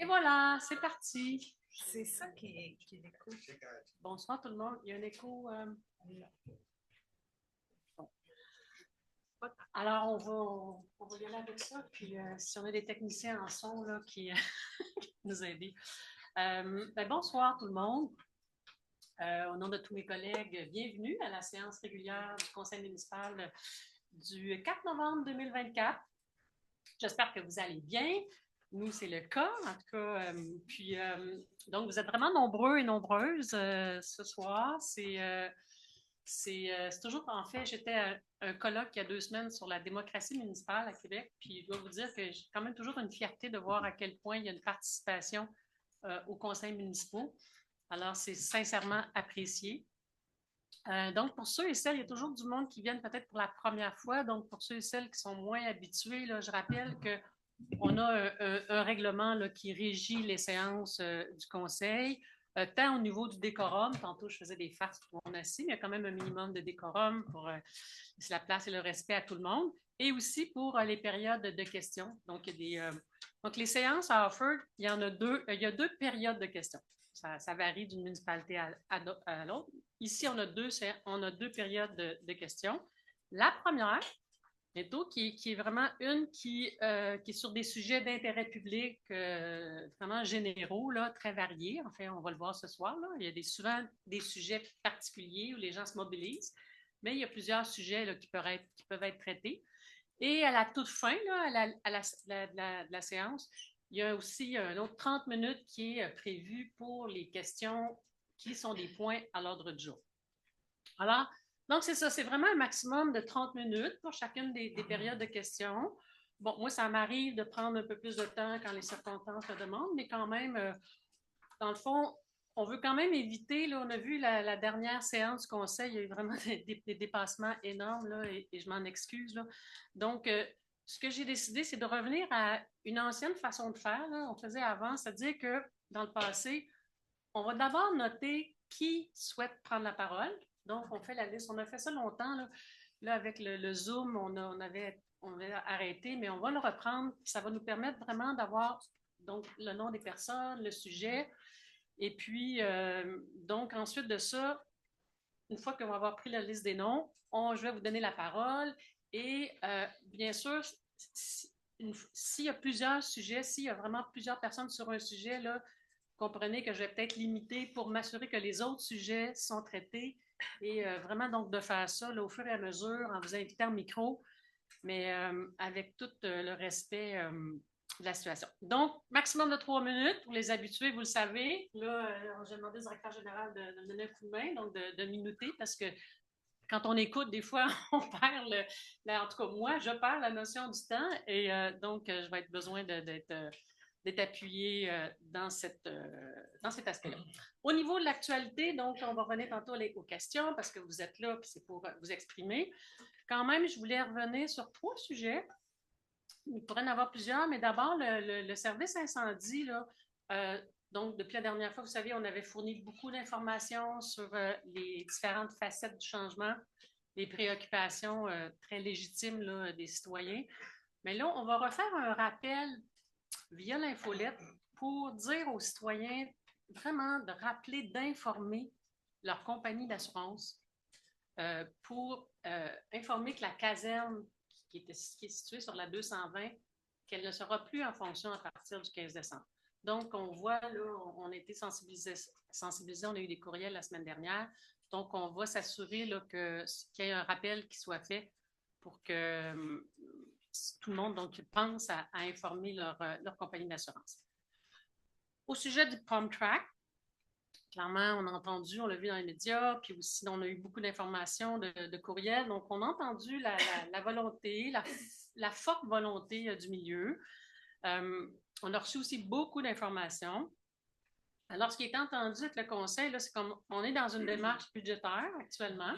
Et voilà, c'est parti. C'est ça qui est l'écho. Bonsoir tout le monde. Il y a un écho. Bon. Alors, on va y aller avec ça. Puis, si on a des techniciens en son là, qui nous aident. Bonsoir tout le monde. Au nom de tous mes collègues, bienvenue à la séance régulière du Conseil municipal du 4 novembre 2024. J'espère que vous allez bien. Nous, c'est le cas, en tout cas. Donc, vous êtes vraiment nombreux et nombreuses ce soir. C'est toujours, en fait, j'étais à un colloque il y a 2 semaines sur la démocratie municipale à Québec, puis je dois vous dire que j'ai quand même toujours une fierté de voir à quel point il y a une participation aux conseils municipaux. Alors, c'est sincèrement apprécié. Donc, pour ceux et celles, il y a toujours du monde qui viennent peut-être pour la première fois. Donc, pour ceux et celles qui sont moins habitués, là, je rappelle qu'on a un règlement là, qui régit les séances du conseil, tant au niveau du décorum. Tantôt, je faisais des farces pour mon assis, mais il y a quand même un minimum de décorum pour la place et le respect à tout le monde. Et aussi pour les périodes de questions. Donc, donc les séances à Offord, il y en a deux. Il y a 2 périodes de questions. Ça varie d'une municipalité à l'autre. Ici, on a 2 périodes de questions. La première, bientôt, qui est vraiment une qui est sur des sujets d'intérêt public vraiment généraux, là, très variés. Enfin, on va le voir ce soir. Là. Il y a souvent des sujets particuliers où les gens se mobilisent, mais il y a plusieurs sujets là, qui peuvent être traités. Et à la toute fin, là, à la séance, il y a aussi un autre 30 minutes qui est prévu pour les questions qui sont des points à l'ordre du jour. Alors, donc c'est ça, c'est vraiment un maximum de 30 minutes pour chacune des périodes de questions. Bon, moi, ça m'arrive de prendre un peu plus de temps quand les circonstances le demandent, mais quand même, dans le fond, on veut quand même éviter, là, on a vu la dernière séance du conseil, il y a eu vraiment des dépassements énormes, là, et je m'en excuse. Là. Donc, ce que j'ai décidé, c'est de revenir à une ancienne façon de faire. Là. On faisait avant, c'est-à-dire que dans le passé, on va d'abord noter qui souhaite prendre la parole. Donc, on fait la liste. On a fait ça longtemps. Là avec le Zoom, on avait arrêté, mais on va le reprendre. Ça va nous permettre vraiment d'avoir donc, le nom des personnes, le sujet. Et puis, donc, ensuite de ça, une fois qu'on va avoir pris la liste des noms, je vais vous donner la parole. Et bien sûr, s'il y a plusieurs sujets, s'il y a vraiment plusieurs personnes sur un sujet, là, comprenez que je vais peut-être limiter pour m'assurer que les autres sujets sont traités et vraiment donc de faire ça là, au fur et à mesure en vous invitant au micro, mais avec tout le respect de la situation. Donc, maximum de 3 minutes pour les habitués, vous le savez. Là, j'ai demandé au directeur général de me donner un coup de main, donc de minuter, parce que quand on écoute, des fois, on perd en tout cas, moi, je perds la notion du temps et donc, je vais être besoin d'être appuyé dans cet aspect-là. Au niveau de l'actualité, donc, on va revenir tantôt aux questions parce que vous êtes là et c'est pour vous exprimer. Quand même, je voulais revenir sur 3 sujets. Il pourrait y en avoir plusieurs, mais d'abord, le service incendie, là, donc, depuis la dernière fois, vous savez, on avait fourni beaucoup d'informations sur les différentes facettes du changement, les préoccupations très légitimes là, des citoyens. Mais là, on va refaire un rappel via l'infolette pour dire aux citoyens vraiment de rappeler, d'informer leur compagnie d'assurance pour informer que la caserne qui est située sur la 220, qu'elle ne sera plus en fonction à partir du 15 décembre. Donc, on voit, là, on a été sensibilisés, on a eu des courriels la semaine dernière. Donc, on va s'assurer là, qu'il y ait un rappel qui soit fait pour que tout le monde donc, pense à informer leur compagnie d'assurance. Au sujet du Pump Track, clairement, on a entendu, on l'a vu dans les médias, puis aussi on a eu beaucoup d'informations de courriels. Donc, on a entendu la volonté, la forte volonté du milieu. On a reçu aussi beaucoup d'informations. Alors, ce qui est entendu avec le conseil, là, c'est qu'on est dans une démarche budgétaire actuellement.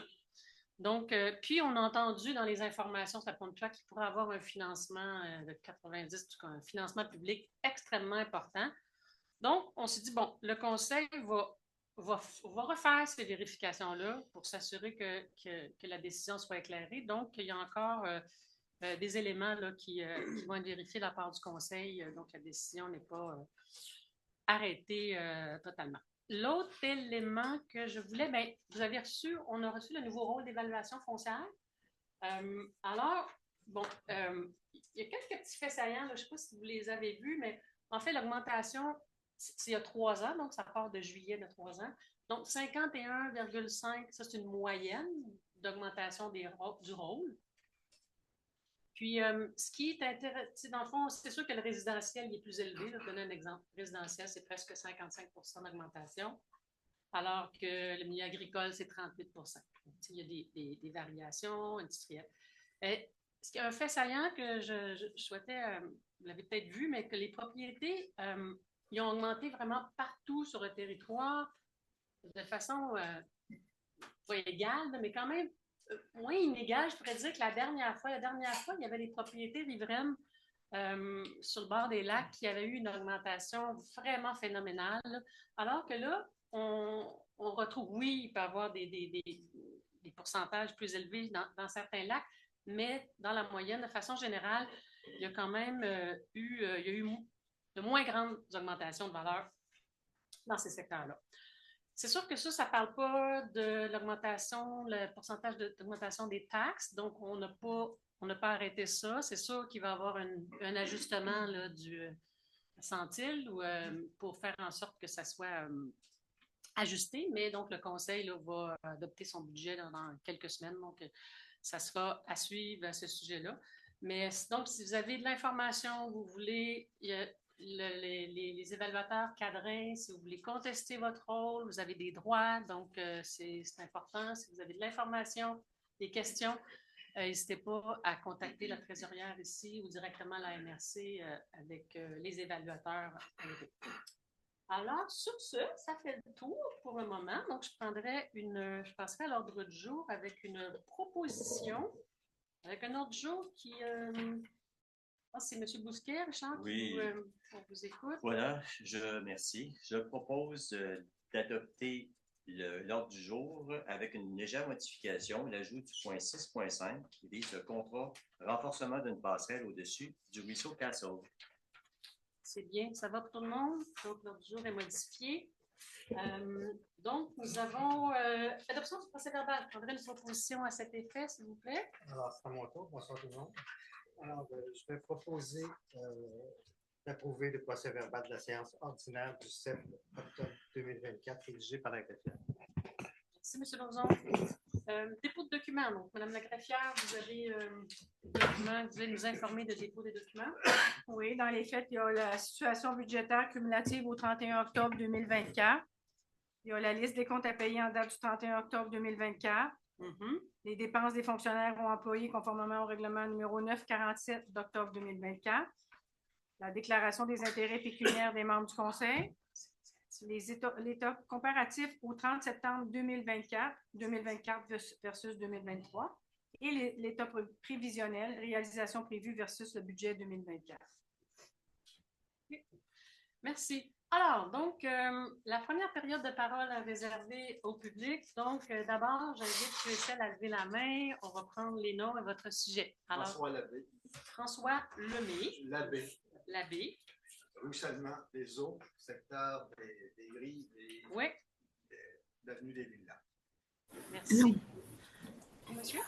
Donc, puis on a entendu dans les informations sur la Pump Track qu'il pourrait avoir un financement de 90, un financement public extrêmement important. Donc, on s'est dit, bon, le conseil va refaire ces vérifications-là pour s'assurer que la décision soit éclairée. Donc, il y a encore des éléments là, qui vont être vérifiés de la part du conseil. Donc, la décision n'est pas arrêtée totalement. L'autre élément que je voulais, bien, on a reçu le nouveau rôle d'évaluation foncière. Alors, bon, il y a quelques petits faits saillants, là, je ne sais pas si vous les avez vus, mais en fait, l'augmentation, c'est il y a 3 ans, donc ça part de juillet de 3 ans. Donc, 51,5, ça, c'est une moyenne d'augmentation du rôle. Puis, ce qui est intéressant, dans le fond, c'est sûr que le résidentiel est plus élevé. Je vais donner un exemple. Le résidentiel, c'est presque 55 d'augmentation, alors que le milieu agricole, c'est 38 Donc, il y a des variations industrielles. Ce qui est un fait saillant que je souhaitais, vous l'avez peut-être vu, mais que les propriétés, ils ont augmenté vraiment partout sur le territoire de façon pas égale, mais quand même moins inégale. Je pourrais dire que la dernière fois, il y avait des propriétés riveraines sur le bord des lacs qui avaient eu une augmentation vraiment phénoménale. Alors que là, on retrouve, oui, il peut y avoir des pourcentages plus élevés dans certains lacs, mais dans la moyenne, de façon générale, il y a quand même il y a eu de moins grandes augmentations de valeur dans ces secteurs-là. C'est sûr que ça ne parle pas de l'augmentation, le pourcentage d'augmentation des taxes, donc on n'a pas arrêté ça. C'est sûr qu'il va y avoir un ajustement là, du centile pour faire en sorte que ça soit ajusté, mais donc le Conseil là, va adopter son budget dans quelques semaines, donc ça sera à suivre à ce sujet-là. Mais donc, si vous avez de l'information, vous voulez, il y a les évaluateurs cadrins, si vous voulez contester votre rôle, vous avez des droits, donc c'est important. Si vous avez de l'information, des questions, n'hésitez pas à contacter la trésorière ici ou directement la MRC avec les évaluateurs. Alors, sur ce, ça fait le tour pour le moment. Donc, je passerai à l'ordre du jour avec une proposition, avec un ordre du jour qui... c'est M. Bousquet, Richard, oui. On vous écoute. Voilà, merci. Je propose d'adopter l'ordre du jour avec une légère modification, l'ajout du point 6.5 qui vise le contrat renforcement d'une passerelle au-dessus du ruisseau Castle. C'est bien, ça va pour tout le monde. Donc, l'ordre du jour est modifié. Donc, nous avons adoption du procès-verbal. Je prendrai une proposition à cet effet, s'il vous plaît. Alors, c'est à mon tour. Bonsoir tout le monde. Alors, je vais proposer d'approuver le procès-verbal de la séance ordinaire du 7 octobre 2024, rédigé par la greffière. Merci, M. Lauzon. Dépôt de documents. Donc, Mme la greffière, vous avez des documents, vous allez nous informer de dépôt des documents. Oui, dans les faits, il y a la situation budgétaire cumulative au 31 octobre 2024. Il y a la liste des comptes à payer en date du 31 octobre 2024. Les dépenses des fonctionnaires ou employés conformément au règlement numéro 947 d'octobre 2024. La déclaration des intérêts pécuniaires des membres du Conseil. L'état comparatif au 30 septembre 2024 versus 2023. Et l'état prévisionnel, réalisation prévue versus le budget 2024. Merci. Alors, donc, la première période de parole est réservée au public. Donc, d'abord, j'invite ceux et celles à lever la main. On va prendre les noms et votre sujet. Alors, François Labbé. François Lemay. Labbé. Ruissellement des eaux, secteur des grilles et l'avenue des Villas. Merci. Monsieur?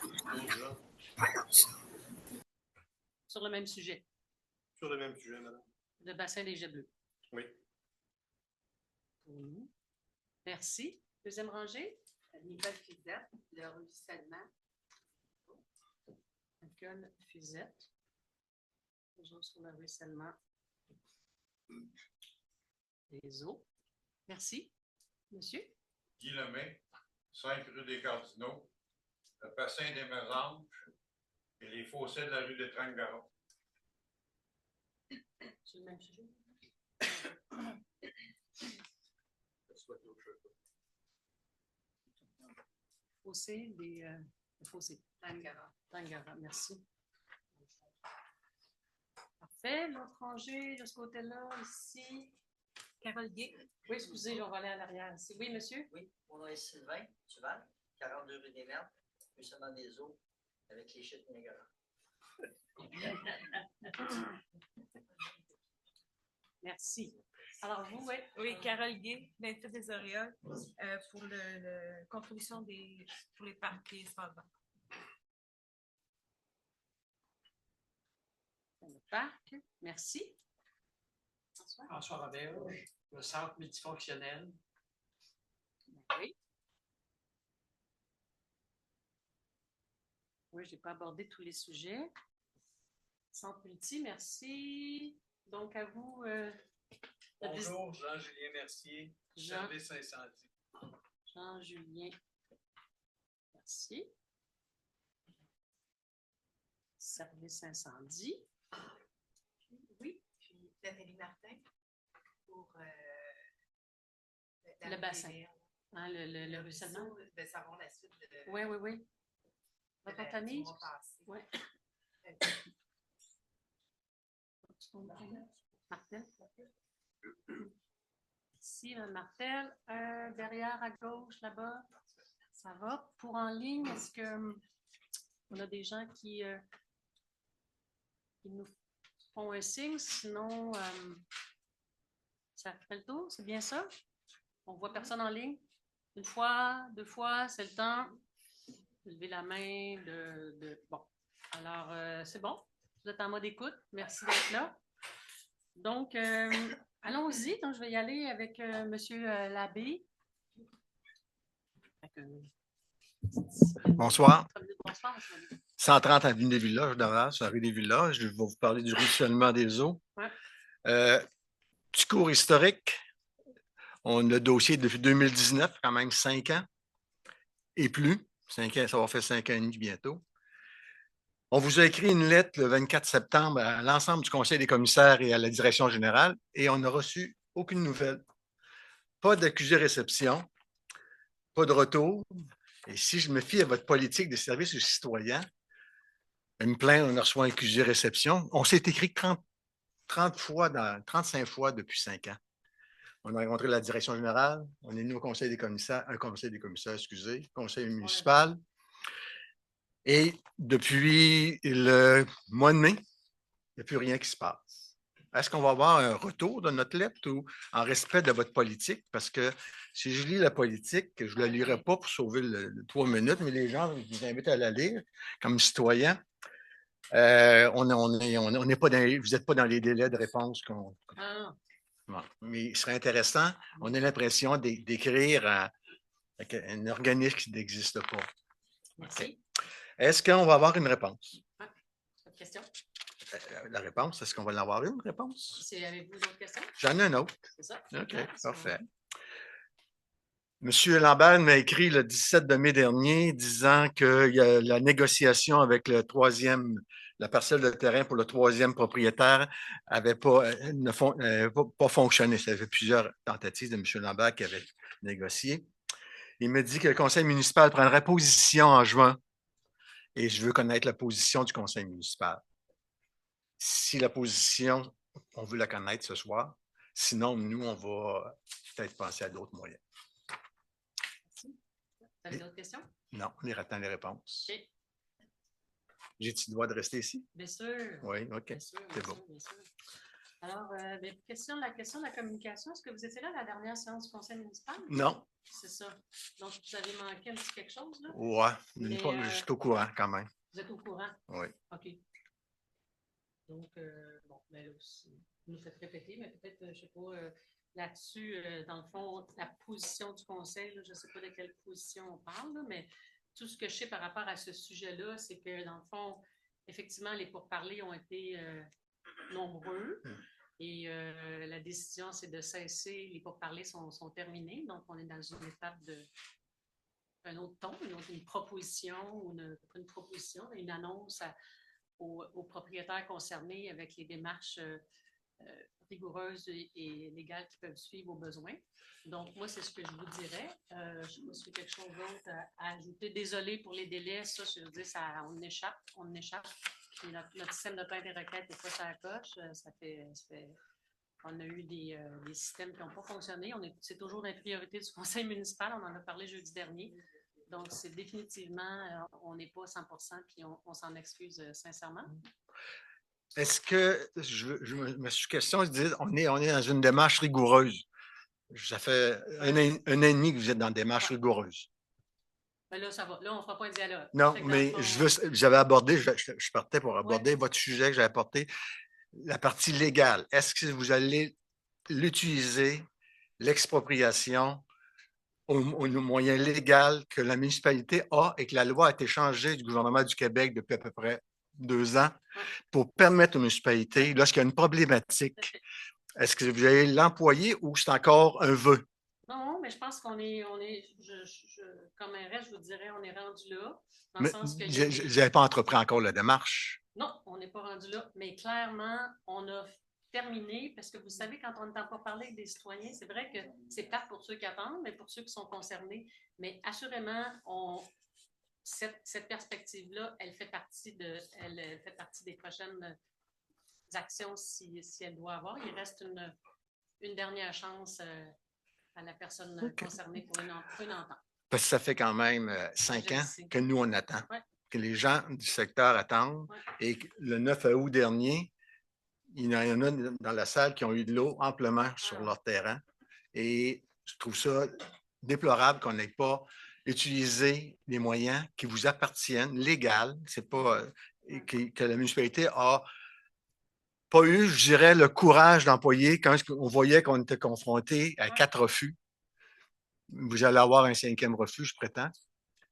Sur le même sujet. Sur le même sujet, madame. Le bassin des Jets bleus. Oui. Merci. Deuxième rangée. Nicole Fizette, le ruissellement. Nicole Fizette. Toujours sur le ruissellement des eaux. Merci. Monsieur? Guy Lemay, 5 rue des Cardinaux, le bassin des Mésanges et les fossés de la rue des Trangarons. C'est le même sujet. Fossé des fossés. Tangara, merci. Parfait. L'autre rangée de ce côté-là, ici. Carole Gué. Oui, excusez, on va aller à l'arrière ici. Oui, monsieur? Oui, mon nom est Sylvain Duval, 42 rue des Merdes, ruissellement des eaux, avec les chutes Niagara. Merci. Alors, vous, oui. Oui, Carole Gay, l'Institut des Orioles, pour le contribution pour les parcs et espaces verts. Le parc, merci. François Roberge, le centre multifonctionnel. Oui. Oui, je n'ai pas abordé tous les sujets. Centre multi, merci. Donc, à vous. Bonjour, Jean-Julien Mercier, service incendie. Jean-Julien. Merci. Service incendie. Oui. Puis Nathalie Martin pour Le bassin. Hein, le ruissellement. De savoir la suite de. Oui, oui, oui. Votre famille? Oui. Martel. Ici, Martel. Derrière, à gauche, là-bas. Ça va. Pour en ligne, est-ce qu'on a des gens qui nous font un signe? Sinon, ça fait le tour. C'est bien ça? On ne voit personne en ligne? Une fois, deux fois, c'est le temps. Levez la main. Bon. Alors, c'est bon. Vous êtes en mode écoute. Merci d'être là. Donc, allons-y. Donc, je vais y aller avec M. Labbé. Bonsoir. Bonsoir, M. 130 avenue des Villages, d'Arras, sur la rue des Villages. Je vais vous parler du ruissellement des eaux. Ouais. Petit cours historique. On a le dossier depuis 2019, quand même 5 ans et plus. 5 ans, ça va faire 5 ans et demi bientôt. On vous a écrit une lettre le 24 septembre à l'ensemble du Conseil des commissaires et à la direction générale et on n'a reçu aucune nouvelle. Pas d'accusé-réception, pas de retour. Et si je me fie à votre politique de service aux citoyens, une plainte, on reçoit un accusé-réception. On s'est écrit 35 fois depuis 5 ans. On a rencontré la direction générale, on est venu au conseil des commissaires, conseil municipal. Et depuis le mois de mai, il n'y a plus rien qui se passe. Est-ce qu'on va avoir un retour de notre lettre ou en respect de votre politique? Parce que si je lis la politique, je ne la lirai pas pour sauver le 3 minutes, mais les gens, je vous invite à la lire comme citoyen. Vous n'êtes pas dans les délais de réponse qu'on. Bon, mais il serait intéressant, on a l'impression d'écrire à un organisme qui n'existe pas. Merci. Okay. Est-ce qu'on va avoir une réponse? Autre question? La réponse, est-ce qu'on va en avoir une réponse? Avez-vous d'autres questions? J'en ai une autre. C'est ça? OK, parfait. Monsieur Lambert m'a écrit le 17 de mai dernier disant que la négociation avec la parcelle de terrain pour le 3e propriétaire n'avait pas fonctionné. Ça fait plusieurs tentatives de M. Lambert qui avait négocié. Il me dit que le conseil municipal prendrait position en juin et je veux connaître la position du conseil municipal. Si la position, on veut la connaître ce soir, sinon, nous, on va peut-être penser à d'autres moyens. Vous avez d'autres questions? Non, on attend les réponses. Okay. J'ai-tu le droit de rester ici? Bien sûr. Oui, OK. C'est bon. Bien sûr. Alors, la question de la communication, est-ce que vous étiez là à la dernière séance du conseil municipal? Non. C'est ça. Donc, vous avez manqué un petit quelque chose, là? Oui, je suis au courant quand même. Vous êtes au courant? Oui. OK. Donc, bon, ben là aussi, vous nous faites répéter, mais peut-être, je ne sais pas, là-dessus, dans le fond, la position du conseil, là, je ne sais pas de quelle position on parle, là, mais tout ce que je sais par rapport à ce sujet-là, c'est que, dans le fond, effectivement, les pourparlers ont été nombreux et la décision, c'est de cesser, les pourparlers sont terminés, donc on est dans une étape un autre ton, une proposition, une annonce aux propriétaires concernés avec les démarches rigoureuses et légales qui peuvent suivre aux besoins. Donc, moi, c'est ce que je vous dirais. Je ne sais pas si y a quelque chose d'autre à ajouter. Désolée pour les délais, ça, je veux dire, on échappe. Puis notre système de plainte et requête n'est pas sur la coche. On a eu des systèmes qui n'ont pas fonctionné. C'est toujours une priorité du conseil municipal. On en a parlé jeudi dernier. Donc, c'est définitivement, on n'est pas 100%, puis on s'en excuse sincèrement. Est-ce que, ma question, je dis, on est dans une démarche rigoureuse. Ça fait un an et demi que vous êtes dans une démarche rigoureuse. Mais là, ça va. Là, on ne fera pas un dialogue. Non, mais j'avais abordé, je partais pour aborder votre sujet que j'ai apporté, la partie légale. Est-ce que vous allez l'utiliser, l'expropriation, au moyen légal que la municipalité a et que la loi a été changée du gouvernement du Québec depuis à peu près 2 ans pour permettre aux municipalités, lorsqu'il y a une problématique, est-ce que vous allez l'employer ou c'est encore un vœu? Non, mais je pense qu'on est comme un reste, je vous dirais, on est rendu là. Dans Mais le sens que vous n'avez pas entrepris encore la démarche. Non, on n'est pas rendu là, mais clairement, on a terminé, parce que vous savez, quand on n'entend pas parler avec des citoyens, c'est vrai que c'est plate pour ceux qui attendent, mais pour ceux qui sont concernés. Mais assurément, cette perspective-là, elle fait partie des prochaines actions si elle doit avoir. Il reste une dernière chance à la personne concernée pour une entente. Parce que ça fait quand même 5 ans que nous, on attend, que les gens du secteur attendent. Et le 9 août dernier, il y en a dans la salle qui ont eu de l'eau amplement sur leur terrain. Et je trouve ça déplorable qu'on n'ait pas utilisé les moyens qui vous appartiennent, légaux. C'est pas que la municipalité a pas eu, je dirais, le courage d'employer quand on voyait qu'on était confronté à 4 refus. Vous allez avoir un 5e refus, je prétends.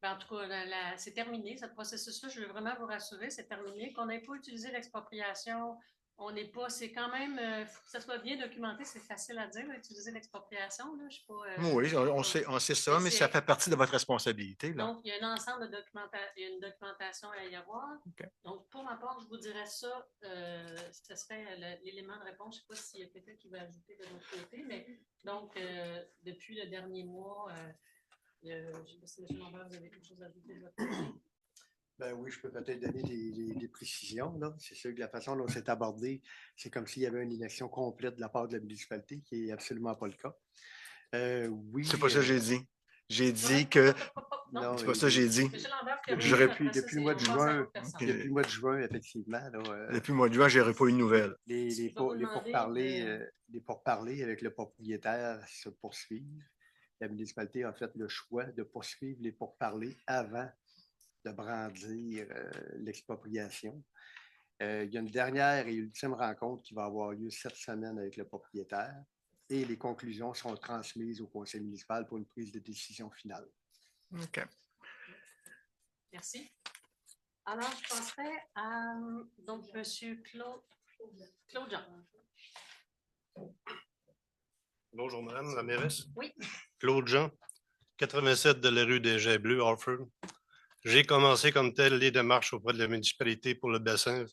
En tout cas, c'est terminé, ce processus-là. Je veux vraiment vous rassurer, c'est terminé. Qu'on n'ait pas utilisé l'expropriation, on n'est pas, c'est quand même, que ça soit bien documenté, c'est facile à dire, utiliser l'expropriation. Je suis pas, oui, on sait ça, mais ça fait partie de votre responsabilité. Là. Donc, il y a un ensemble de documentation à y avoir. Okay. Donc, pour ma part, je vous dirais ça, ce serait l'élément de réponse. Je ne sais pas s'il y a quelqu'un qui va ajouter de notre côté, mais donc, depuis le dernier mois, je ne sais pas si M. Lambert, vous avez quelque chose à ajouter de votre côté. Ben oui, je peux peut-être donner des précisions. C'est sûr que la façon dont c'est abordé, c'est comme s'il y avait une inaction complète de la part de la municipalité, qui n'est absolument pas le cas. Oui, c'est pas ça que j'ai dit. J'ai dit que. Non, c'est pas ça que j'ai dit. Depuis le mois de juin, effectivement. Depuis le mois de juin, je n'aurais pas eu de nouvelles. Les pourparlers avec le propriétaire se poursuivent. La municipalité a fait le choix de poursuivre les pourparlers avant de brandir l'expropriation. Il y a une dernière et ultime rencontre qui va avoir lieu cette semaine avec le propriétaire et les conclusions seront transmises au conseil municipal pour une prise de décision finale. OK. Merci. Alors, je passerai à donc, M. Claude Jean. Bonjour, Madame la mairesse. Oui. Claude Jean, 87 de la rue des Jets Bleus, Harford. J'ai commencé comme tel les démarches auprès de la municipalité pour le bassin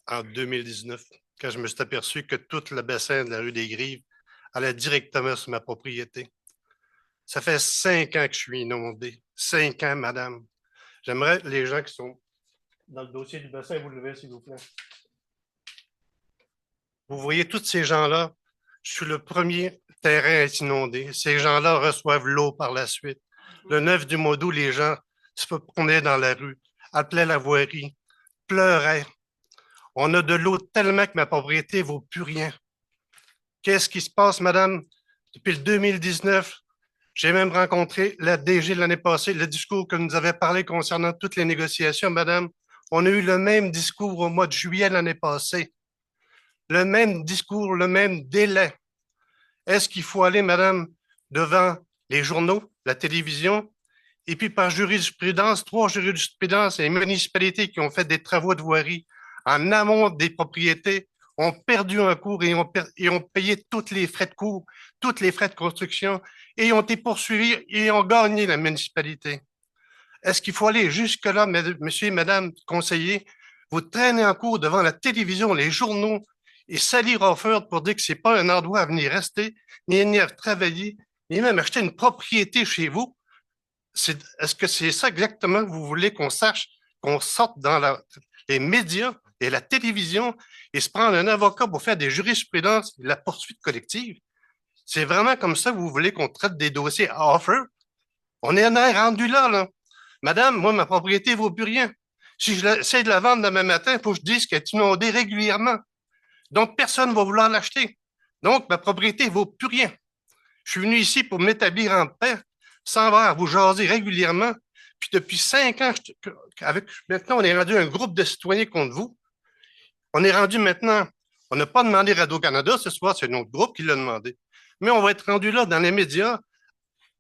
en 2019, quand je me suis aperçu que tout le bassin de la rue des Grives allait directement sur ma propriété. Ça fait 5 ans que je suis inondé. 5 ans, madame. J'aimerais les gens qui sont dans le dossier du bassin, vous le levez, s'il vous plaît. Vous voyez tous ces gens-là, je suis le premier terrain à être inondé. Ces gens-là reçoivent l'eau par la suite. Le 9 du mois d'août, les gens se promenaient dans la rue, appelaient la voirie, pleuraient. On a de l'eau tellement que ma propriété ne vaut plus rien. Qu'est-ce qui se passe, madame? Depuis le 2019, j'ai même rencontré la DG l'année passée, le discours que nous avait parlé concernant toutes les négociations, madame. On a eu le même discours au mois de juillet l'année passée. Le même discours, le même délai. Est-ce qu'il faut aller, madame, devant les journaux, la télévision, et puis par jurisprudence, 3 jurisprudences et les municipalités qui ont fait des travaux de voirie en amont des propriétés ont perdu un cours et ont payé tous les frais de cours, tous les frais de construction et ont été poursuivis et ont gagné la municipalité. Est-ce qu'il faut aller jusque-là, monsieur et madame conseillers, vous traînez en cours devant la télévision, les journaux et salir Harford pour dire que ce n'est pas un endroit à venir rester, ni venir travailler, ni même acheter une propriété chez vous? Est-ce que c'est ça exactement que vous voulez qu'on sache, qu'on sorte dans les médias et la télévision et se prendre un avocat pour faire des jurisprudences et de la poursuite collective? C'est vraiment comme ça que vous voulez qu'on traite des dossiers à Harford? On est rendu là, là. Madame, moi, ma propriété ne vaut plus rien. Si j'essaie de la vendre demain matin, il faut que je dise qu'elle est inondée régulièrement. Donc, personne ne va vouloir l'acheter. Donc, ma propriété ne vaut plus rien. Je suis venu ici pour m'établir en paix, sans avoir à vous jaser régulièrement. Puis depuis 5 ans, maintenant, on est rendu un groupe de citoyens contre vous. On est rendu maintenant, on n'a pas demandé Radio-Canada ce soir, c'est notre groupe qui l'a demandé. Mais on va être rendu là dans les médias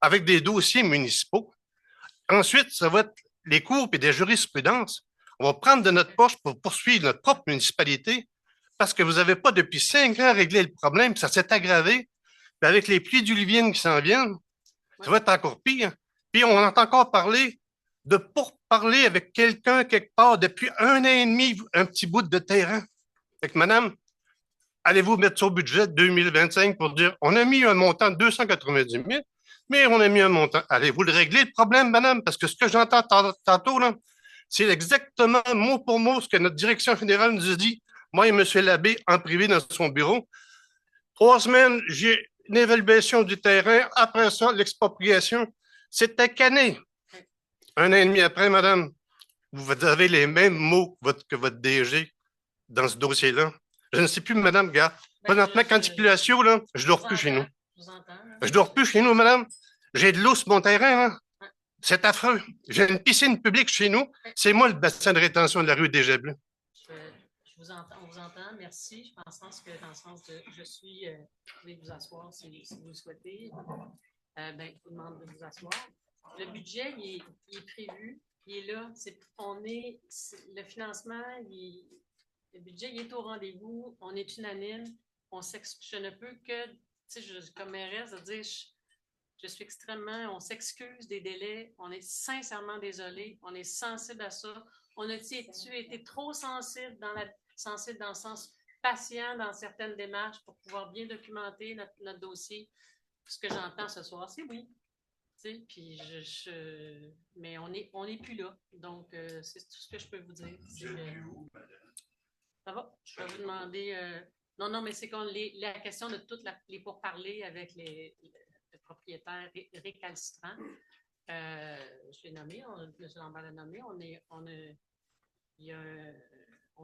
avec des dossiers municipaux. Ensuite, ça va être les cours et des jurisprudences. On va prendre de notre poche pour poursuivre notre propre municipalité parce que vous n'avez pas depuis 5 ans réglé le problème, ça s'est aggravé. Puis avec les pluies diluviennes qui s'en viennent, ça va être encore pire. Puis on entend encore parler de pourparler avec quelqu'un quelque part depuis 1 an et demi, un petit bout de terrain. Fait que, madame, allez-vous mettre sur budget 2025 pour dire on a mis un montant de 290 000, mais on a mis un montant. Allez-vous le régler le problème, madame? Parce que ce que j'entends tantôt, là, c'est exactement mot pour mot ce que notre direction générale nous a dit, moi et M. Labbé, en privé dans son bureau. 3 semaines, j'ai une évaluation du terrain. Après ça, l'expropriation. C'était cané. 1 an et demi après, madame, vous avez les mêmes mots que votre DG dans ce dossier-là. Je ne sais plus, madame, regarde. Présentement, quand il pleut là, je ne dors plus chez nous. Je ne dors plus chez nous, madame. J'ai de l'eau sur mon terrain, là. C'est affreux. J'ai une piscine publique chez nous. C'est moi le bassin de rétention de la rue des Jets-Bleus. On vous entend, merci. Je pense dans le sens de je suis, vous pouvez vous asseoir si vous le souhaitez. Je vous demande de vous asseoir. Le budget, il est prévu, il est là. Le financement, le budget, il est au rendez-vous. On est unanime. Je ne peux que, comme mairesse, de dire je suis extrêmement, on s'excuse des délais, on est sincèrement désolé, on est sensible à ça. On a été trop sensible dans le sens patient dans certaines démarches pour pouvoir bien documenter notre dossier. Ce que j'entends ce soir, c'est oui. Puis mais on n'est plus là. Donc, c'est tout ce que je peux vous dire. Ça va? Je vais vous demander. Non, mais c'est la question de toutes les pourparlers avec le propriétaire récalcitrant. Je l'ai nommé, M. Lambert l'a nommé. On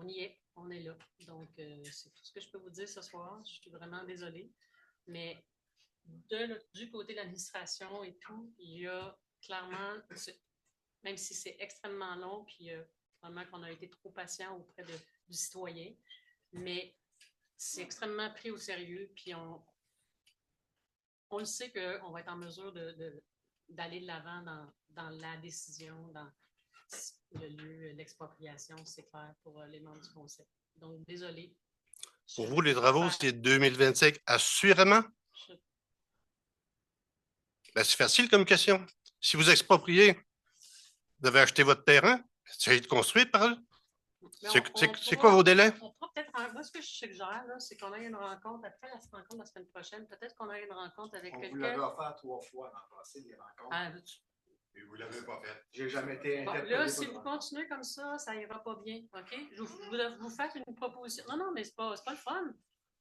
y est, on est là. Donc, c'est tout ce que je peux vous dire ce soir. Je suis vraiment désolée. Mais du côté de l'administration et tout, il y a clairement, même si c'est extrêmement long, puis vraiment qu'on a été trop patient auprès du citoyen, mais c'est extrêmement pris au sérieux, puis on le sait qu'on va être en mesure d'aller de l'avant dans la décision, dans le lieu, l'expropriation, c'est clair pour les membres du conseil. Donc, désolé. Pour vous, les travaux, c'est 2025, assurément? C'est facile comme question. Si vous expropriez, vous devez acheter votre terrain, essayez de construire par là. C'est quoi vos délais? Moi, ce que je suggère, c'est qu'on ait une rencontre, après la rencontre la semaine prochaine, peut-être qu'on ait une rencontre avec quelqu'un. Vous l'avez offert 3 fois dans le passé, les rencontres. Et vous ne l'avez pas fait. J'ai jamais été interpellé. Là, si vous continuez comme ça ira pas bien, OK? Je vais vous faire une proposition. Non, mais c'est pas le fun.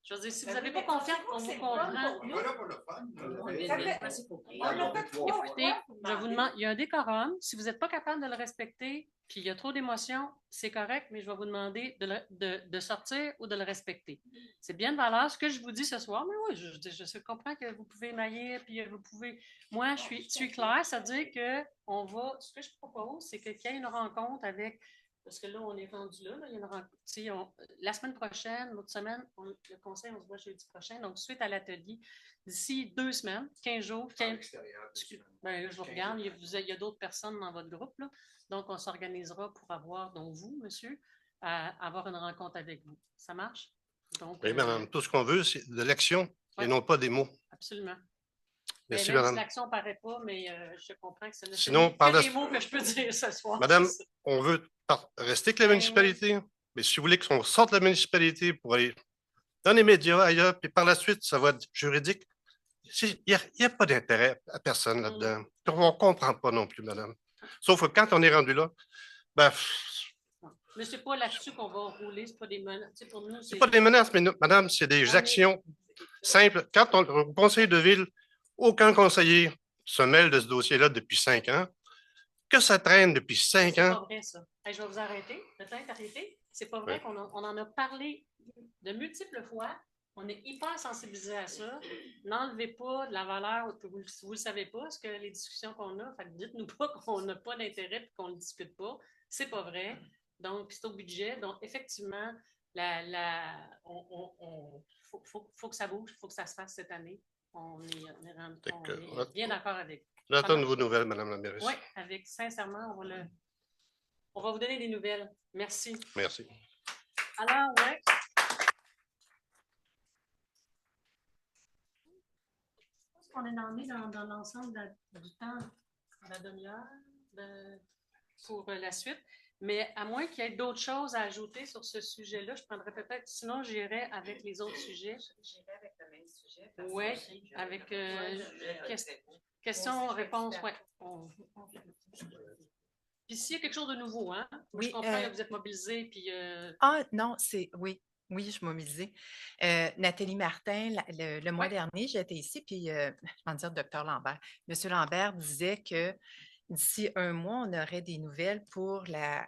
Je veux dire, si vous n'avez pas confiance, on vous comprend. On va là pour le fun. Écoutez, je vous demande, il y a un décorum. Si vous n'êtes pas capable de le respecter, puis il y a trop d'émotions, c'est correct, mais je vais vous demander de sortir ou de le respecter. C'est bien de valeur ce que je vous dis ce soir, mais oui, je comprends que vous pouvez mailler, puis vous pouvez. Moi, je suis claire, ça veut dire que ce que je propose, c'est qu'il y ait une rencontre avec. Parce que là, on est rendu là. Il y a une rencontre. La semaine prochaine, l'autre semaine, le conseil, on se voit jeudi prochain. Donc, suite à l'atelier, d'ici 2 semaines, 15 jours. Je vous regarde, il y a d'autres personnes dans votre groupe. Là. Donc, on s'organisera pour avoir, donc vous, monsieur, avoir une rencontre avec vous. Ça marche? Donc, oui, madame, tout ce qu'on veut, c'est de l'action et non pas des mots. Absolument. Merci, même madame. si l'action ne paraît pas, mais je comprends que c'est des mots que je peux dire ce soir. Madame, on veut rester avec la municipalité, mais si vous voulez qu'on sorte de la municipalité pour aller dans les médias, ailleurs, puis par la suite, ça va être juridique, il n'y a pas d'intérêt à personne là-dedans. On ne comprend pas non plus, madame. Sauf que quand on est rendu là, mais ce n'est pas là-dessus qu'on va rouler, ce n'est pas des menaces. Pour nous, c'est pas des menaces, mais madame, c'est des actions simples. Quand au conseil de ville, aucun conseiller se mêle de ce dossier-là depuis 5 ans, que ça traîne depuis 5 C'est ans. pas vrai, ça. Hey, je vais vous arrêter. Peut-être arrêter. C'est pas vrai Oui. qu'on en a parlé de multiples fois. On est hyper sensibilisé à ça. N'enlevez pas de la valeur que vous ne le savez pas, ce que les discussions qu'on a. Fait que dites-nous pas qu'on n'a pas d'intérêt et qu'on ne le discute pas. C'est pas vrai. Donc, c'est au budget. Donc, effectivement, faut que ça bouge, il faut que ça se fasse cette année. On est bien d'accord avec vous. J'attends de vos nouvelles, Mme la mairesse. Oui, sincèrement, on va vous donner des nouvelles. Merci. Merci. Alors, ouais. Je pense qu'on est dans l'ensemble du temps, la demi-heure pour la suite. Mais à moins qu'il y ait d'autres choses à ajouter sur ce sujet-là, je prendrais peut-être, sinon j'irai avec les autres sujets. J'irai avec le même sujet. Oui, avec questions-réponses, oui. Puis s'il y a quelque chose de nouveau, hein? Oui, je comprends que vous êtes mobilisés, puis... Ah non, oui, je suis mobilisée. Nathalie Martin, le mois dernier, j'étais ici, puis je vais dire Dr Lambert. M. Lambert disait que d'ici 1 mois, on aurait des nouvelles pour la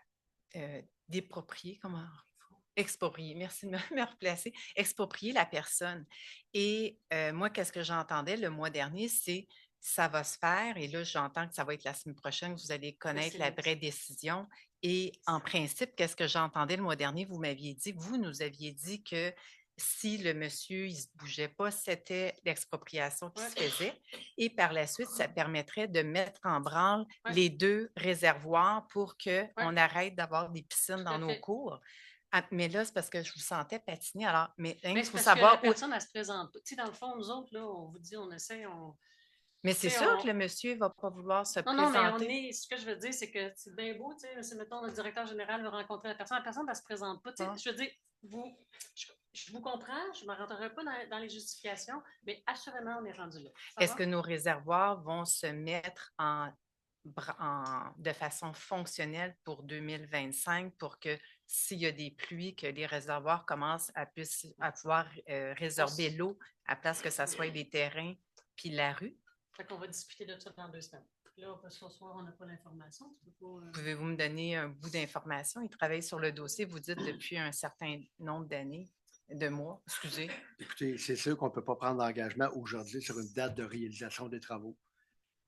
déproprier, exproprier, merci de me replacer, exproprier la personne. Et moi, qu'est-ce que j'entendais le mois dernier, c'est ça va se faire, et là, j'entends que ça va être la semaine prochaine, que vous allez connaître la vraie décision. Et en principe, qu'est-ce que j'entendais le mois dernier? Vous nous aviez dit que si le monsieur, il ne se bougeait pas, c'était l'expropriation qui se faisait. Et par la suite, ça permettrait de mettre en branle les 2 réservoirs pour qu'on arrête d'avoir des piscines dans nos cours. Mais là, c'est parce que je vous sentais patiner. Alors, mais il faut savoir. Que la personne, elle se présente pas. Tu sais, dans le fond, nous autres, là, on vous dit, on essaie, Mais c'est sûr que le monsieur ne va pas vouloir se présenter. Non, mais ce que je veux dire, c'est que c'est bien beau, tu sais, mettons, le directeur général veut rencontrer la personne elle ne se présente pas. Je veux dire, je vous comprends, je ne me rentrerai pas dans les justifications, mais assurément, on est rendu là. Est-ce que nos réservoirs vont se mettre de façon fonctionnelle pour 2025 pour que s'il y a des pluies, que les réservoirs commencent à pouvoir résorber l'eau à place que ça soit des terrains puis la rue? Fait qu'on va discuter de ça dans 2 semaines. Là, parce ce soir, on n'a pas l'information. Pouvez-vous me donner un bout d'information? Il travaille sur le dossier, vous dites, depuis un certain nombre d'années, de mois, excusez. Écoutez, c'est sûr qu'on ne peut pas prendre d'engagement aujourd'hui sur une date de réalisation des travaux.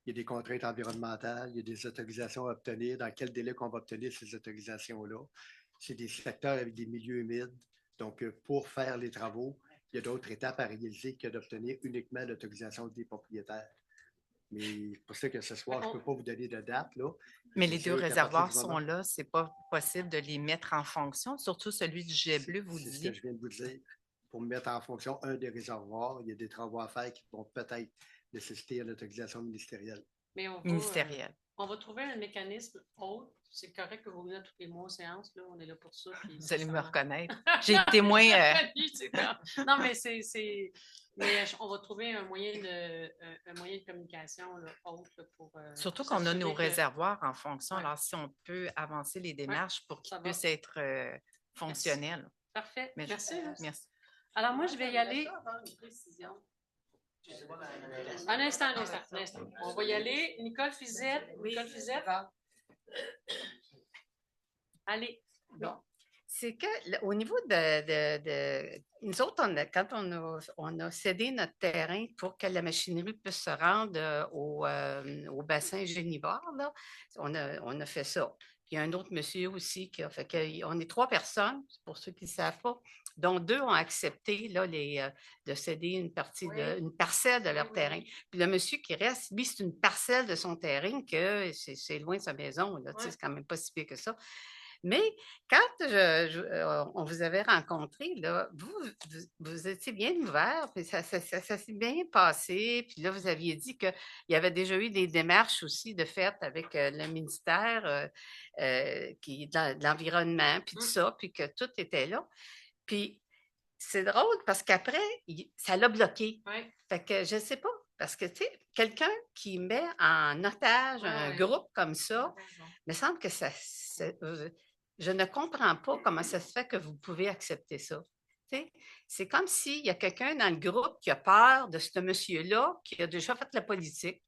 Il y a des contraintes environnementales, il y a des autorisations à obtenir. Dans quel délai qu'on va obtenir ces autorisations-là? C'est des secteurs avec des milieux humides. Donc, pour faire les travaux, il y a d'autres étapes à réaliser que d'obtenir uniquement l'autorisation des propriétaires. Mais pour ça que ce soir, je ne peux pas vous donner de date. Là. Mais les 2 réservoirs sont là. Ce n'est pas possible de les mettre en fonction, surtout celui du jet bleu, vous disiez. C'est ce que je viens de vous dire. Pour mettre en fonction un des réservoirs, il y a des travaux à faire qui vont peut-être nécessiter une autorisation ministérielle. Mais on va trouver un mécanisme autre. C'est correct que vous venez tous les mois aux séances. Là, on est là pour ça. Vous allez me reconnaître. J'ai été moins... Non, mais mais on va trouver un moyen de communication là, autre là, pour... Surtout qu'on a nos réservoirs en fonction. Alors, si on peut avancer les démarches pour qu'ils puissent être fonctionnels. Merci. Parfait. Merci. Merci. Alors, moi, je vais y aller... Un instant. On va y aller. Nicole Fizette. Allez. Bon. C'est qu'au niveau de nous autres, quand on a cédé notre terrain pour que la machinerie puisse se rendre au bassin Génivore, là, on a fait ça. Puis il y a un autre monsieur aussi qui a fait on est 3 personnes, pour ceux qui ne savent pas, dont 2 ont accepté là, de céder une parcelle de leur terrain. Puis le monsieur qui reste, lui, c'est une parcelle de son terrain que c'est loin de sa maison. Là, c'est quand même pas si pire que ça. Mais quand on vous avait rencontré, là, vous étiez bien ouvert, puis ça s'est bien passé. Puis là, vous aviez dit qu'il y avait déjà eu des démarches aussi de fait avec le ministère de l'Environnement, puis tout ça, puis que tout était là. Puis c'est drôle parce qu'après, ça l'a bloqué. Fait que je ne sais pas, parce que, tu sais, quelqu'un qui met en otage un groupe comme ça, il me semble que je ne comprends pas comment ça se fait que vous pouvez accepter ça. C'est comme s'il y a quelqu'un dans le groupe qui a peur de ce monsieur-là, qui a déjà fait la politique,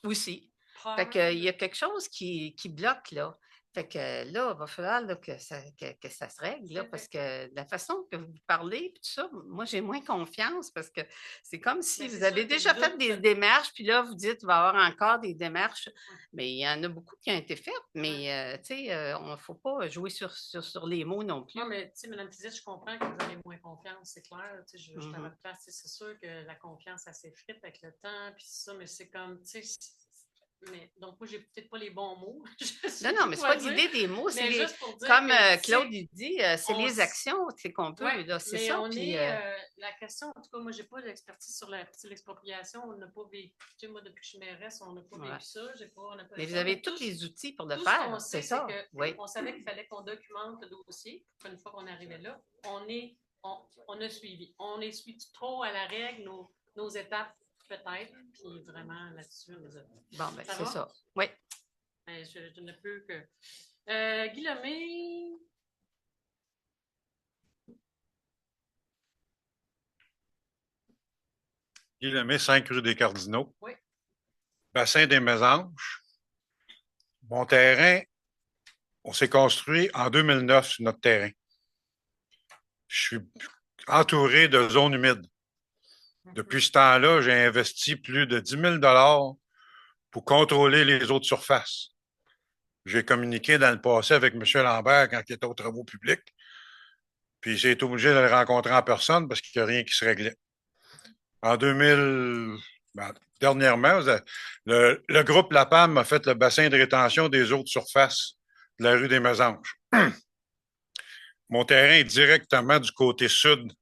Aussi. Peur. Fait qu'il y a quelque chose qui bloque, là. Fait que là, il va falloir là, que ça se règle, là, parce que la façon que vous parlez, puis tout ça, moi, j'ai moins confiance parce que c'est comme si Mais vous c'est avez sûr que déjà le fait doute- des démarches, puis là, vous dites qu'il va y avoir encore des démarches. Mais il y en a beaucoup qui ont été faites, mais tu sais, on ne faut pas jouer sur les mots non plus. Non, mais tu sais, Mme Tizet, je comprends que vous avez moins confiance, c'est clair. Tu sais, je suis à votre place, tu sais, c'est sûr que la confiance, ça s'effrite avec le temps, puis ça, mais c'est comme, tu sais, mais donc moi, j'ai peut-être pas les bons mots. Non, mais c'est pas l'idée des mots, c'est comme Claude il dit, c'est les actions qu'on peut, ouais, là, c'est mais ça. on Puis, la question, en tout cas, moi, j'ai pas d'expertise sur l'expropriation, on n'a pas vécu, tu sais, moi, depuis que je suis mairesse, on n'a pas vécu ça, on n'a pas mais ça. vous avez tous les outils pour le tout faire, ce qu'on c'est sait, ça. que Oui. on savait qu'il fallait qu'on documente le dossier. Une fois qu'on est arrivé là, on a suivi. On les suit trop à la règle, nos étapes, peut-être, puis vraiment là-dessus, on les a. Bon, ben, c'est ça. Oui. Ben, je ne peux que. Guy Lemay. Guy Lemay, 5 rue des Cardinaux. Oui. Bassin des Mésanges. Mon terrain, on s'est construit en 2009 sur notre terrain. Je suis entouré de zones humides. Depuis ce temps-là, j'ai investi plus de 10 000 pour contrôler les eaux de surface. J'ai communiqué dans le passé avec M. Lambert quand il était aux travaux publics, puis j'ai été obligé de le rencontrer en personne parce qu'il n'y a rien qui se réglait. En 2000, dernièrement, le groupe LAPAM a fait le bassin de rétention des eaux de surface de la rue des Mésanges. Mon terrain est directement du côté sud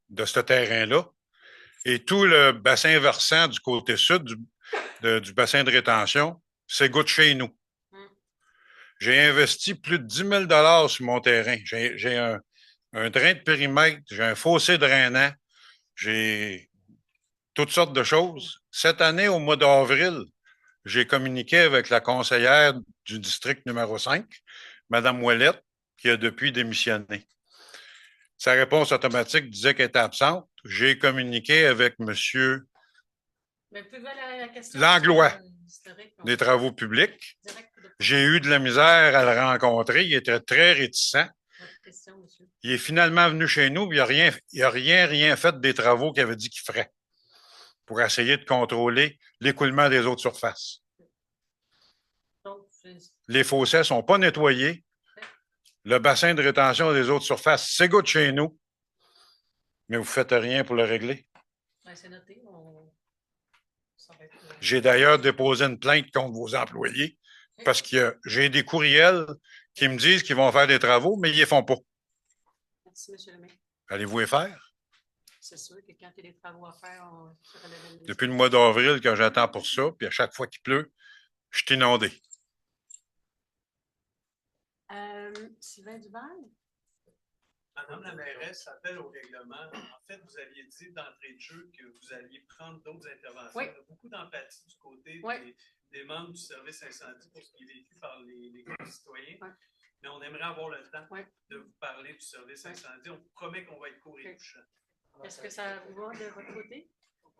de ce terrain-là. Et tout le bassin versant du côté sud du bassin de rétention s'égoutte chez nous. J'ai investi plus de 10 000 sur mon terrain. J'ai un drain de périmètre, j'ai un fossé drainant, j'ai toutes sortes de choses. Cette année, au mois d'avril, j'ai communiqué avec la conseillère du district numéro 5, Mme Ouellette, qui a depuis démissionné. Sa réponse automatique disait qu'elle était absente. J'ai communiqué avec M. Langlois des travaux publics. J'ai eu de la misère à le rencontrer. Il était très réticent. Il est finalement venu chez nous. Il n'a rien fait des travaux qu'il avait dit qu'il ferait pour essayer de contrôler l'écoulement des eaux de surface. Les fossés ne sont pas nettoyés. Le bassin de rétention des eaux de surface s'égoutte chez nous, mais vous ne faites rien pour le régler. C'est noté. J'ai d'ailleurs déposé une plainte contre vos employés parce que j'ai des courriels qui me disent qu'ils vont faire des travaux, mais ils ne les font pas. Merci, M. le maire. Allez-vous les faire? C'est sûr que quand il y a des travaux à faire, Depuis le mois d'avril que j'attends pour ça, puis à chaque fois qu'il pleut, je suis inondé. Sylvain Duval? Madame la mairesse, appel au règlement. En fait, vous aviez dit d'entrée de jeu que vous alliez prendre d'autres interventions. Oui. Il y a beaucoup d'empathie du côté des membres du service incendie pour ce qui est vécu par les concitoyens. Oui. Mais on aimerait avoir le temps de vous parler du service incendie. On vous promet qu'on va être court et touchant. Est-ce que ça vous va de votre côté?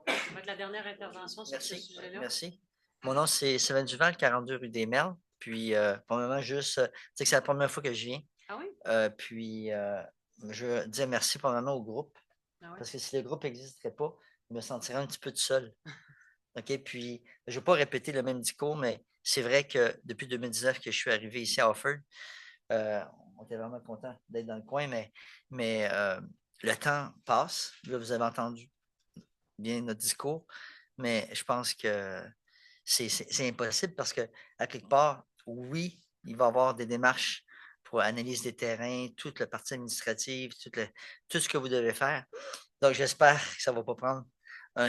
Ça va être la dernière intervention sur ce sujet-là. Merci. Mon nom, c'est Sylvain Duval, 42 rue des Merles. Puis, premièrement, juste, tu sais que c'est la première fois que je viens. Ah oui? Puis, je veux dire merci premièrement au groupe. Ah oui? Parce que si le groupe n'existerait pas, je me sentirais un petit peu tout seul. OK? Puis, je ne vais pas répéter le même discours, mais c'est vrai que depuis 2019 que je suis arrivé ici à Offord, on était vraiment content d'être dans le coin, mais le temps passe. Là, vous avez entendu bien notre discours, mais je pense que c'est impossible parce que, à quelque part, oui, il va y avoir des démarches pour analyse des terrains, toute la partie administrative, tout ce que vous devez faire. Donc, j'espère que ça ne va pas prendre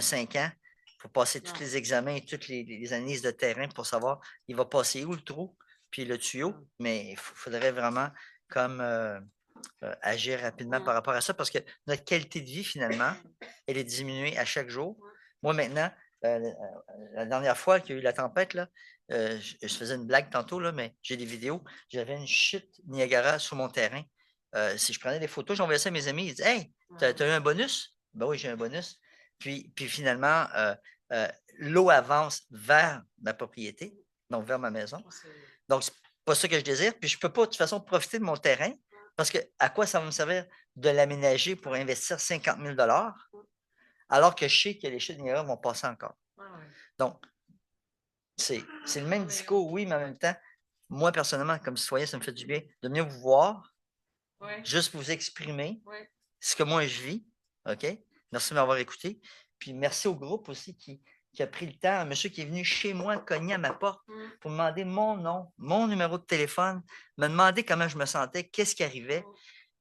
5 ans pour passer tous les examens et toutes les analyses de terrain pour savoir il va passer où le trou, puis le tuyau. Mais il faudrait vraiment comme agir rapidement par rapport à ça parce que notre qualité de vie, finalement, elle est diminuée à chaque jour. Moi, maintenant, la dernière fois qu'il y a eu la tempête, là, je faisais une blague tantôt, là, mais j'ai des vidéos. J'avais une chute Niagara sur mon terrain. Si je prenais des photos, j'envoyais ça à mes amis. Ils disaient « Hey, t'as eu un bonus? » Ben oui, j'ai un bonus. Puis finalement, l'eau avance vers ma propriété, donc vers ma maison. Donc, c'est pas ça que je désire. Puis, je ne peux pas, de toute façon, profiter de mon terrain parce que à quoi ça va me servir de l'aménager pour investir 50 000 alors que je sais que les chutes de Niagara vont passer encore. Donc, c'est le même discours, oui, mais en même temps, moi, personnellement, comme citoyen, ça me fait du bien de venir vous voir, juste vous exprimer ce que moi je vis. OK? Merci de m'avoir écouté. Puis merci au groupe aussi qui a pris le temps, un monsieur qui est venu chez moi cogner à ma porte pour me demander mon nom, mon numéro de téléphone, me demander comment je me sentais, qu'est-ce qui arrivait.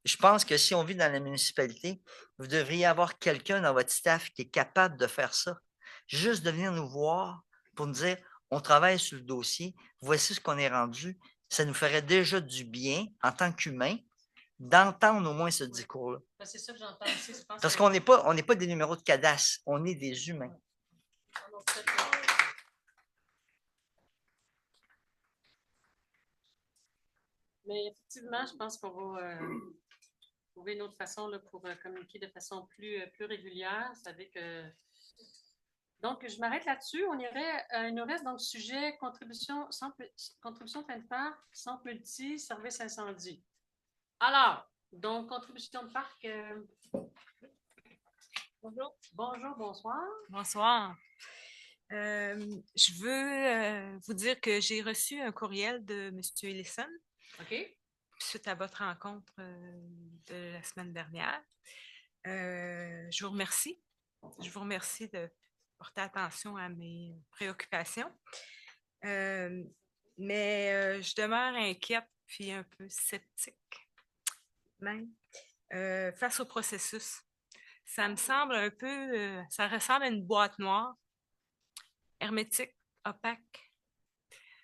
Je pense que si on vit dans la municipalité, vous devriez avoir quelqu'un dans votre staff qui est capable de faire ça. Juste de venir nous voir pour nous dire on travaille sur le dossier, voici ce qu'on est rendu. Ça nous ferait déjà du bien en tant qu'humain d'entendre au moins ce discours-là. C'est ça que j'entends aussi. Je pense parce qu'on n'est pas des numéros de cadastre, on est des humains. Mais effectivement, je pense qu'on va trouver une autre façon là, pour communiquer de façon plus régulière. Vous savez que... Donc, je m'arrête là-dessus. Il nous reste donc sujet contribution fin de parc, centre multi, service incendie. Alors, donc, contribution de parc. Bonjour. Bonjour, bonsoir. Bonsoir. Je veux vous dire que j'ai reçu un courriel de M. Ellison. OK. Suite à votre rencontre de la semaine dernière. Je vous remercie. Je vous remercie de porter attention à mes préoccupations. Mais je demeure inquiète puis un peu sceptique même face au processus. Ça me semble un peu, ça ressemble à une boîte noire, hermétique, opaque.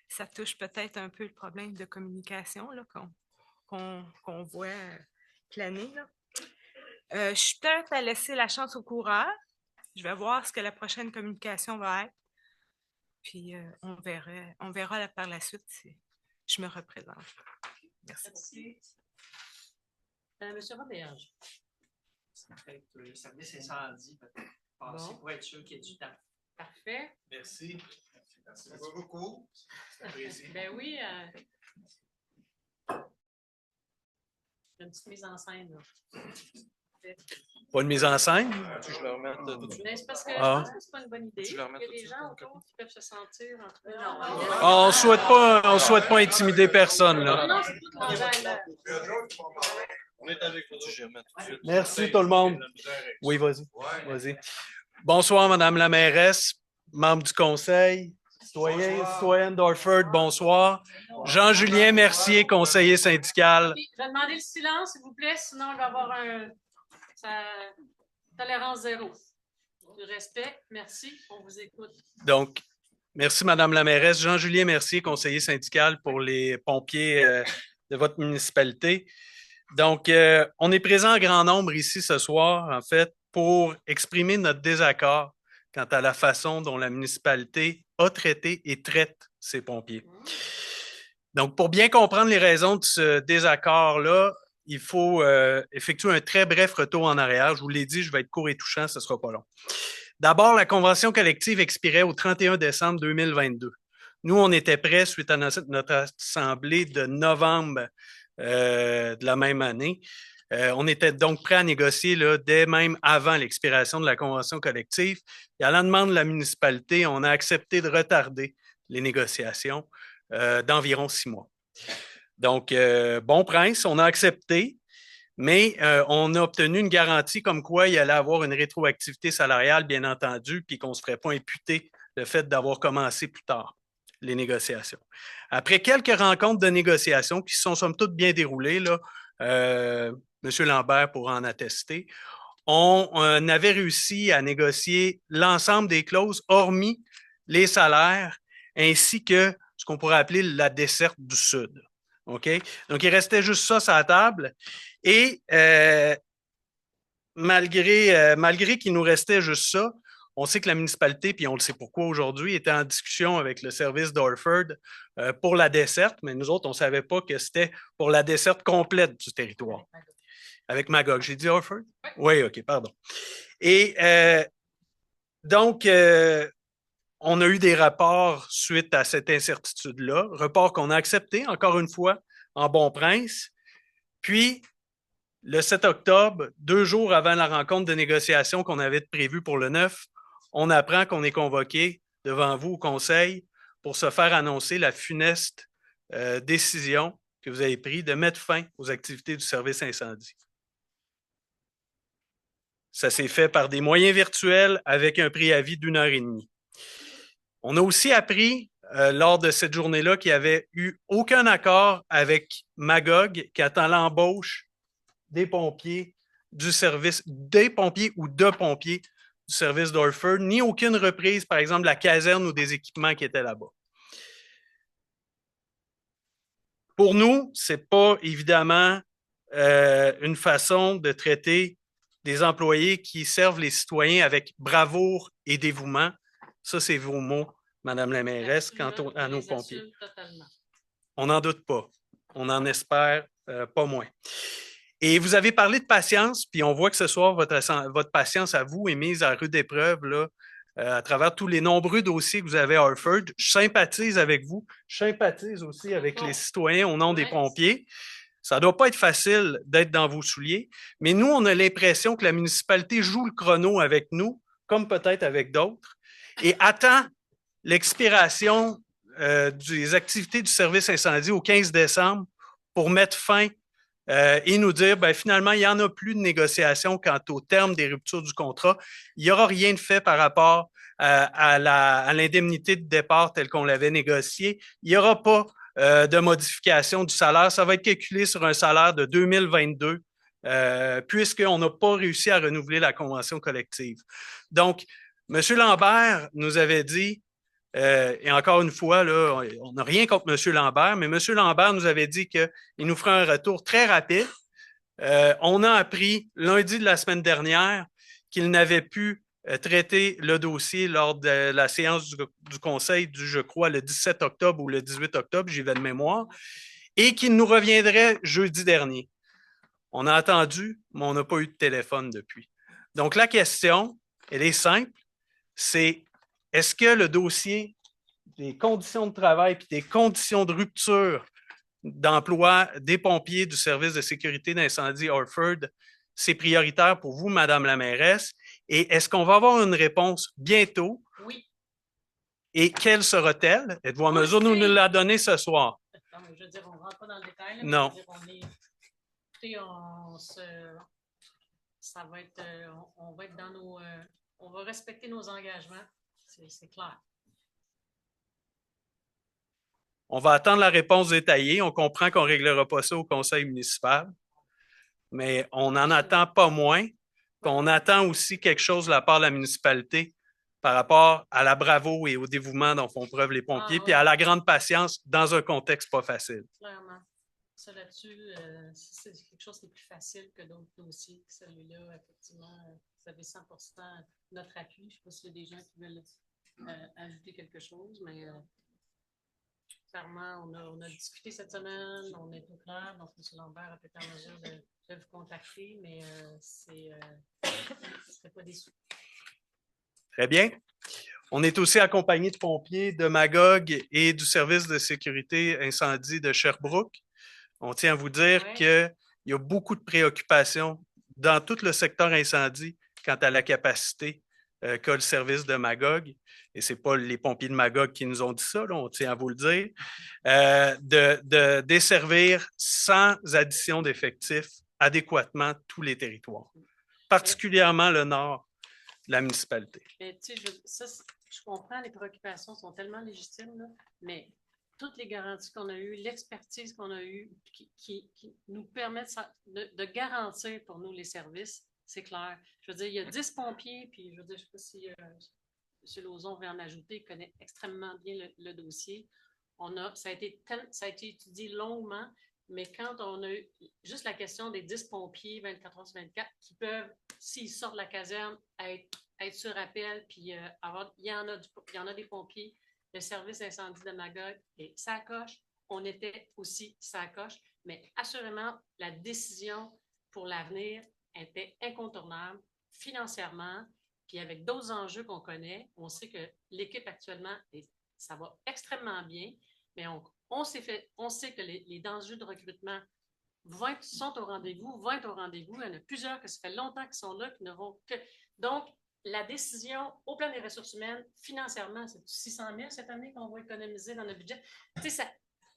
Ça touche peut-être un peu le problème de communication là, qu'on voit planer. Là. Je suis peut-être à laisser la chance au coureur. Je vais voir ce que la prochaine communication va être. Puis on verra là, par la suite si je me représente. Merci. Monsieur Roberge. Le service incendie, peut-être passer pour être sûr qu'il y ait du temps. Parfait. Merci. Merci beaucoup. Ben oui. Une petite mise en scène. Là. Pas une mise en scène? Je le remets tout de suite. C'est parce que je pense que c'est pas une bonne idée. Il y a des gens autour qui peuvent se sentir en tout cas. On ne souhaite pas intimider personne. Là. Non, c'est tout On est avec vous. Merci tout le monde. Oui, vas-y. Bonsoir, Madame la mairesse, membre du conseil, citoyenne d'Orford, bonsoir. Jean-Julien Mercier, conseiller syndical. Je vais demander le silence, s'il vous plaît, sinon il va y avoir tolérance zéro. Du respect, merci, on vous écoute. Donc, merci, Madame la mairesse. Jean-Julien Mercier, conseiller syndical pour les pompiers de votre municipalité. Donc, on est présent en grand nombre ici ce soir, en fait, pour exprimer notre désaccord quant à la façon dont la municipalité a traité et traite ses pompiers. Donc, pour bien comprendre les raisons de ce désaccord-là, il faut effectuer un très bref retour en arrière. Je vous l'ai dit, je vais être court et touchant, ce ne sera pas long. D'abord, la convention collective expirait au 31 décembre 2022. Nous, on était prêts, suite à notre assemblée de novembre de la même année. On était donc prêts à négocier là, dès même avant l'expiration de la convention collective. Et à la demande de la municipalité, on a accepté de retarder les négociations d'environ 6 mois. Donc, bon prince, on a accepté, mais on a obtenu une garantie comme quoi il allait avoir une rétroactivité salariale, bien entendu, puis qu'on ne se ferait pas imputer le fait d'avoir commencé plus tard les négociations. Après quelques rencontres de négociations qui se sont somme toute bien déroulées, là, M. Lambert pourra en attester, on avait réussi à négocier l'ensemble des clauses, hormis les salaires, ainsi que ce qu'on pourrait appeler la desserte du Sud. OK? Donc, il restait juste ça sur la table. Et malgré qu'il nous restait juste ça, on sait que la municipalité, puis on le sait pourquoi aujourd'hui, était en discussion avec le service d'Orford pour la desserte, mais nous autres, on ne savait pas que c'était pour la desserte complète du territoire. Avec Magog. J'ai dit Orford? Oui, OK, pardon. Et donc, on a eu des reports suite à cette incertitude-là, reports qu'on a acceptés, encore une fois, en bon prince. Puis, le 7 octobre, 2 jours avant la rencontre de négociation qu'on avait prévue pour le 9, on apprend qu'on est convoqué devant vous au Conseil pour se faire annoncer la funeste décision que vous avez prise de mettre fin aux activités du service incendie. Ça s'est fait par des moyens virtuels avec un préavis d'1 heure et demie. On a aussi appris lors de cette journée-là qu'il n'y avait eu aucun accord avec Magog qui attend l'embauche des pompiers du service, des pompiers ou de pompiers du service d'Orford, ni aucune reprise, par exemple, de la caserne ou des équipements qui étaient là-bas. Pour nous, ce n'est pas évidemment une façon de traiter des employés qui servent les citoyens avec bravoure et dévouement. Ça, c'est vos mots, Madame la mairesse, quant à nos pompiers. On n'en doute pas. On en espère pas moins. Et vous avez parlé de patience, puis on voit que ce soir, votre patience à vous est mise à rude épreuve là, à travers tous les nombreux dossiers que vous avez à Orford. Je sympathise avec vous. Je sympathise aussi avec les citoyens au nom des pompiers. Ça ne doit pas être facile d'être dans vos souliers, mais nous, on a l'impression que la municipalité joue le chrono avec nous, comme peut-être avec d'autres, et attend l'expiration des activités du service incendie au 15 décembre pour mettre fin et nous dire, ben, finalement, il n'y en a plus de négociation quant au terme des ruptures du contrat. Il n'y aura rien de fait par rapport à l'indemnité de départ telle qu'on l'avait négociée. Il n'y aura pas de modification du salaire. Ça va être calculé sur un salaire de 2022 puisqu'on n'a pas réussi à renouveler la convention collective. Donc, M. Lambert nous avait dit, et encore une fois, là, on n'a rien contre M. Lambert, mais M. Lambert nous avait dit qu'il nous ferait un retour très rapide. On a appris lundi de la semaine dernière qu'il n'avait pu traiter le dossier lors de la séance du Conseil du, je crois, le 17 octobre ou le 18 octobre, j'y vais de mémoire, et qu'il nous reviendrait jeudi dernier. On a attendu, mais on n'a pas eu de téléphone depuis. Donc, la question, elle est simple, c'est est-ce que le dossier des conditions de travail et des conditions de rupture d'emploi des pompiers du service de sécurité d'incendie Orford, c'est prioritaire pour vous, Madame la mairesse? Et est-ce qu'on va avoir une réponse bientôt? Oui. Et quelle sera-t-elle? Êtes-vous en mesure de nous la donner ce soir? Non, je veux dire, on ne rentre pas dans le détail. Là, non. Écoutez, ça va être, on va être dans nos... on va respecter nos engagements, c'est clair. On va attendre la réponse détaillée. On comprend qu'on ne réglera pas ça au conseil municipal, mais on n'en attend pas moins. On attend aussi quelque chose de la part de la municipalité par rapport à la bravoure et au dévouement dont font preuve les pompiers, puis à la grande patience dans un contexte pas facile. Clairement. Ça là-dessus, c'est quelque chose qui est plus facile que d'autres dossiers. Celui-là, effectivement, vous avez 100% notre appui. Je ne sais pas s'il y a des gens qui veulent ajouter quelque chose, mais clairement, on a discuté cette semaine, on est au clair, donc M. Lambert a été en mesure de vous contacter, mais c'était pas déçu. Très bien. On est aussi accompagné de pompiers de Magog et du service de sécurité incendie de Sherbrooke. On tient à vous dire qu'il y a beaucoup de préoccupations dans tout le secteur incendie quant à la capacité qu'a le service de Magog. Et ce n'est pas les pompiers de Magog qui nous ont dit ça, là, on tient à vous le dire, de desservir sans addition d'effectifs adéquatement tous les territoires, particulièrement le nord de la municipalité. Mais, tu sais, je comprends, les préoccupations sont tellement légitimes, là, mais toutes les garanties qu'on a eues, l'expertise qu'on a eue, qui nous permettent de garantir pour nous les services, c'est clair. Je veux dire, il y a 10 pompiers, puis je veux dire, je ne sais pas si M. Lauzon veut en ajouter, il connaît extrêmement bien le dossier. Ça a été étudié longuement, mais quand on a eu juste la question des 10 pompiers 24 heures sur 24 qui peuvent, s'ils sortent de la caserne, être sur rappel, puis il y en a des pompiers. Le service d'incendie de Magog et ça coche. On était aussi ça coche, mais assurément, la décision pour l'avenir était incontournable financièrement puis avec d'autres enjeux qu'on connaît, on sait que l'équipe actuellement, ça va extrêmement bien, mais on sait que les enjeux de recrutement sont au rendez-vous, vont être au rendez-vous. Il y en a plusieurs que ça fait longtemps qu'ils sont là, qui ne vont que... Donc, la décision au plan des ressources humaines, financièrement, c'est 600 000 cette année qu'on va économiser dans notre budget. Tu sais, ça...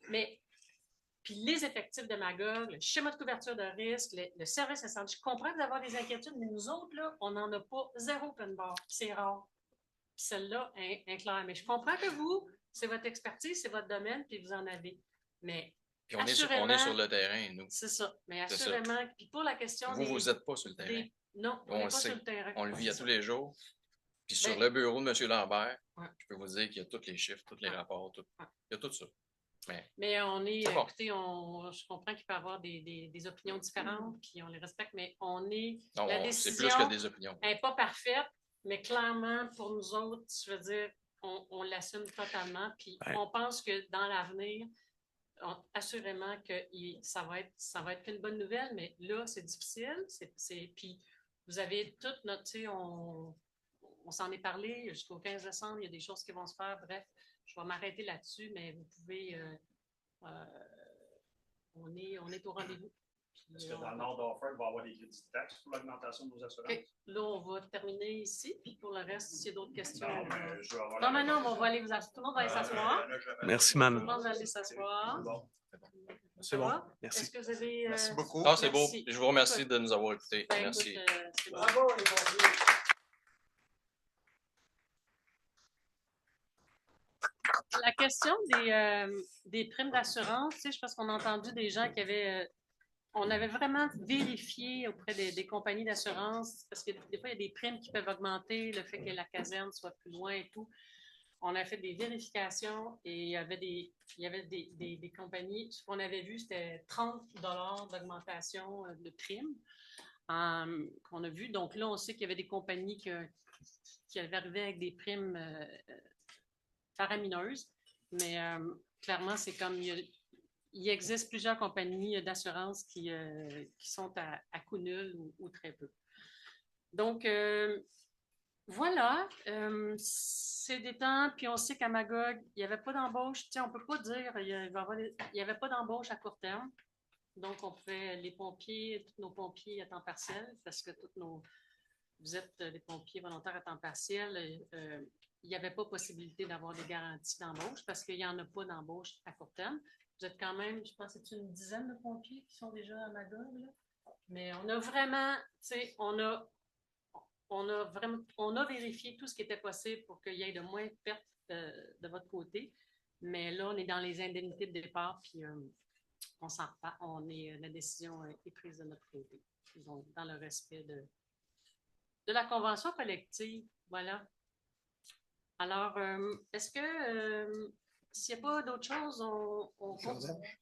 Mais... Puis les effectifs de Magog, le schéma de couverture de risque, le service incendie, je comprends d'avoir des inquiétudes, mais nous autres, là, on n'en a pas zéro open bar. C'est rare. Puis celle-là est claire. Mais je comprends que vous, c'est votre expertise, c'est votre domaine, puis vous en avez. Mais puis on est sur le terrain, nous. C'est ça. Mais assurément, puis pour la question vous n'êtes pas sur le terrain. Non, on n'est pas sur le terrain. On le vit à tous les jours. Puis sur le bureau de M. Lambert, je peux vous dire qu'il y a tous les chiffres, tous les rapports, il y a tout ça. Mais on est, bon. Écoutez, je comprends qu'il peut y avoir des opinions différentes, puis on les respecte, mais on est... Non, la décision c'est plus que des opinions. Elle n'est pas parfaite, mais clairement, pour nous autres, je veux dire, on l'assume totalement, puis on pense que dans l'avenir, assurément que ça va être qu'une bonne nouvelle, mais là, c'est difficile. Puis vous avez toute notre... Tu sais, on s'en est parlé jusqu'au 15 décembre, il y a des choses qui vont se faire, bref. Je vais m'arrêter là-dessus, mais vous pouvez... on est au rendez-vous. Est-ce que dans le nord d'Offord, il va y avoir des crédits de taxes pour l'augmentation de nos assurances? Okay. Là, on va terminer ici. Puis pour le reste, s'il y a d'autres questions... Non, maintenant, on va aller vous asseoir. Tout le monde va aller s'asseoir. Merci, Tout madame. le monde va aller s'asseoir. C'est bon. Merci. Est-ce que vous avez... Merci beaucoup. Ah, c'est beau. Je vous remercie de nous avoir écoutés. Merci. Bravo, les bons. La question des primes d'assurance, tu sais, je pense qu'on a entendu des gens qui avaient... on avait vraiment vérifié auprès des compagnies d'assurance, parce que des fois, il y a des primes qui peuvent augmenter, le fait que la caserne soit plus loin et tout. On a fait des vérifications et il y avait des compagnies, ce qu'on avait vu, c'était 30 $ d'augmentation de primes qu'on a vu. Donc là, on sait qu'il y avait des compagnies qui avaient arrivé avec des primes faramineuses, mais clairement, c'est comme il existe plusieurs compagnies d'assurance qui sont à coût nul ou très peu. Donc, voilà, c'est des temps, puis on sait qu'à Magog, il n'y avait pas d'embauche. Tu sais, on ne peut pas dire il n'y avait pas d'embauche à court terme. Donc, on pouvait, les pompiers, tous nos pompiers à temps partiel, parce que vous êtes des pompiers volontaires à temps partiel, il n'y avait pas possibilité d'avoir des garanties d'embauche parce qu'il n'y en a pas d'embauche à court terme. Vous êtes quand même, je pense que c'est une dizaine de pompiers qui sont déjà à Magog, là. Mais on a vraiment, tu sais, on a vérifié tout ce qui était possible pour qu'il y ait de moins de pertes de votre côté. Mais là, on est dans les indemnités de départ, puis on s'en reparle. La décision est prise de notre côté. Donc, dans le respect de la convention collective. Voilà. Alors, est-ce que s'il n'y a pas d'autre chose, on continue?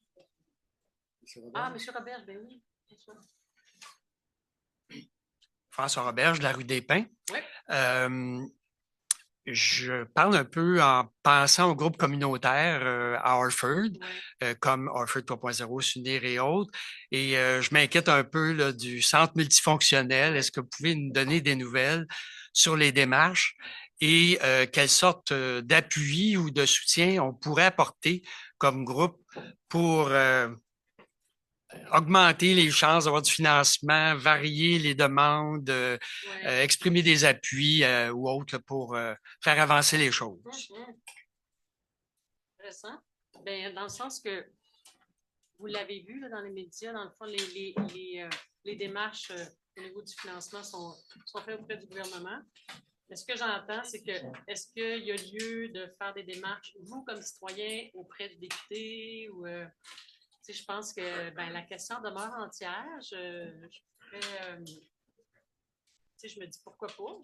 Ah, M. Roberge, ben oui. François Roberge de la rue des Pins. Oui. Je parle un peu en pensant au groupe communautaire à Orford, comme Orford 3.0, Sunir et autres. Et je m'inquiète un peu là, du centre multifonctionnel. Est-ce que vous pouvez nous donner des nouvelles sur les démarches et quelle sorte d'appui ou de soutien on pourrait apporter comme groupe pour augmenter les chances d'avoir du financement, varier les demandes, exprimer des appuis ou autres pour faire avancer les choses. Intéressant. Bien, dans le sens que vous l'avez vu là, dans les médias, dans le fond, les démarches au niveau du financement sont faites auprès du gouvernement. Mais ce que j'entends, c'est que est-ce qu'il y a lieu de faire des démarches, vous, comme citoyen, auprès du député ou je pense que la question demeure entière. Je me dis pourquoi pas.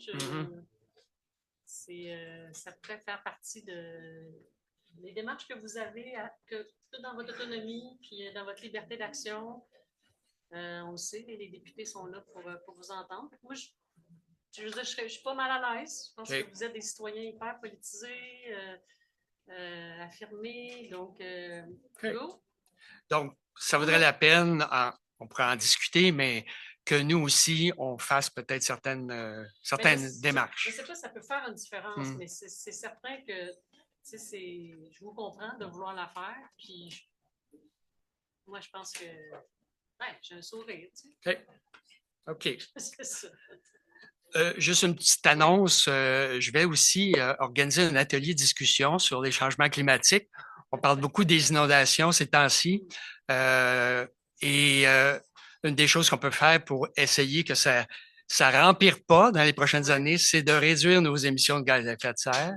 Ça pourrait faire partie des démarches que vous avez, tout dans votre autonomie puis dans votre liberté d'action. On le sait, les députés sont là pour vous entendre. Moi, je suis pas mal à l'aise. Je pense que vous êtes des citoyens hyper politisés, affirmés. Donc, Donc, ça vaudrait la peine, on pourrait en discuter, mais que nous aussi, on fasse peut-être certaines démarches. Je ne sais pas si ça peut faire une différence, Mm. mais c'est certain que je vous comprends de vouloir la faire. Puis moi, je pense que j'ai un sourire. Tu sais. OK. C'est ça. Juste une petite annonce. Je vais aussi organiser un atelier discussion sur les changements climatiques. On parle beaucoup des inondations ces temps-ci. Une des choses qu'on peut faire pour essayer que ça rempire pas dans les prochaines années, c'est de réduire nos émissions de gaz à effet de serre.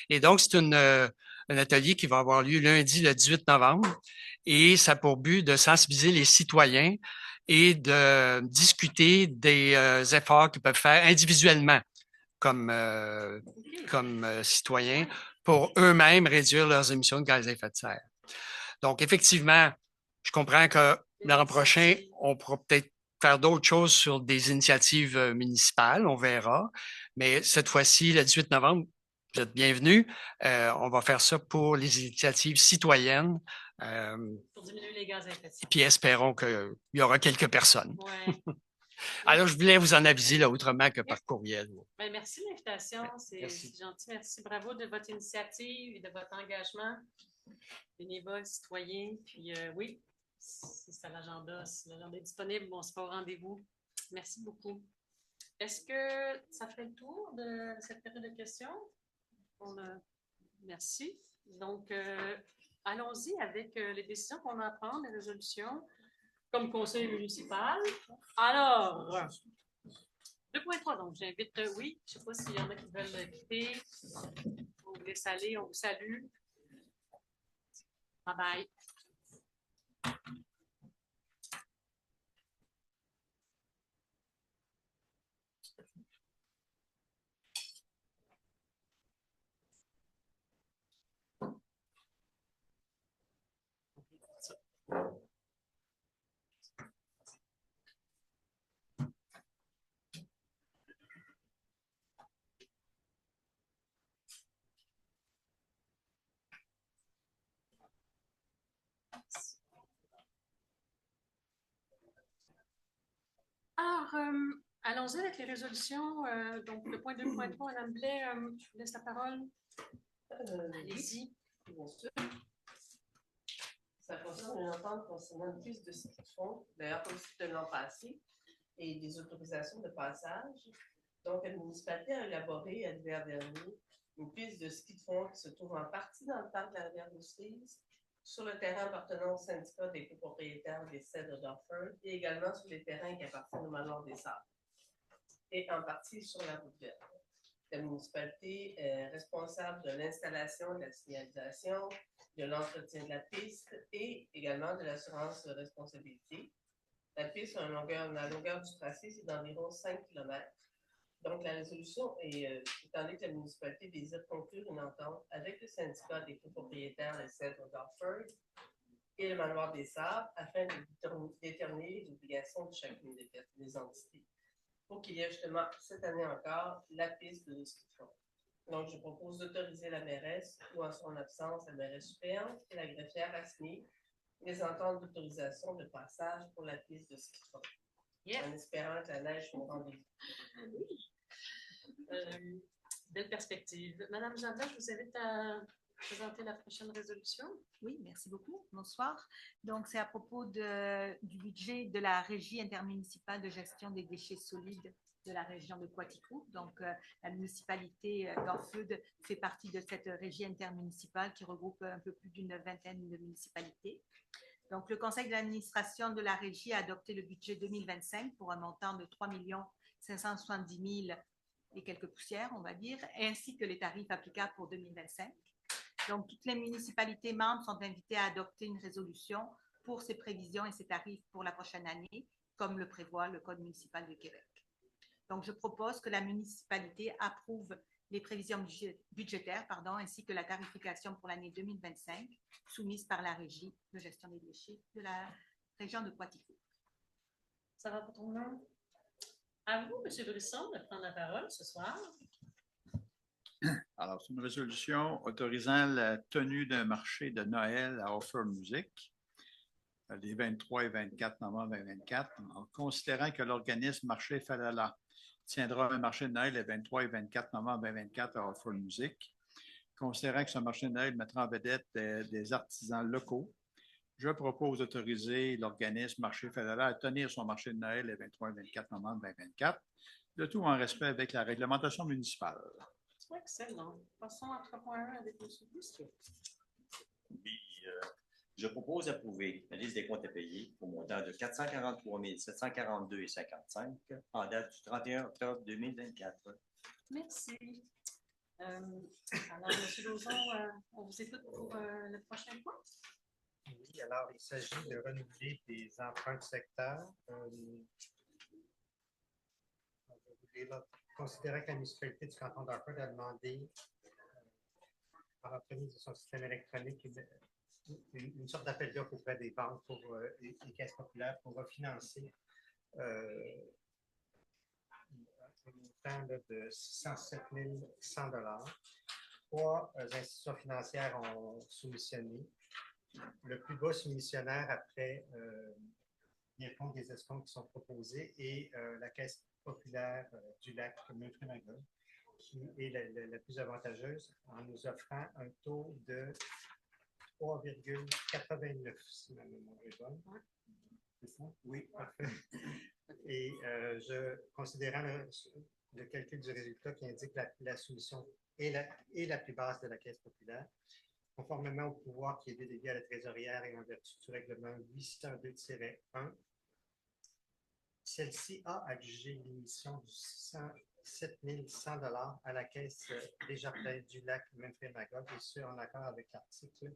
Et donc, c'est un atelier qui va avoir lieu lundi, le 18 novembre. Et ça a pour but de sensibiliser les citoyens et de discuter des efforts qu'ils peuvent faire individuellement comme citoyens pour eux-mêmes réduire leurs émissions de gaz à effet de serre. Donc, effectivement, je comprends que l'an prochain, on pourra peut-être faire d'autres choses sur des initiatives municipales, on verra. Mais cette fois-ci, le 18 novembre, vous êtes bienvenus. On va faire ça pour les initiatives citoyennes. Pour diminuer les gaz à effet de serre. Puis espérons qu'il y aura quelques personnes. Ouais. Alors, je voulais vous en aviser là, autrement que par courriel. Ben, merci de l'invitation. C'est gentil. Merci. Bravo de votre initiative et de votre engagement. Bénévoles, citoyens. Puis oui, si c'est l'agenda, si l'agenda est disponible, on se fait au rendez-vous. Merci beaucoup. Est-ce que ça fait le tour de cette période de questions? Merci. Donc, allons-y avec les décisions qu'on a à prendre, les résolutions, comme conseil municipal. Alors, 2.3, donc j'invite, oui, je ne sais pas s'il y en a qui veulent quitter. On vous laisse aller, on vous salue. Bye bye. Alors, allons-y avec les résolutions. Donc, le point 2.3, Mme Blais, je vous laisse la parole. Allez-y. Bien sûr. Ça concerne une entente concernant une piste de ski de fond, d'ailleurs comme c'était l'an passé, et des autorisations de passage. Donc, la municipalité a élaboré à l'hiver dernier une piste de ski de fond qui se trouve en partie dans le parc de la rivière de Cerise, sur le terrain appartenant au syndicat des copropriétaires des Cèdres d'Orford et également sur les terrains qui appartiennent au Manoir des Sables, et en partie sur la route verte. La municipalité est responsable de l'installation, de la signalisation, de l'entretien de la piste et également de l'assurance responsabilité. La piste, la longueur du tracé, c'est d'environ 5 km. Donc, la résolution est, étant donné que la municipalité désire conclure une entente avec le syndicat des copropriétaires des Cèdres d'Orford et le Manoir des Sables afin de déterminer les obligations de chacune des entités, pour qu'il y ait justement cette année encore la piste de ski de fond. Donc, je propose d'autoriser la mairesse ou en son absence la mairesse suppléante et la greffière à signer les ententes d'autorisation de passage pour la piste de ski de fond. En espérant que la neige soit au rendez-vous. Oui. Belle perspective. Madame Janda, je vous invite à présenter la prochaine résolution. Oui, merci beaucoup. Bonsoir. Donc, c'est à propos du budget de la Régie intermunicipale de gestion des déchets solides de la région de Quaticook. Donc, la municipalité d'Orford fait partie de cette régie intermunicipale qui regroupe un peu plus d'une vingtaine de municipalités. Donc, le conseil d'administration de la régie a adopté le budget 2025 pour un montant de 3 570 000 et quelques poussières, on va dire, ainsi que les tarifs applicables pour 2025. Donc, toutes les municipalités membres sont invitées à adopter une résolution pour ces prévisions et ces tarifs pour la prochaine année, comme le prévoit le Code municipal du Québec. Donc, je propose que la municipalité approuve les prévisions budgétaires, ainsi que la tarification pour l'année 2025 soumise par la Régie de gestion des déchets de la région de Quaticook. Ça va pour ton nom? À vous, M. Brisson, de prendre la parole ce soir. Alors, c'est une résolution autorisant la tenue d'un marché de Noël à Orford Music. les 23 et 24 novembre 2024, en considérant que l'organisme Marché Falala tiendra un marché de Noël les 23 et 24 novembre 2024 à Offord Music, considérant que ce marché de Noël mettra en vedette des artisans locaux, je propose d'autoriser l'organisme Marché Falala à tenir son marché de Noël les 23 et 24 novembre 2024, le tout en respect avec la réglementation municipale. Excellent. Passons à 3.1 avec M. Bousquet. Oui, je propose d'approuver la liste des comptes à payer au montant de 443 742,55 en date du 31 octobre 2024. Merci. Alors, M. Lauzon, on vous écoute pour le prochain point. Oui, alors il s'agit de renouveler des emprunts de secteur. Considérant que la municipalité du canton d'Harford a demandé, par l'entremise de son système électronique, une sorte d'appel d'offres auprès des banques pour les caisses populaires pour refinancer un montant de 607 100 $. Trois institutions financières ont soumissionné. Le plus bas soumissionnaire après les comptes des escomptes qui sont proposés et la Caisse populaire du lac Meutré-Magog, qui est la plus avantageuse en nous offrant un taux de 3,89, si ma mémoire est bonne. C'est ça? Oui, parfait. Et considérant le calcul du résultat qui indique la soumission est la plus basse de la Caisse populaire, conformément au pouvoir qui est délégué à la trésorière et en vertu du règlement 802-1, celle-ci a adjugé l'émission du 607 100 $ à la Caisse des Jardins du lac Memphremagog, et ce, en accord avec l'article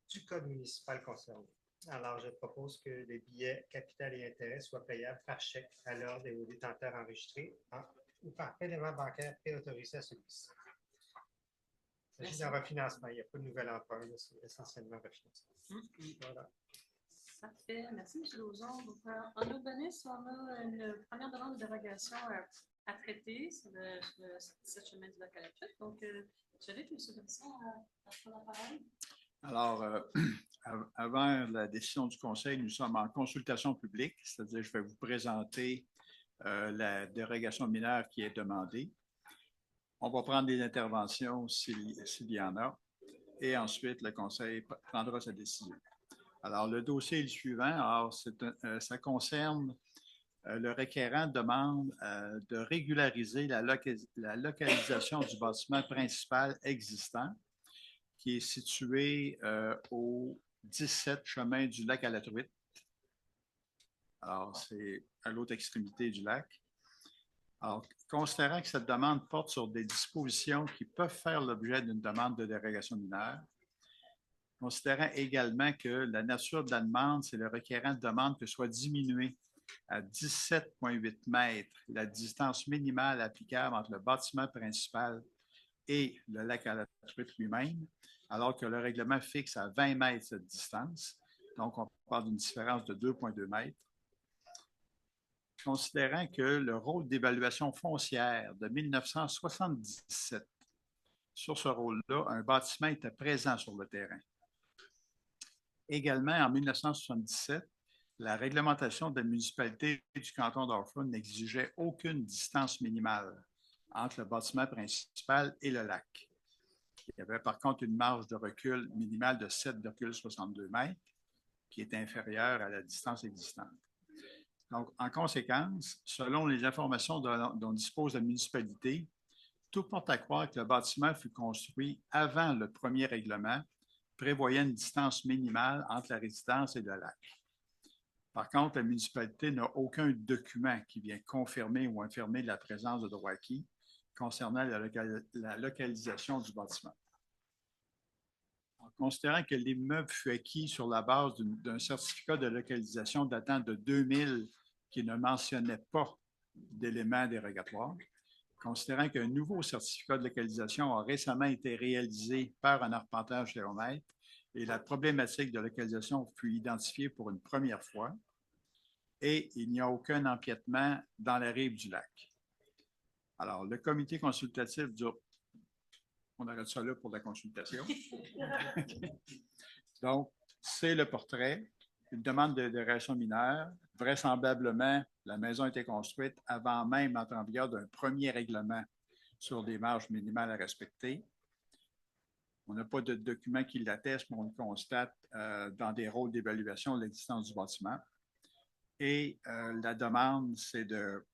du Code municipal concerné. Alors, je propose que les billets capital et intérêt soient payables par chèque à l'ordre et aux détenteurs enregistrés ou par paiement bancaire préautorisé à celui-ci. Il s'agit d'un refinancement. Il n'y a pas de nouvel emprunt, c'est essentiellement un refinancement. Voilà. Parfait. Merci, M. Lauzon. Donc, en urbanisme, on a une première demande de dérogation à traiter. C'est le 17 chemin du lac à la Tuque. Donc, j'invite M. Brisson à prendre la parole. Alors, avant la décision du Conseil, nous sommes en consultation publique, c'est-à-dire que je vais vous présenter la dérogation mineure qui est demandée. On va prendre des interventions s'il y en a, et ensuite le Conseil prendra sa décision. Alors, le dossier est le suivant. Alors, ça concerne le requérant demande de régulariser la localisation du bâtiment principal existant qui est situé au 17 chemin du lac à la Truite. Alors, c'est à l'autre extrémité du lac. Alors, considérant que cette demande porte sur des dispositions qui peuvent faire l'objet d'une demande de dérogation mineure, considérant également que la nature de la demande, c'est le requérant demande que soit diminuée à 17,8 mètres la distance minimale applicable entre le bâtiment principal et le lac à la Truite lui-même, alors que le règlement fixe à 20 mètres cette distance. Donc, on parle d'une différence de 2,2 mètres. Considérant que le rôle d'évaluation foncière de 1977, sur ce rôle-là, un bâtiment était présent sur le terrain. Également, en 1977, la réglementation de la municipalité du canton d'Harford n'exigeait aucune distance minimale entre le bâtiment principal et le lac. Il y avait par contre une marge de recul minimale de 7,62 mètres, qui est inférieure à la distance existante. Donc, en conséquence, selon les informations dont dispose la municipalité, tout porte à croire que le bâtiment fut construit avant le premier règlement, prévoyant une distance minimale entre la résidence et le lac. Par contre, la municipalité n'a aucun document qui vient confirmer ou infirmer la présence de droit acquis concernant la localisation du bâtiment. En considérant que l'immeuble fut acquis sur la base d'un certificat de localisation datant de 2000 qui ne mentionnait pas d'éléments dérogatoires, considérant qu'un nouveau certificat de localisation a récemment été réalisé par un arpenteur géomètre et la problématique de localisation fut identifiée pour une première fois, et il n'y a aucun empiètement dans la rive du lac. Alors, le comité consultatif dure... On arrête ça là pour la consultation. Donc, c'est le portrait. une demande de dérogation mineure. Vraisemblablement, la maison a été construite avant même l'entrée en vigueur d'un premier règlement sur des marges minimales à respecter. On n'a pas de document qui l'atteste, mais on le constate dans des rôles d'évaluation de l'existence du bâtiment. Et la demande, c'est de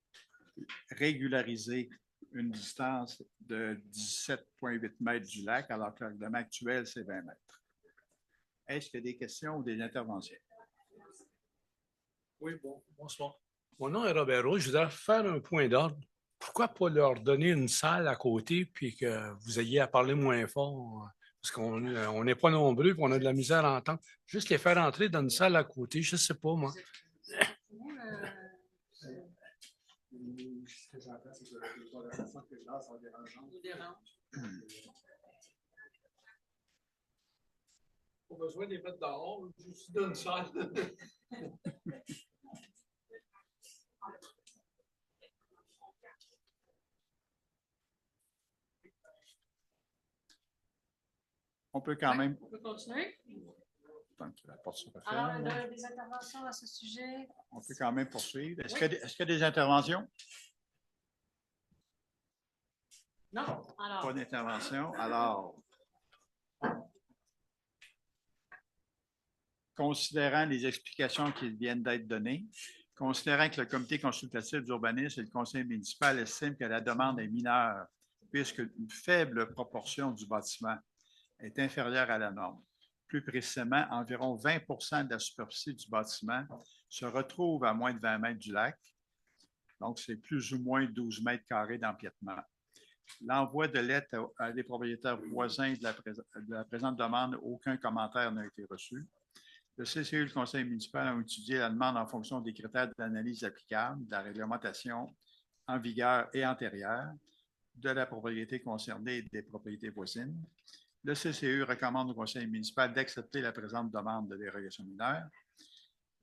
régulariser une distance de 17,8 mètres du lac, alors que le règlement actuel, c'est 20 mètres. Est-ce qu'il y a des questions ou des interventions? Oui, bonsoir. Mon nom est Robert Roux. Je voudrais faire un point d'ordre. Pourquoi pas leur donner une salle à côté puis que vous ayez à parler moins fort? Parce qu'on n'est pas nombreux et on a de la misère à entendre. Juste les faire entrer dans une salle à côté, je ne sais pas, moi. Pas besoin de les mettre dehors, juste dans une salle. On peut quand même. On peut continuer. Tant que la porte se referme, Alors, il y a des interventions à ce sujet. on peut quand même poursuivre. Est-ce qu'il y a des interventions? Non? Alors. Pas d'intervention. Alors, considérant les explications qui viennent d'être données, considérant que le comité consultatif d'urbanisme et le conseil municipal estiment que la demande est mineure, puisque une faible proportion du bâtiment est inférieure à la norme. Plus précisément, environ 20 de la superficie du bâtiment se retrouve à moins de 20 mètres du lac. Donc, c'est plus ou moins 12 mètres carrés d'empiètement. L'envoi de lettres à des propriétaires voisins de la présente demande, aucun commentaire n'a été reçu. Le CCE et le conseil municipal ont étudié la demande en fonction des critères d'analyse applicables, de la réglementation en vigueur et antérieure, de la propriété concernée et des propriétés voisines. Le CCE recommande au conseil municipal d'accepter la présente demande de dérogation mineure.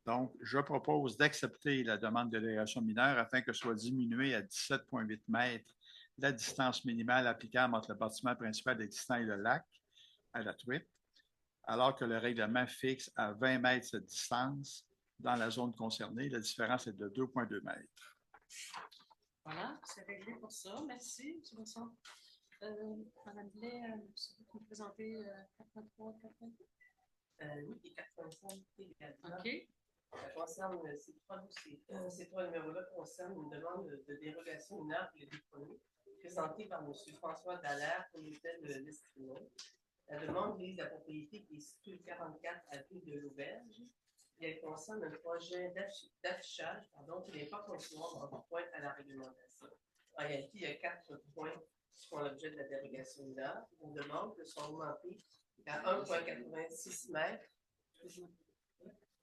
Donc, je propose d'accepter la demande de dérogation mineure afin que soit diminuée à 17,8 mètres la distance minimale applicable entre le bâtiment principal existant et le lac, à la truite, alors que le règlement fixe à 20 mètres cette distance dans la zone concernée. La différence est de 2,2 mètres. Voilà, c'est réglé pour ça. Merci, M. Vincent. Madame Blais, vous pouvez nous présenter 83, 84? Oui, les 85 également. OK. Ça concerne ces trois numéros-là concernent une demande de dérogation mineure pour les deux premiers, présentée par M. François Dallaire pour l'hôtel de l'Estrimont. La demande vise la propriété qui est située 44 avenue de l'Auberge et elle concerne un projet d'affichage qui n'est pas conforme en point à la réglementation. En réalité, il y a 4 points qui font l'objet de la dérogation mineure. On demande que soit augmenté à 1,86 mètres.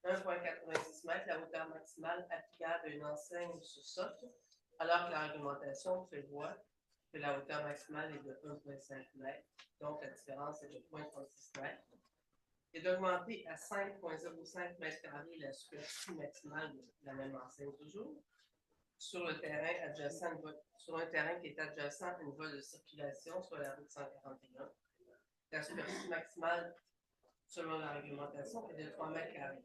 1,86 mètres, la hauteur maximale applicable à une enseigne sur socle, alors que la réglementation prévoit que la hauteur maximale est de 1,5 mètres. Donc, la différence est de 0,36 mètres. Et d'augmenter à 5,05 mètres carrés la superficie maximale de la même enseigne toujours, sur le terrain adjacent, sur un terrain qui est adjacent à une voie de circulation, soit la route 141. La superficie maximale, selon la réglementation, est de 3 mètres carrés.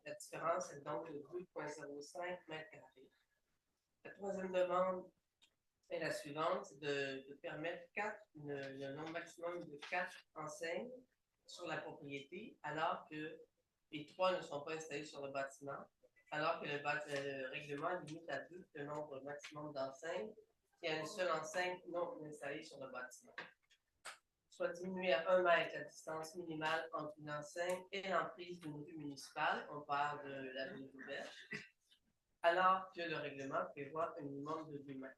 La différence est donc de 2,05 mètres carrés. La troisième demande est la suivante, c'est de permettre le nombre maximum de 4 enseignes sur la propriété, alors que les 3 ne sont pas installés sur le bâtiment, alors que le règlement limite à 2 le nombre maximum d'enseignes et à une seule enseigne non installée sur le bâtiment. Soit diminuer à 1 mètre la distance minimale entre une enseigne et l'emprise d'une rue municipale, on parle de l'avenue de l'Auberge, alors que le règlement prévoit un minimum de 2 mètres.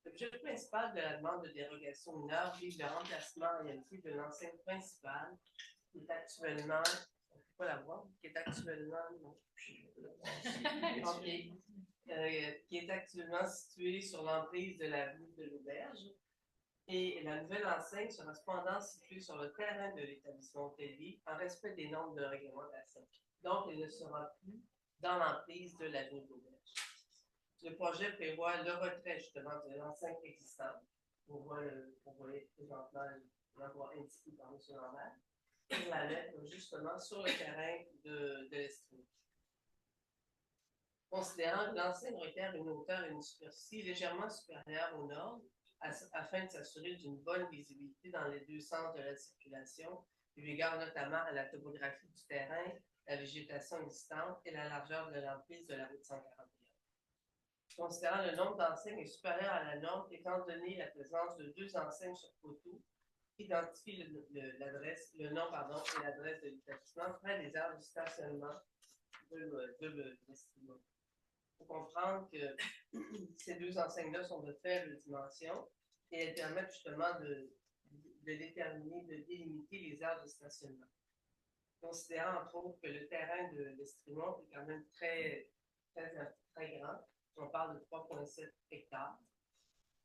L'objet principal de la demande de dérogation mineure vise le remplacement en réalité de l'enseigne principale qui est actuellement, on ne peut pas la voir, qui est actuellement, qui est actuellement située sur l'emprise de l'avenue de l'Auberge. Et la nouvelle enseigne sera cependant située sur le terrain de l'établissement hôtelier en respect des normes de réglementation. Donc, elle ne sera plus dans l'emprise de l'avenue de l'Auberge. Le projet prévoit le retrait justement de l'enseigne existante. On voit présentement l'endroit indiqué par M. Lambert. pour la mettre justement sur le terrain de l'Estrie. Considérant que l'enseigne requiert une hauteur et une superficie légèrement supérieures aux normes, afin de s'assurer d'une bonne visibilité dans les deux sens de la circulation, eu égard notamment à la topographie du terrain, la végétation existante et la largeur de l'emprise de la route 141. Considérant le nombre d'enseignes est supérieur à la norme, étant donné la présence de 2 enseignes sur poteau, identifie le nom et l'adresse de l'établissement près des aires de stationnement de l'Estrie. Il faut comprendre que ces 2 enseignes-là sont de faibles dimensions et elles permettent justement de déterminer, de délimiter les aires de stationnement. Considérant entre autres que le terrain de l'Estrimont est quand même très grand, on parle de 3,7 hectares.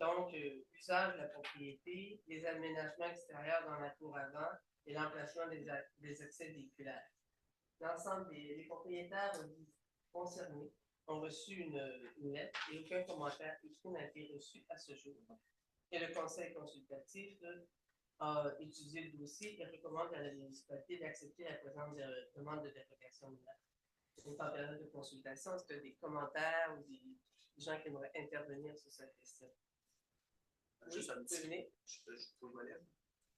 Donc, usage de la propriété, les aménagements extérieurs dans la cour avant et l'emplacement des accès véhiculaires. L'ensemble des propriétaires concernés ont reçu une lettre et aucun commentaire écrit n'a été reçu à ce jour. Et le conseil consultatif a étudié le dossier et recommande à la municipalité d'accepter la présente demande de dérogation mineure. En période de consultation, est-ce que des commentaires ou des gens qui aimeraient intervenir sur cette question? Juste un petit. Je peux me lever.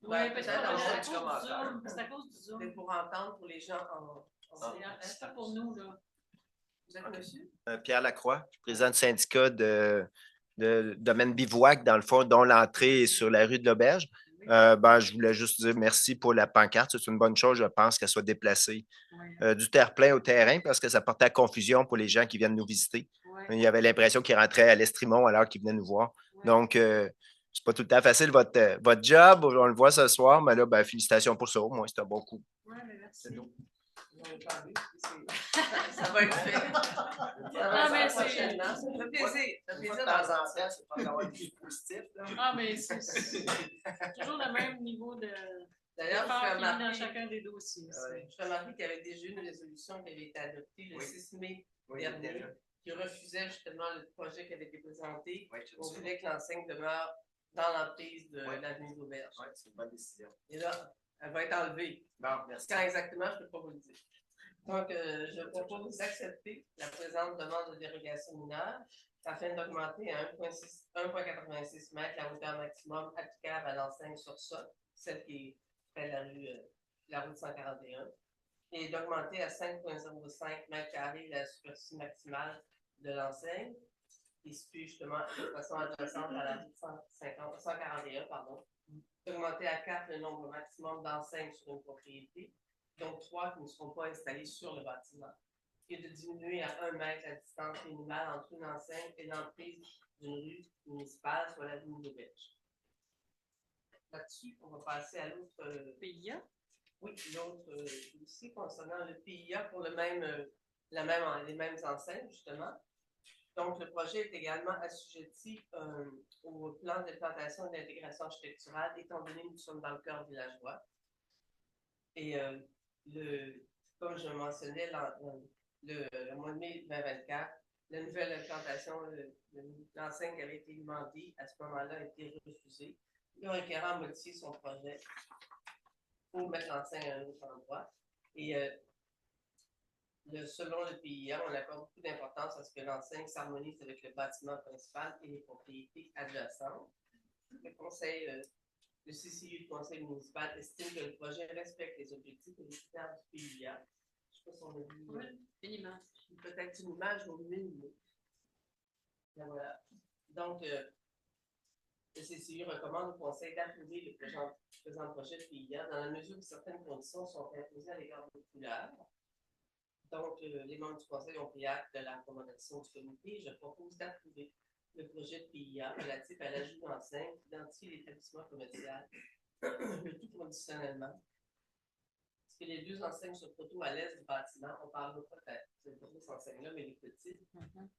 Oui, peut-être c'est à cause du Zoom. C'est pour entendre pour les gens en c'est pas pour nous, là. Vous êtes monsieur? Pierre Lacroix, président du syndicat de domaine bivouac, dans le fond, dont l'entrée est sur la rue de l'Auberge. Je voulais juste dire merci pour la pancarte. C'est une bonne chose, je pense, qu'elle soit déplacée du terre-plein au terrain parce que ça portait à confusion pour les gens qui viennent nous visiter. Il y avait l'impression qu'ils rentraient à l'Estrimont alors qu'ils venaient nous voir. Donc, c'est pas tout le temps facile votre job. On le voit ce soir, mais là, félicitations pour ça. Moi, c'est un bon coup. Oui, mais merci. C'est nous. Ça va être fait. Non, mais ça fait plaisir. Ça fait plaisir de temps en temps, c'est pas d'avoir du positif. Ah, mais c'est toujours le même niveau de. D'ailleurs, je remarque dans chacun des dossiers. Je remarque qu'il y avait déjà une résolution qui avait été adoptée le 6 mai dernier, qui refusait justement le projet qui avait été présenté. On voulait que l'enseigne demeure dans l'emprise de l'avenue d'Auberge. Oui, c'est une bonne décision. Et là, elle va être enlevée. Bon, merci. Quand exactement, je ne peux pas vous le dire. Donc, je propose d'accepter la présente demande de dérogation mineure afin d'augmenter à 1,86 m la hauteur maximum applicable à l'enseigne sur sol, celle qui est près de la route 141, et d'augmenter à 5,05 m² la superficie maximale de l'enseigne, qui se situe justement de façon adjacente à la route 141, d'augmenter à 4 le nombre maximum d'enseignes sur une propriété, dont 3 qui ne seront pas installées sur le bâtiment, et de diminuer à 1 mètre la distance minimale entre une enseigne et l'emprise d'une rue municipale, soit l'avenue d'Auberge. Là-dessus, on va passer à l'autre PIA. Oui, l'autre dossier concernant le PIA pour les mêmes enseignes, justement. Donc, le projet est également assujetti au plan de plantation et d'intégration architecturale, étant donné que nous sommes dans le cœur villageois. Et comme je mentionnais, le mois de mai 2024, la nouvelle implantation, l'enseigne qui avait été demandée à ce moment-là a été refusée. Le requérant a modifié son projet pour mettre l'enseigne à un autre endroit. Et selon le PIA, on accorde beaucoup d'importance à ce que l'enseigne s'harmonise avec le bâtiment principal et les propriétés adjacentes. Le CCU du conseil municipal estime que le projet respecte les objectifs et les critères du PIA. Je ne sais pas si on a vu une image. Peut-être une image ou une. Voilà. Donc, le CCU recommande au conseil d'approuver le présent projet de PIA dans la mesure où certaines conditions sont imposées à l'égard des couleurs. Donc, les membres du conseil ont pris acte de la recommandation du comité. Je propose d'approuver le projet de PIA relatif à l'ajout d'enseignes qui identifie l'établissement commercial, le tout conditionnellement. Parce que les 2 enseignes sur poteau à l'est du bâtiment, on parle pas de ces grosses enseignes-là, mais les petites,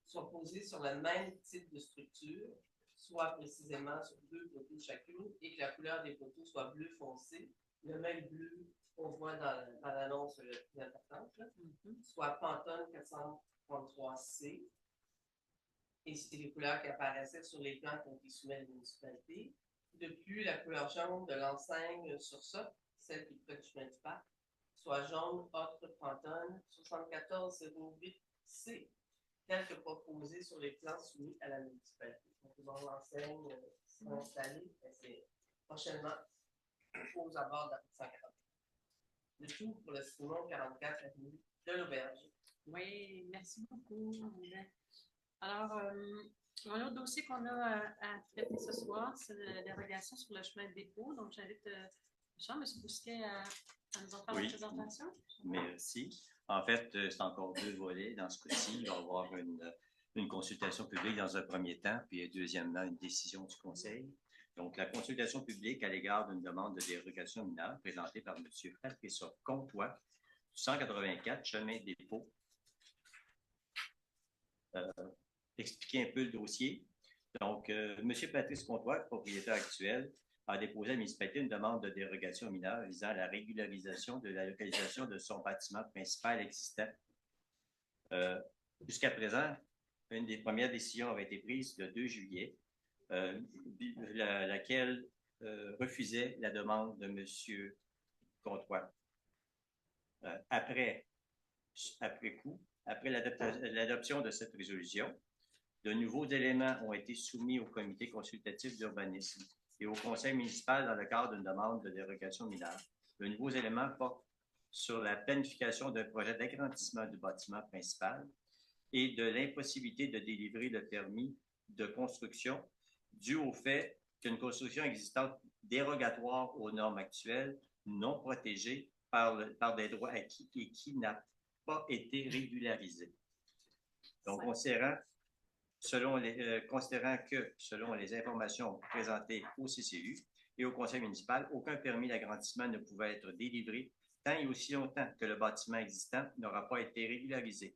sont posées sur le même type de structure, soit précisément sur 2 poteaux chacune, et que la couleur des poteaux soit bleu foncé, le même bleu qu'on voit dans l'annonce la plus importante, soit Pantone 433C. Et c'est les couleurs qui apparaissaient sur les plans qui ont été soumis à la municipalité. De plus, la couleur jaune de l'enseigne sur ça, celle qui est près du chemin du parc, soit jaune, autre Pantone, 7408C, tel que proposé sur les plans soumis à la municipalité. Donc, l'enseigne sera installée, c'est prochainement aux abords de la 140. Le tout pour le Simon 44 avenue de l'Auberge. Oui, merci beaucoup. Alors, un autre dossier qu'on a à traiter ce soir, c'est la dérogation sur le chemin de dépôt. Donc, j'invite M. Bousquet à nous en faire la présentation. Merci. En fait, c'est encore 2 volets dans ce cas-ci. Il va y avoir une consultation publique dans un premier temps, puis deuxièmement, une décision du Conseil. Donc, la consultation publique à l'égard d'une demande de dérogation mineure présentée par M. Patrice Comtois, 184 chemin de dépôt. Expliquer un peu le dossier. Donc, M. Patrice Comtois, propriétaire actuel, a déposé à la municipalité une demande de dérogation mineure visant à la régularisation de la localisation de son bâtiment principal existant. Jusqu'à présent, une des premières décisions avait été prise le 2 juillet, laquelle refusait la demande de M. Comtois. Après l'adoption de cette résolution, de nouveaux éléments ont été soumis au comité consultatif d'urbanisme et au conseil municipal dans le cadre d'une demande de dérogation mineure. De nouveaux éléments portent sur la planification d'un projet d'agrandissement du bâtiment principal et de l'impossibilité de délivrer le permis de construction dû au fait qu'une construction existante dérogatoire aux normes actuelles, non protégée par des droits acquis et qui n'a pas été régularisée. Donc, considérant que, selon les informations présentées au CCU et au conseil municipal, aucun permis d'agrandissement ne pouvait être délivré tant et aussi longtemps que le bâtiment existant n'aura pas été régularisé.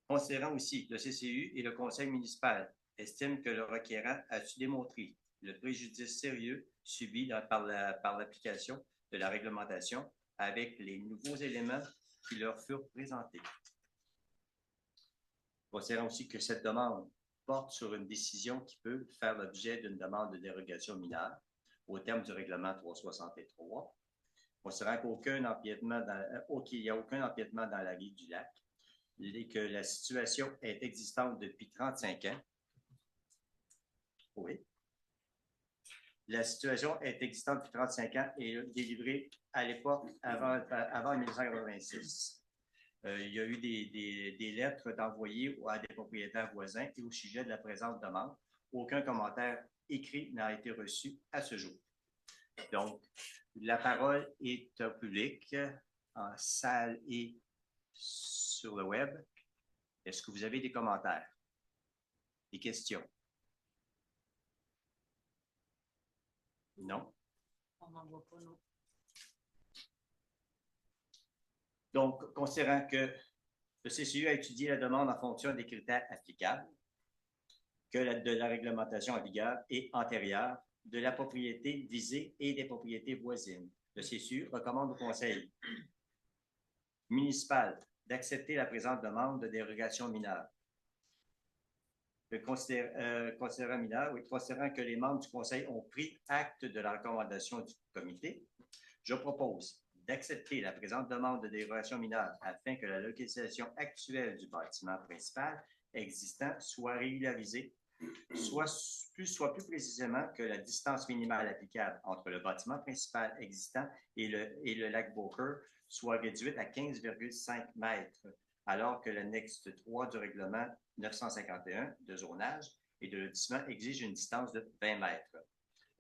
Considérant aussi le CCU et le conseil municipal estiment que le requérant a su démontrer le préjudice sérieux subi par l'application de la réglementation avec les nouveaux éléments qui leur furent présentés. Considérant aussi que cette demande porte sur une décision qui peut faire l'objet d'une demande de dérogation mineure au terme du règlement 363, considérant qu'il n'y a aucun empiètement dans la rive du lac et que la situation est existante depuis 35 ans. Oui. La situation est existante depuis 35 ans et délivrée à l'époque avant 1986. Il y a eu des lettres d'envoyés à des propriétaires voisins et au sujet de la présente demande. Aucun commentaire écrit n'a été reçu à ce jour. Donc, la parole est au public, en salle et sur le web. Est-ce que vous avez des commentaires? Des questions? Non? On n'en voit pas, non. Donc, considérant que le CCU a étudié la demande en fonction des critères applicables, que de la réglementation en vigueur et antérieure, de la propriété visée et des propriétés voisines, le CCU recommande au conseil municipal d'accepter la présente demande de dérogation mineure. Considérant que les membres du conseil ont pris acte de la recommandation du comité, je propose d'accepter la présente demande de dérogation mineure afin que la localisation actuelle du bâtiment principal existant soit régularisée, soit plus précisément que la distance minimale applicable entre le bâtiment principal existant et le lac Beaucourt soit réduite à 15,5 mètres, alors que l'annexe 3 du règlement 951 de zonage et de lotissement exige une distance de 20 mètres.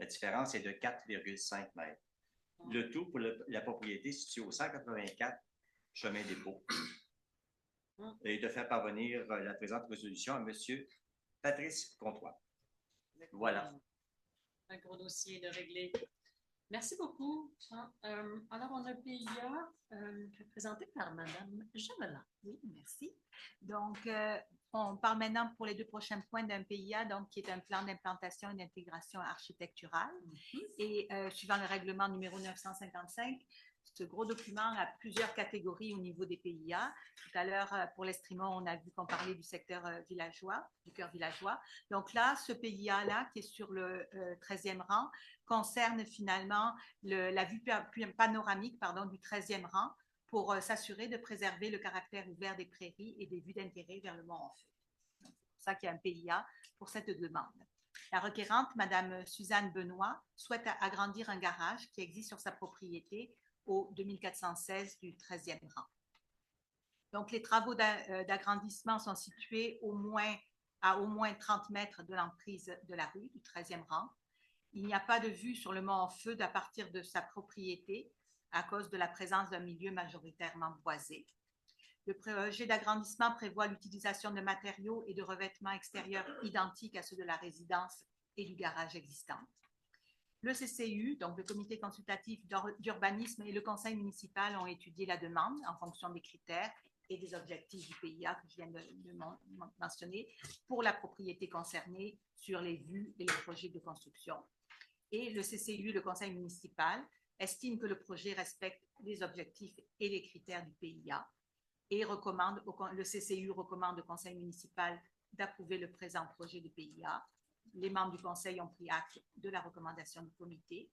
La différence est de 4,5 mètres. Le tout pour la propriété située au 184 chemin dépôt. Et de faire parvenir la présente résolution à M. Patrice Comtois. Voilà. Un gros dossier de régler. Merci beaucoup. Alors, on a un PIA présenté par Mme Jamelin. Oui, merci. Donc, on parle maintenant pour les 2 prochains points d'un PIA, donc, qui est un plan d'implantation et d'intégration architecturale. Et suivant le règlement numéro 955, ce gros document a plusieurs catégories au niveau des PIA. Tout à l'heure, pour l'Estrimont, on a vu qu'on parlait du secteur villageois, du cœur villageois. Donc là, ce PIA-là, qui est sur le 13e rang, concerne finalement la vue panoramique du 13e rang pour s'assurer de préserver le caractère ouvert des prairies et des vues d'intérêt vers le Mont-en-Feu. C'est pour ça qu'il y a un PIA pour cette demande. La requérante, Mme Suzanne Benoît, souhaite agrandir un garage qui existe sur sa propriété au 2416 du 13e rang. Donc, les travaux d'agrandissement sont situés à au moins 30 mètres de l'emprise de la rue du 13e rang. Il n'y a pas de vue sur le Mont-en-Feu à partir de sa propriété à cause de la présence d'un milieu majoritairement boisé. Le projet d'agrandissement prévoit l'utilisation de matériaux et de revêtements extérieurs identiques à ceux de la résidence et du garage existant. Le CCU, donc le Comité consultatif d'urbanisme et le Conseil municipal ont étudié la demande en fonction des critères et des objectifs du PIA que je viens de mentionner pour la propriété concernée sur les vues et les projets de construction. Et le CCU, le Conseil municipal, estime que le projet respecte les objectifs et les critères du PIA et le CCU recommande au Conseil municipal d'approuver le présent projet de PIA. Les membres du Conseil ont pris acte de la recommandation du comité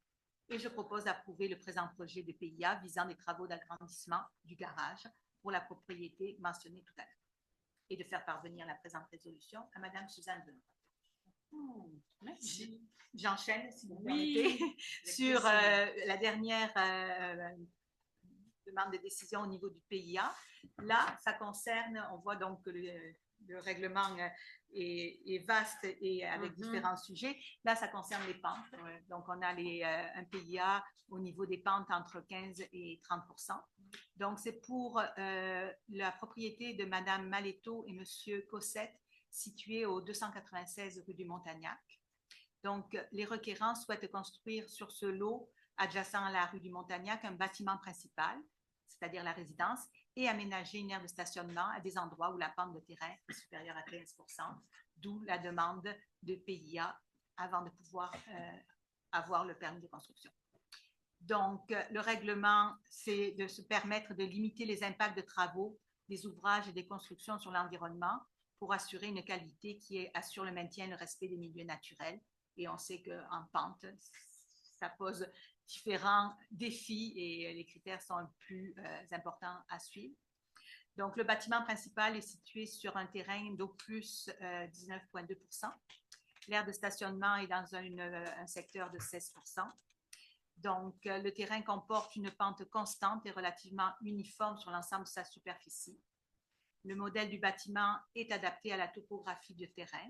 et je propose d'approuver le présent projet de PIA visant des travaux d'agrandissement du garage pour la propriété mentionnée tout à l'heure et de faire parvenir la présente résolution à Mme Suzanne Benoît. Merci. J'enchaîne, si vous permettez, sur la dernière demande de décision au niveau du PIA. Là, ça concerne, on voit donc que le règlement est vaste et avec différents sujets. Là, ça concerne les pentes. Donc, on a un PIA au niveau des pentes entre 15 et 30%. Donc, c'est pour la propriété de Mme Maletto et M. Cossette, située au 296 rue du Montagnac. Donc, les requérants souhaitent construire sur ce lot adjacent à la rue du Montagnac un bâtiment principal, c'est-à-dire la résidence, et aménager une aire de stationnement à des endroits où la pente de terrain est supérieure à 15%, d'où la demande de PIA avant de pouvoir avoir le permis de construction. Donc, le règlement, c'est de se permettre de limiter les impacts de travaux, des ouvrages et des constructions sur l'environnement pour assurer une qualité qui assure le maintien et le respect des milieux naturels. Et on sait qu'en pente, ça pose différents défis et les critères sont plus importants à suivre. Donc, le bâtiment principal est situé sur un terrain d'au plus 19,2%. L'aire de stationnement est dans un secteur de 16%. Donc, le terrain comporte une pente constante et relativement uniforme sur l'ensemble de sa superficie. Le modèle du bâtiment est adapté à la topographie du terrain.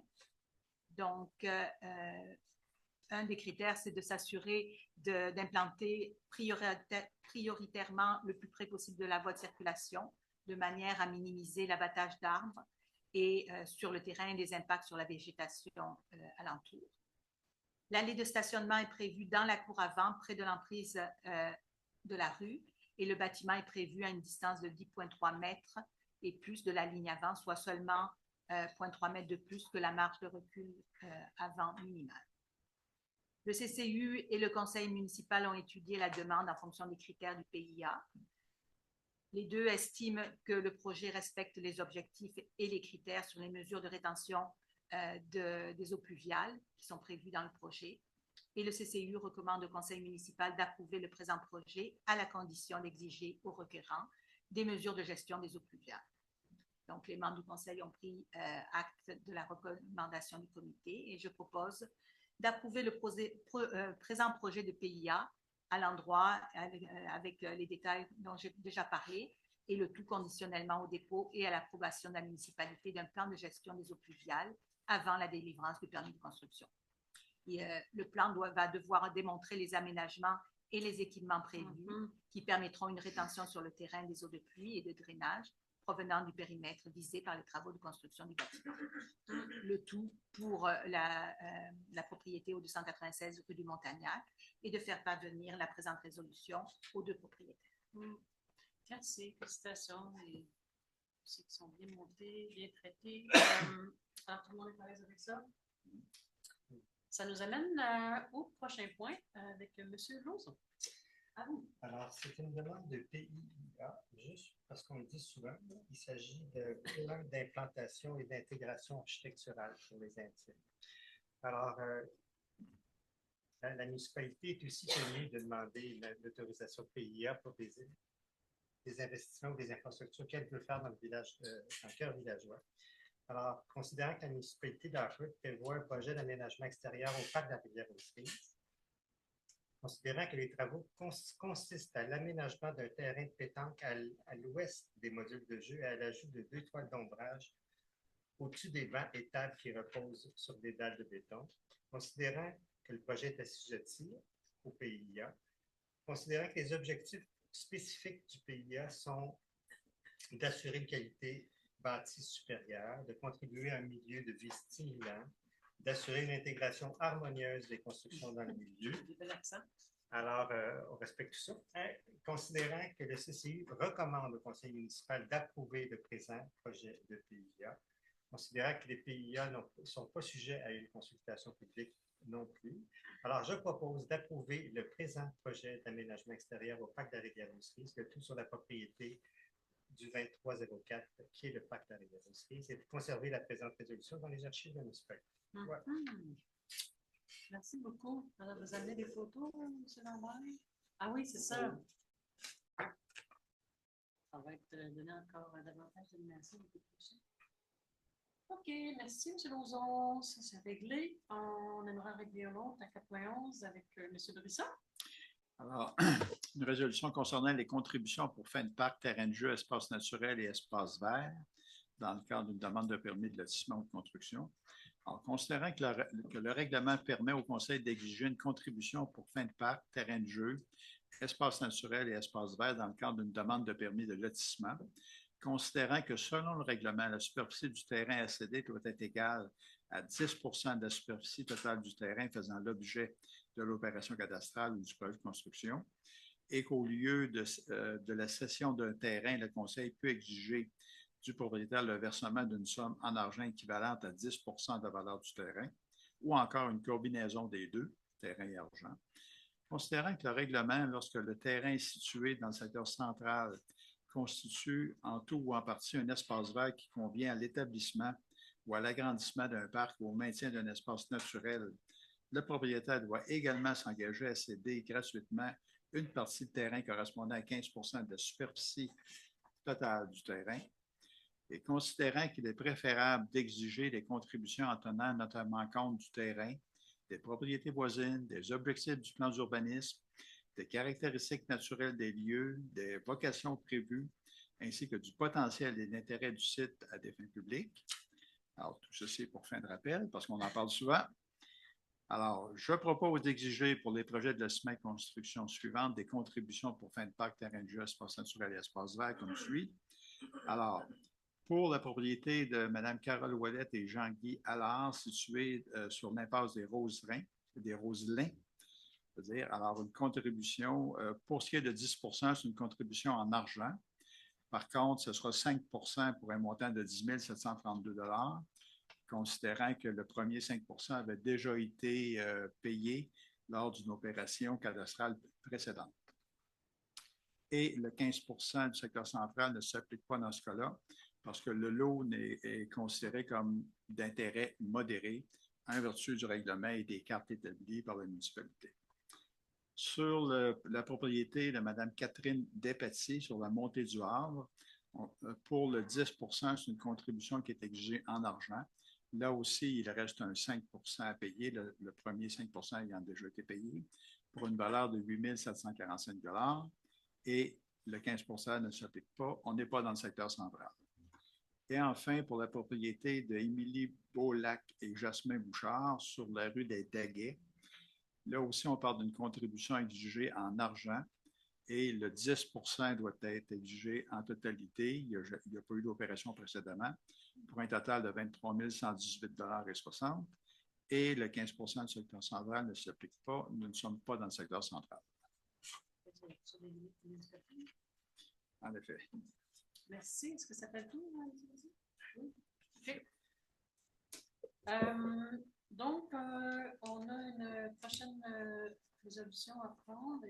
Donc, un des critères, c'est de s'assurer d'implanter prioritairement le plus près possible de la voie de circulation, de manière à minimiser l'abattage d'arbres et sur le terrain des impacts sur la végétation alentour. L'allée de stationnement est prévue dans la cour avant, près de l'emprise de la rue, et le bâtiment est prévu à une distance de 10,3 mètres et plus de la ligne avant, soit seulement 0,3 mètres de plus que la marge de recul avant minimale. Le CCU et le Conseil municipal ont étudié la demande en fonction des critères du PIA. Les deux estiment que le projet respecte les objectifs et les critères sur les mesures de rétention des eaux pluviales qui sont prévues dans le projet. Et le CCU recommande au Conseil municipal d'approuver le présent projet à la condition d'exiger aux requérants des mesures de gestion des eaux pluviales. Donc, les membres du Conseil ont pris acte de la recommandation du comité et je propose d'approuver le présent projet de PIA à l'endroit avec les détails dont j'ai déjà parlé et le tout conditionnellement au dépôt et à l'approbation de la municipalité d'un plan de gestion des eaux pluviales avant la délivrance du permis de construction. Et, le plan va devoir démontrer les aménagements et les équipements prévus qui permettront une rétention sur le terrain des eaux de pluie et de drainage provenant du périmètre visé par les travaux de construction du bâtiment. Le tout pour la propriété au 296 rue du Montagnac et de faire parvenir la présente résolution aux deux propriétaires. Merci, félicitations. Et ceux qui sont bien montés, bien traités. Alors, tout le monde est à l'aise avec ça? Ça nous amène au prochain point avec M. Lauzon. Ah oui. Alors, c'est une demande de PIIA, juste parce qu'on le dit souvent, là, il s'agit de plan d'implantation et d'intégration architecturale pour les intimes. Alors, la municipalité est aussi tenue de demander l'autorisation PIA pour des investissements ou des infrastructures qu'elle veut faire dans le village, dans le cœur villageois. Alors, considérant que la municipalité d'Harford prévoit un projet d'aménagement extérieur au parc de la Rivière-aux-Cerises, considérant que les travaux consistent à l'aménagement d'un terrain de pétanque à l'ouest des modules de jeu et à l'ajout de 2 toiles d'ombrage au-dessus des bancs et tables qui reposent sur des dalles de béton, considérant que le projet est assujetti au PIA, considérant que les objectifs spécifiques du PIA sont d'assurer une qualité bâtie supérieure, de contribuer à un milieu de vie stimulant, d'assurer une intégration harmonieuse des constructions dans le milieu. Alors, on respecte tout ça. Considérant que le CCI recommande au conseil municipal d'approuver le présent projet de PIA, considérant que les PIA ne sont pas sujets à une consultation publique non plus. Alors, je propose d'approuver le présent projet d'aménagement extérieur au parc de la Rivière-aux-Cerises, le tout sur la propriété du 2304, qui est le parc de la Rivière-aux-Cerises, et de conserver la présente résolution dans les archives municipales. Ouais. Merci beaucoup. Alors, vous avez des photos, M. Lambert? Ah oui, c'est ça. Ça va être donné encore davantage d'animation. OK, merci, M. Lauzon. Ça, c'est réglé. On aimerait régler un autre à 4.11 avec M. Brisson. Alors, une résolution concernant les contributions pour fin de parc, terrain de jeu, espace naturel et espace vert dans le cadre d'une demande de permis de lotissement ou de construction. Alors, considérant que le règlement permet au Conseil d'exiger une contribution pour fin de parc, terrain de jeu, espace naturel et espace vert dans le cadre d'une demande de permis de lotissement, considérant que selon le règlement, la superficie du terrain à céder doit être égale à 10 de la superficie totale du terrain faisant l'objet de l'opération cadastrale ou du projet de construction, et qu'au lieu de la cession d'un terrain, le Conseil peut exiger du propriétaire le versement d'une somme en argent équivalente à 10 de la valeur du terrain, ou encore une combinaison des deux, terrain et argent. Considérant que le règlement, lorsque le terrain est situé dans le secteur central, constitue en tout ou en partie un espace vert qui convient à l'établissement ou à l'agrandissement d'un parc ou au maintien d'un espace naturel, le propriétaire doit également s'engager à céder gratuitement une partie de terrain correspondant à 15 de la superficie totale du terrain. Et considérant qu'il est préférable d'exiger des contributions en tenant notamment compte du terrain, des propriétés voisines, des objectifs du plan d'urbanisme, des caractéristiques naturelles des lieux, des vocations prévues, ainsi que du potentiel et d'intérêt du site à des fins publiques. Alors, tout ceci pour fin de rappel, parce qu'on en parle souvent. Alors, je propose d'exiger pour les projets de lotissement et construction suivantes des contributions pour fin de parc, terrain de jeu, espace naturel et espace vert comme suit. Alors, pour la propriété de Mme Carole Ouellette et Jean-Guy Allard, située sur l'impasse des Roselins, c'est-à-dire, alors une contribution, pour ce qui est de 10 c'est une contribution en argent. Par contre, ce sera 5 pour un montant de 10 732 $, considérant que le premier 5 avait déjà été payé lors d'une opération cadastrale précédente. Et le 15 du secteur central ne s'applique pas dans ce cas-là, parce que le lot est considéré comme d'intérêt modéré en vertu du règlement et des cartes établies par la municipalité. Sur la propriété de Mme Catherine Despatie sur la montée du Havre, pour le 10 c'est une contribution qui est exigée en argent. Là aussi, il reste un 5 à payer, le premier 5 ayant déjà été payé, pour une valeur de 8 745 $. Et le 15 ne s'applique pas. On n'est pas dans le secteur central. Et enfin, pour la propriété de Émilie Beaulac et Jasmin Bouchard sur la rue des Daguets, là aussi, on parle d'une contribution exigée en argent et le 10 doit être exigé en totalité. Il n'y a pas eu d'opération précédemment, pour un total de 23 118,60 $. Et le 15 du secteur central ne s'applique pas. Nous ne sommes pas dans le secteur central. En effet. Merci. Est-ce que ça fait tout? Oui. OK. Donc, on a une prochaine résolution à prendre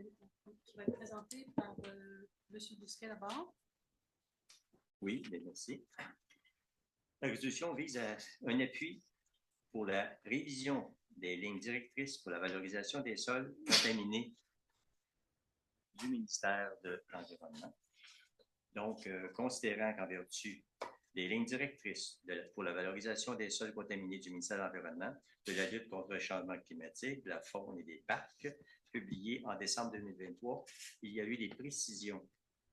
qui va être présentée par M. Bousquet d'abord. Oui, bien, merci. La résolution vise à un appui pour la révision des lignes directrices pour la valorisation des sols contaminés du ministère de l'Environnement. Donc, considérant qu'en vertu des lignes directrices pour la valorisation des sols contaminés du ministère de l'Environnement, de la lutte contre le changement climatique, de la faune et des parcs, publié en décembre 2023, il y a eu des précisions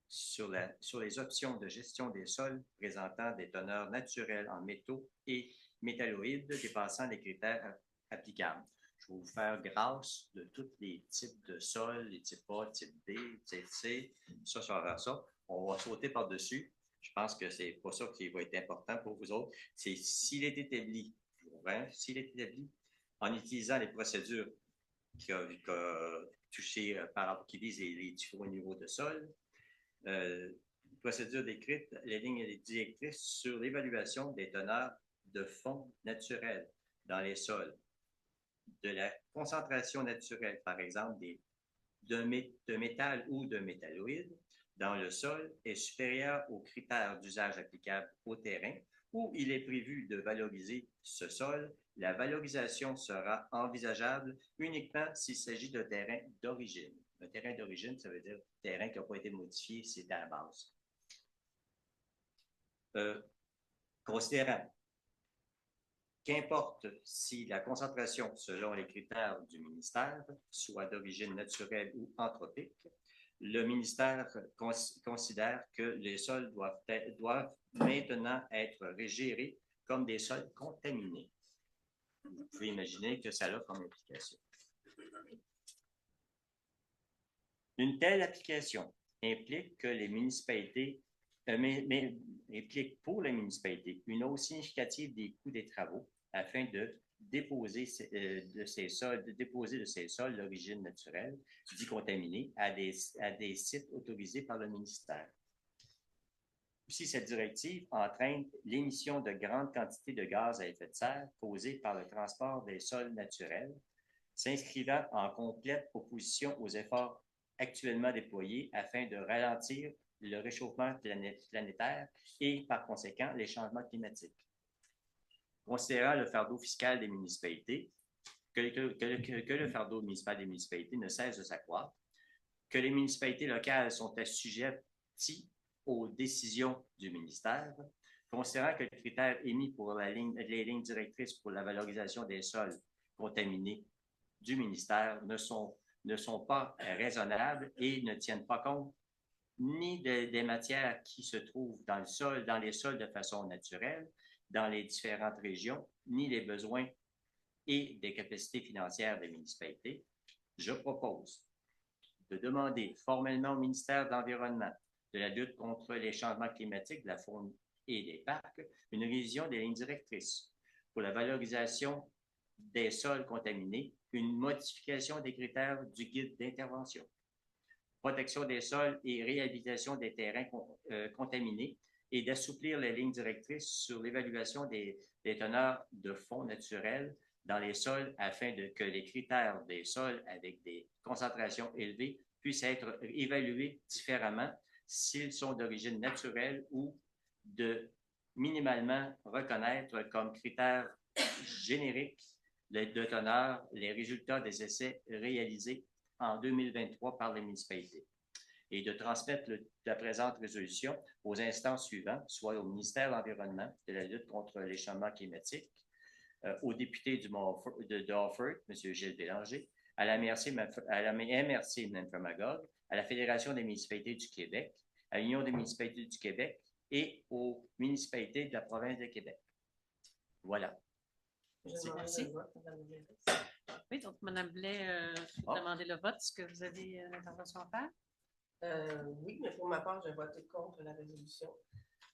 sur les options de gestion des sols présentant des teneurs naturelles en métaux et métalloïdes dépassant les critères applicables. Je vais vous faire grâce de tous les types de sols, les types A, type B, type C, ça va ça. On va sauter par-dessus. Je pense que c'est pas ça qui va être important pour vous autres. C'est s'il est établi, en utilisant les procédures qui visent les différents niveaux de sol, procédure décrite, les lignes directrices sur l'évaluation des teneurs de fonds naturels dans les sols, de la concentration naturelle, par exemple, de métal ou de métalloïdes dans le sol est supérieure aux critères d'usage applicables au terrain, où il est prévu de valoriser ce sol. La valorisation sera envisageable uniquement s'il s'agit de terrain d'origine. Un terrain d'origine, ça veut dire terrain qui n'a pas été modifié, c'est à la base. Considérant qu'importe si la concentration, selon les critères du ministère, soit d'origine naturelle ou anthropique, le ministère considère que les sols doivent maintenant être gérés comme des sols contaminés. Vous pouvez imaginer que ça a comme implication. Une telle application implique que les municipalités implique pour les municipalités une hausse significative des coûts des travaux afin de déposer de ces sols d'origine naturelle, dits contaminés, à des sites autorisés par le ministère. Aussi, cette directive entraîne l'émission de grandes quantités de gaz à effet de serre causées par le transport des sols naturels, s'inscrivant en complète opposition aux efforts actuellement déployés afin de ralentir le réchauffement planétaire et, par conséquent, les changements climatiques. Considérant le fardeau fiscal des municipalités, que le fardeau municipal des municipalités ne cesse de s'accroître, que les municipalités locales sont assujetties aux décisions du ministère, considérant que les critères émis pour les lignes directrices pour la valorisation des sols contaminés du ministère ne sont pas raisonnables et ne tiennent pas compte ni des matières qui se trouvent dans les sols de façon naturelle, dans les différentes régions, ni les besoins et des capacités financières des municipalités, je propose de demander formellement au ministère de l'Environnement, de la lutte contre les changements climatiques, de la faune et des parcs, une révision des lignes directrices pour la valorisation des sols contaminés, une modification des critères du guide d'intervention, protection des sols et réhabilitation des terrains contaminés, et d'assouplir les lignes directrices sur l'évaluation des teneurs de fonds naturels dans les sols afin que les critères des sols avec des concentrations élevées puissent être évalués différemment s'ils sont d'origine naturelle ou de minimalement reconnaître comme critères génériques de teneur les résultats des essais réalisés en 2023 par les municipalités, et de transmettre la présente résolution aux instances suivantes, soit au ministère de l'Environnement, de la lutte contre les changements climatiques, au député d'Offord, M. Gilles Bélanger, à la MRC Nempramagog, à la Fédération des municipalités du Québec, à l'Union des municipalités du Québec et aux municipalités de la province de Québec. Voilà. Merci. Oui, donc, Mme Blais, demandez le vote. Est-ce que vous avez l'intervention à faire? Oui, mais pour ma part, je vote contre la résolution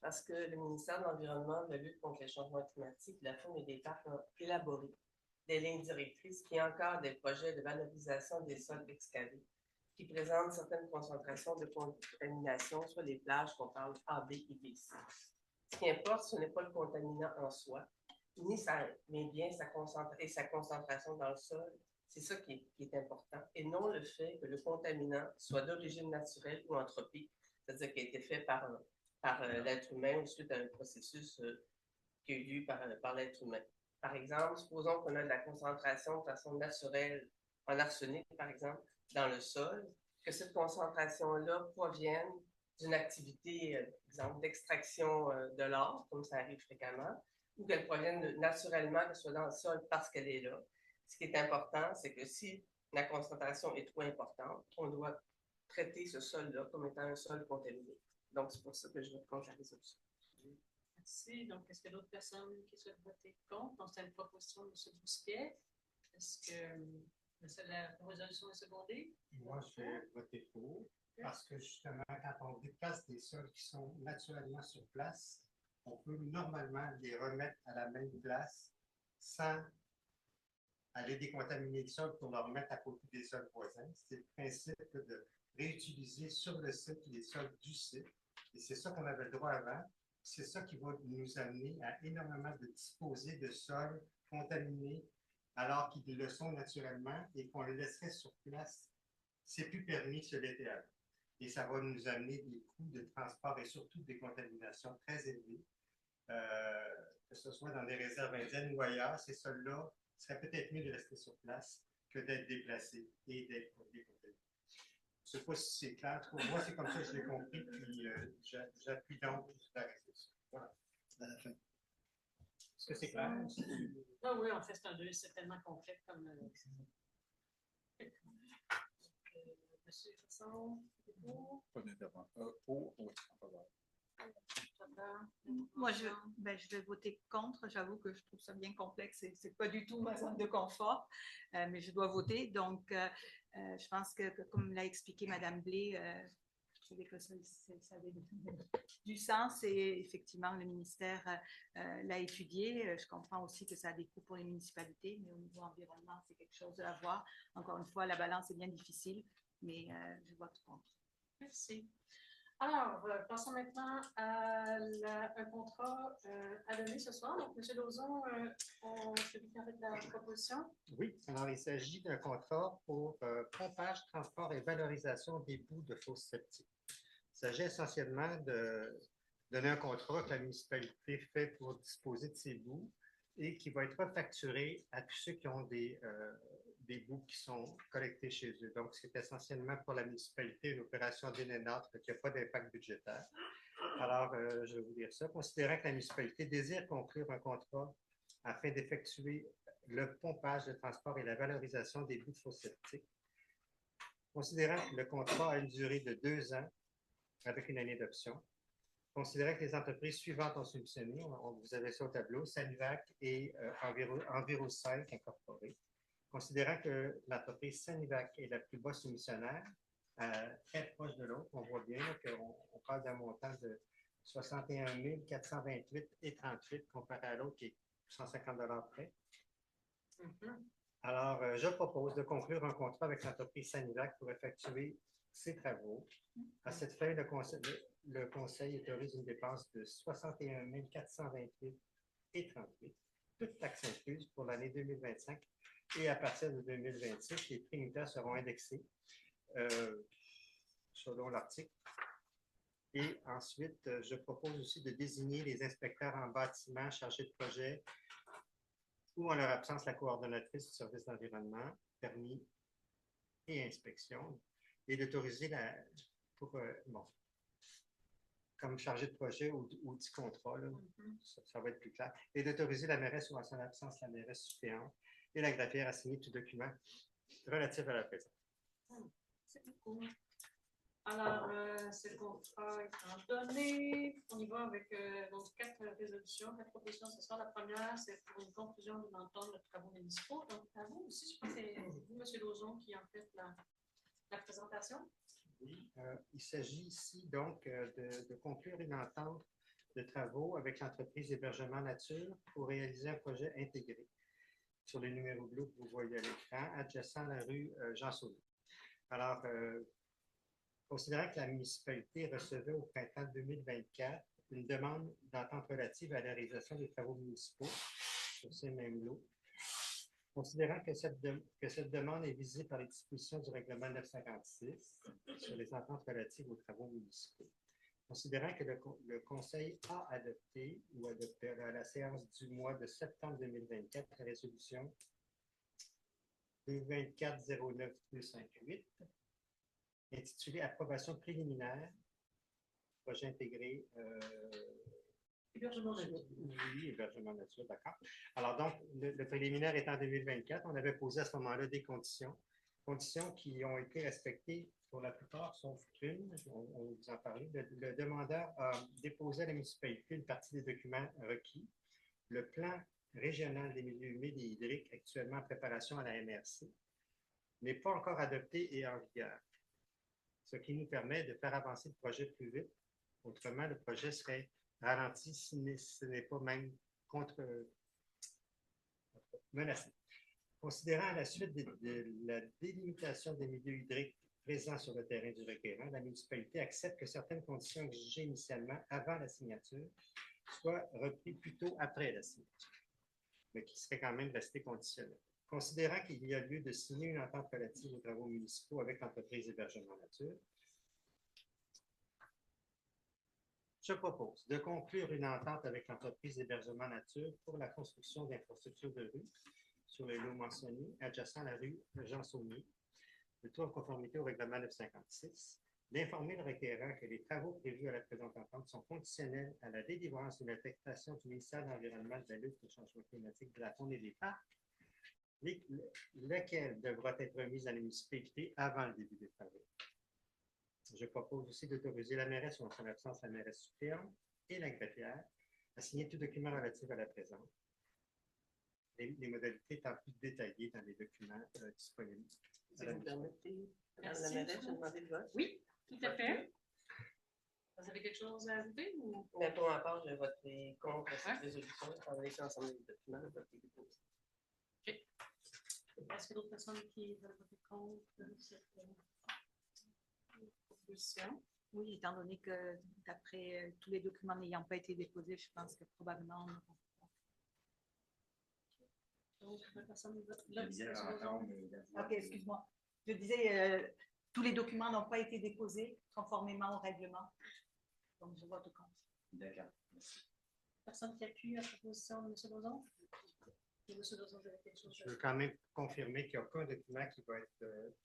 parce que le ministère de l'Environnement, de la lutte contre les changements climatiques, de la faune et des parcs a élaboré des lignes directrices qui encadrent des projets de valorisation des sols excavés qui présentent certaines concentrations de contamination sur les plages qu'on parle A, B et B. Ce qui importe, ce n'est pas le contaminant en soi, mais bien sa concentration dans le sol, C'est ça qui est important, et non le fait que le contaminant soit d'origine naturelle ou anthropique, c'est-à-dire qui a été fait par l'être humain suite à un processus qui a eu lieu par l'être humain. Par exemple, supposons qu'on a de la concentration de façon naturelle en arsenic, par exemple, dans le sol, que cette concentration-là provienne d'une activité, exemple, d'extraction de l'or, comme ça arrive fréquemment, ou qu'elle provienne naturellement, qu'elle soit dans le sol parce qu'elle est là. Ce qui est important, c'est que si la concentration est trop importante, on doit traiter ce sol-là comme étant un sol contaminé. Donc, c'est pour ça que je vote contre la résolution. Merci. Donc, est-ce qu'il y a d'autres personnes qui souhaitent voter contre? Donc, c'est une proposition de M. Bousquet. Est-ce que la résolution est secondée? Moi, je vais voter pour, parce que justement, quand on déplace des sols qui sont naturellement sur place, on peut normalement les remettre à la même place sans aller décontaminer le sol pour le remettre à côté des sols voisins. C'est le principe de réutiliser sur le site les sols du site. Et c'est ça qu'on avait le droit avant. C'est ça qui va nous amener à énormément de disposer de sols contaminés alors qu'ils le sont naturellement et qu'on les laisserait sur place. C'est plus permis que ce l'était avant. Et ça va nous amener des coûts de transport et surtout des contaminations très élevées. Que ce soit dans des réserves indiennes ou ailleurs, ces sols-là serait peut-être mieux de rester sur place que d'être déplacés et d'être décontaminés. Je ne sais pas si c'est clair. Pour moi, c'est comme ça que je l'ai compris, puis j'appuie donc la résolution. Voilà, à la fin. Est-ce que c'est clair? Ah oui, en fait, c'est tellement complet comme... Monsieur Fasson, c'est pour? Pas d'intervention. Pour, oui, en faveur. Moi, je vais voter contre. J'avoue que je trouve ça bien complexe. Ce n'est pas du tout ma zone de confort, mais je dois voter. Donc, je pense que comme l'a expliqué Mme Blais, je trouvais que ça avait du sens et effectivement, le ministère l'a étudié. Je comprends aussi que ça a des coûts pour les municipalités, mais au niveau environnement, c'est quelque chose à voir. Encore une fois, la balance est bien difficile, mais je vote contre. Merci. Alors, passons maintenant à un contrat à donner ce soir. Donc, M. Lauzon, celui qui a fait la proposition. Oui, alors il s'agit d'un contrat pour pompage, transport et valorisation des boues de fosses septiques. Il s'agit essentiellement de donner un contrat que la municipalité fait pour disposer de ces boues et qui va être facturé à tous ceux qui ont des boues qui sont collectées chez eux. Donc, c'est essentiellement pour la municipalité une opération d'énénâtre qui n'a pas d'impact budgétaire. Alors, je vais vous dire ça. Considérant que la municipalité désire conclure un contrat afin d'effectuer le pompage, le transport et la valorisation des boues de fosses septiques, considérant que le contrat a une durée de 2 ans avec une année d'option, considérant que les entreprises suivantes ont soumissionné, vous avez ça au tableau, Sanivac et Enviro5 Incorporé, considérant que l'entreprise Sanivac est la plus bas soumissionnaire, très proche de l'autre, on voit bien qu'on parle d'un montant de 61 428,38 comparé à l'autre qui est 150 $ près. Alors, je propose de conclure un contrat avec l'entreprise Sanivac pour effectuer ces travaux. À cette fin, le Conseil autorise une dépense de 61 428,38, toutes taxes incluses pour l'année 2025. Et à partir de 2026, les prix unitaires seront indexés selon l'article. Et ensuite, je propose aussi de désigner les inspecteurs en bâtiment chargés de projet ou en leur absence la coordonnatrice du service d'environnement, permis et inspection, et d'autoriser comme chargé de projet ou du contrat, là, ça va être plus clair, et d'autoriser la mairesse ou en son absence la mairesse suppléante et la greffière à signer tout document relatif à la présence. C'est beaucoup. Alors, ce contrat étant donné, on y va avec donc 4 résolutions, 4 propositions ce soir. La première, c'est pour une conclusion d'une entente de travaux municipaux. Donc, à vous aussi, je pense que c'est vous, M. Lauzon, qui en fait la présentation. Oui, il s'agit ici donc de conclure une entente de travaux avec l'entreprise Hébergement Nature pour réaliser un projet intégré sur le numéro bleu que vous voyez à l'écran, adjacent à la rue Jean-Sauvé. Alors, considérant que la municipalité recevait au printemps 2024 une demande d'entente relative à la réalisation des travaux municipaux sur ces mêmes lots, Considérant que cette demande est visée par les dispositions du règlement 956 sur les ententes relatives aux travaux municipaux, considérant que le Conseil a adopté ou adopté à la séance du mois de septembre 2024 la résolution 224-09-258 intitulée Approbation préliminaire, projet intégré. Hébergement nature. Oui, hébergement nature, d'accord. Alors donc, le préliminaire est en 2024. On avait posé à ce moment-là des conditions qui ont été respectées pour la plupart, sauf une, on vous en parlait. Le demandeur a déposé à la municipalité une partie des documents requis. Le plan régional des milieux humides et hydriques, actuellement en préparation à la MRC, n'est pas encore adopté et en vigueur, ce qui nous permet de faire avancer le projet plus vite. Autrement, le projet serait ralenti si ce n'est pas même menacé. Considérant à la suite de la délimitation des milieux hydriques présents sur le terrain du requérant, la municipalité accepte que certaines conditions exigées initialement avant la signature soient reprises plutôt après la signature, mais qui seraient quand même restées conditionnelles. Considérant qu'il y a lieu de signer une entente relative aux travaux municipaux avec l'entreprise Hébergement Nature, je propose de conclure une entente avec l'entreprise Hébergement Nature pour la construction d'infrastructures de rue sur les lots mentionnés adjacent à la rue Jean-Saunier, le tout en conformité au règlement 956, d'informer le requérant que les travaux prévus à la présente entente sont conditionnels à la délivrance d'une attestation du ministère de l'Environnement, de la lutte contre le changement climatique, de la faune et des parcs, laquelle devra être remise à la municipalité avant le début des travaux. Je propose aussi d'autoriser la mairesse ou en son absence la mairesse suppléante et la greffière à signer tout document relatif à la présente. Les modalités étant plus détaillées dans les documents disponibles. Si vous me permettez, Madame la mairesse, je demandais le vote. Oui, tout à fait. Vous avez quelque chose à ajouter? Ou... Mais pour ma part, je voterai contre cette résolution, étant donné que l'ensemble des documents ont été déposés. OK. Est-ce qu'il y a d'autres personnes qui veulent voter contre cette proposition? Oui, étant donné que d'après tous les documents n'ayant pas été déposés, je pense que probablement... OK, excuse-moi. Je disais, tous les documents n'ont pas été déposés conformément au règlement. Donc, je vote contre. D'accord. Personne qui appuie la proposition de M. Lauzon? M. Lauzon, vous avez quelque chose? Je veux quand même confirmer qu'il n'y a aucun document qui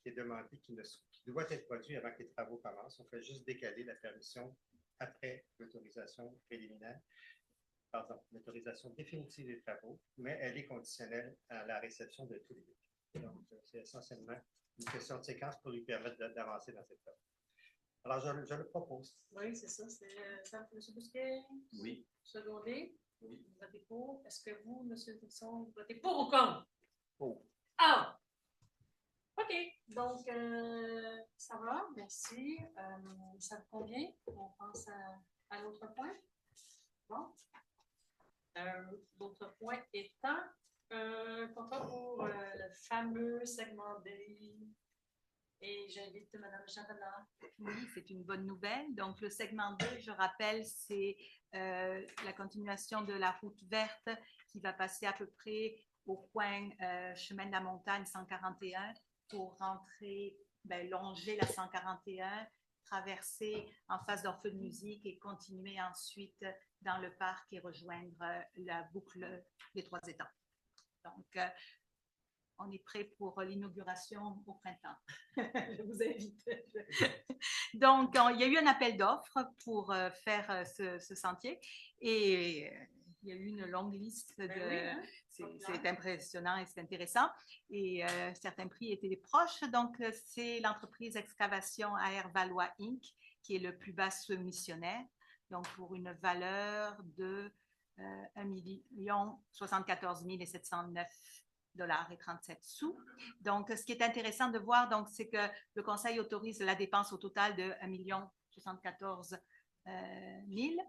est demandé, qui doit être produit avant que les travaux commencent. On fait juste décaler la permission après l'autorisation préliminaire. Pardon, l'autorisation définitive des travaux, mais elle est conditionnelle à la réception de tous les documents. Donc, c'est essentiellement une question de séquence pour lui permettre d'avancer dans cette phase. Alors, je le propose. Oui, c'est ça. C'est M. Bousquet? Oui. Secondé? Oui. Vous votez pour. Est-ce que vous, M. Wilson, vous votez pour ou contre? Pour. Ah! OK. Donc, ça va. Merci. Ça vous convient? On passe à l'autre point. Bon. L'autre point étant un contrat pour le fameux segment D. Et j'invite Mme Chavella. Oui, c'est une bonne nouvelle. Donc, le segment 2, je rappelle, c'est la continuation de la route verte qui va passer à peu près au coin chemin de la montagne 141 pour rentrer, longer la 141, traverser en face d'Orfeu de musique et continuer ensuite dans le parc et rejoindre la boucle des Trois Étangs. Donc, on est prêt pour l'inauguration au printemps. Je vous invite. Donc, il y a eu un appel d'offres pour faire ce sentier et il y a eu une longue liste de... C'est impressionnant et c'est intéressant. Et certains prix étaient proches. Donc, c'est l'entreprise Excavation AR Valois Inc. qui est le plus bas soumissionnaire. Donc, pour une valeur de 1 074 709 et 37 sous. Donc, ce qui est intéressant de voir, donc, c'est que le Conseil autorise la dépense au total de 1 074 000,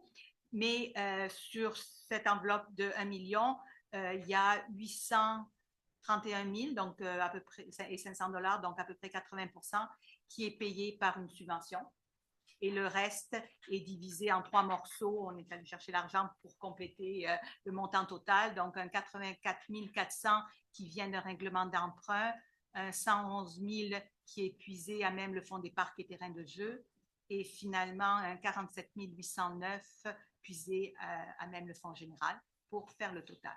mais sur cette enveloppe de 1 million, il y a 831 000, donc à peu près, et 500 $, donc à peu près 80 % qui est payé par une subvention. et le reste est divisé en 3 morceaux. On est allé chercher l'argent pour compléter le montant total. Donc, un 84 400 qui vient d'un règlement d'emprunt, un 111 000 qui est puisé à même le fonds des parcs et terrains de jeu, et finalement un 47 809 puisé à même le fonds général pour faire le total.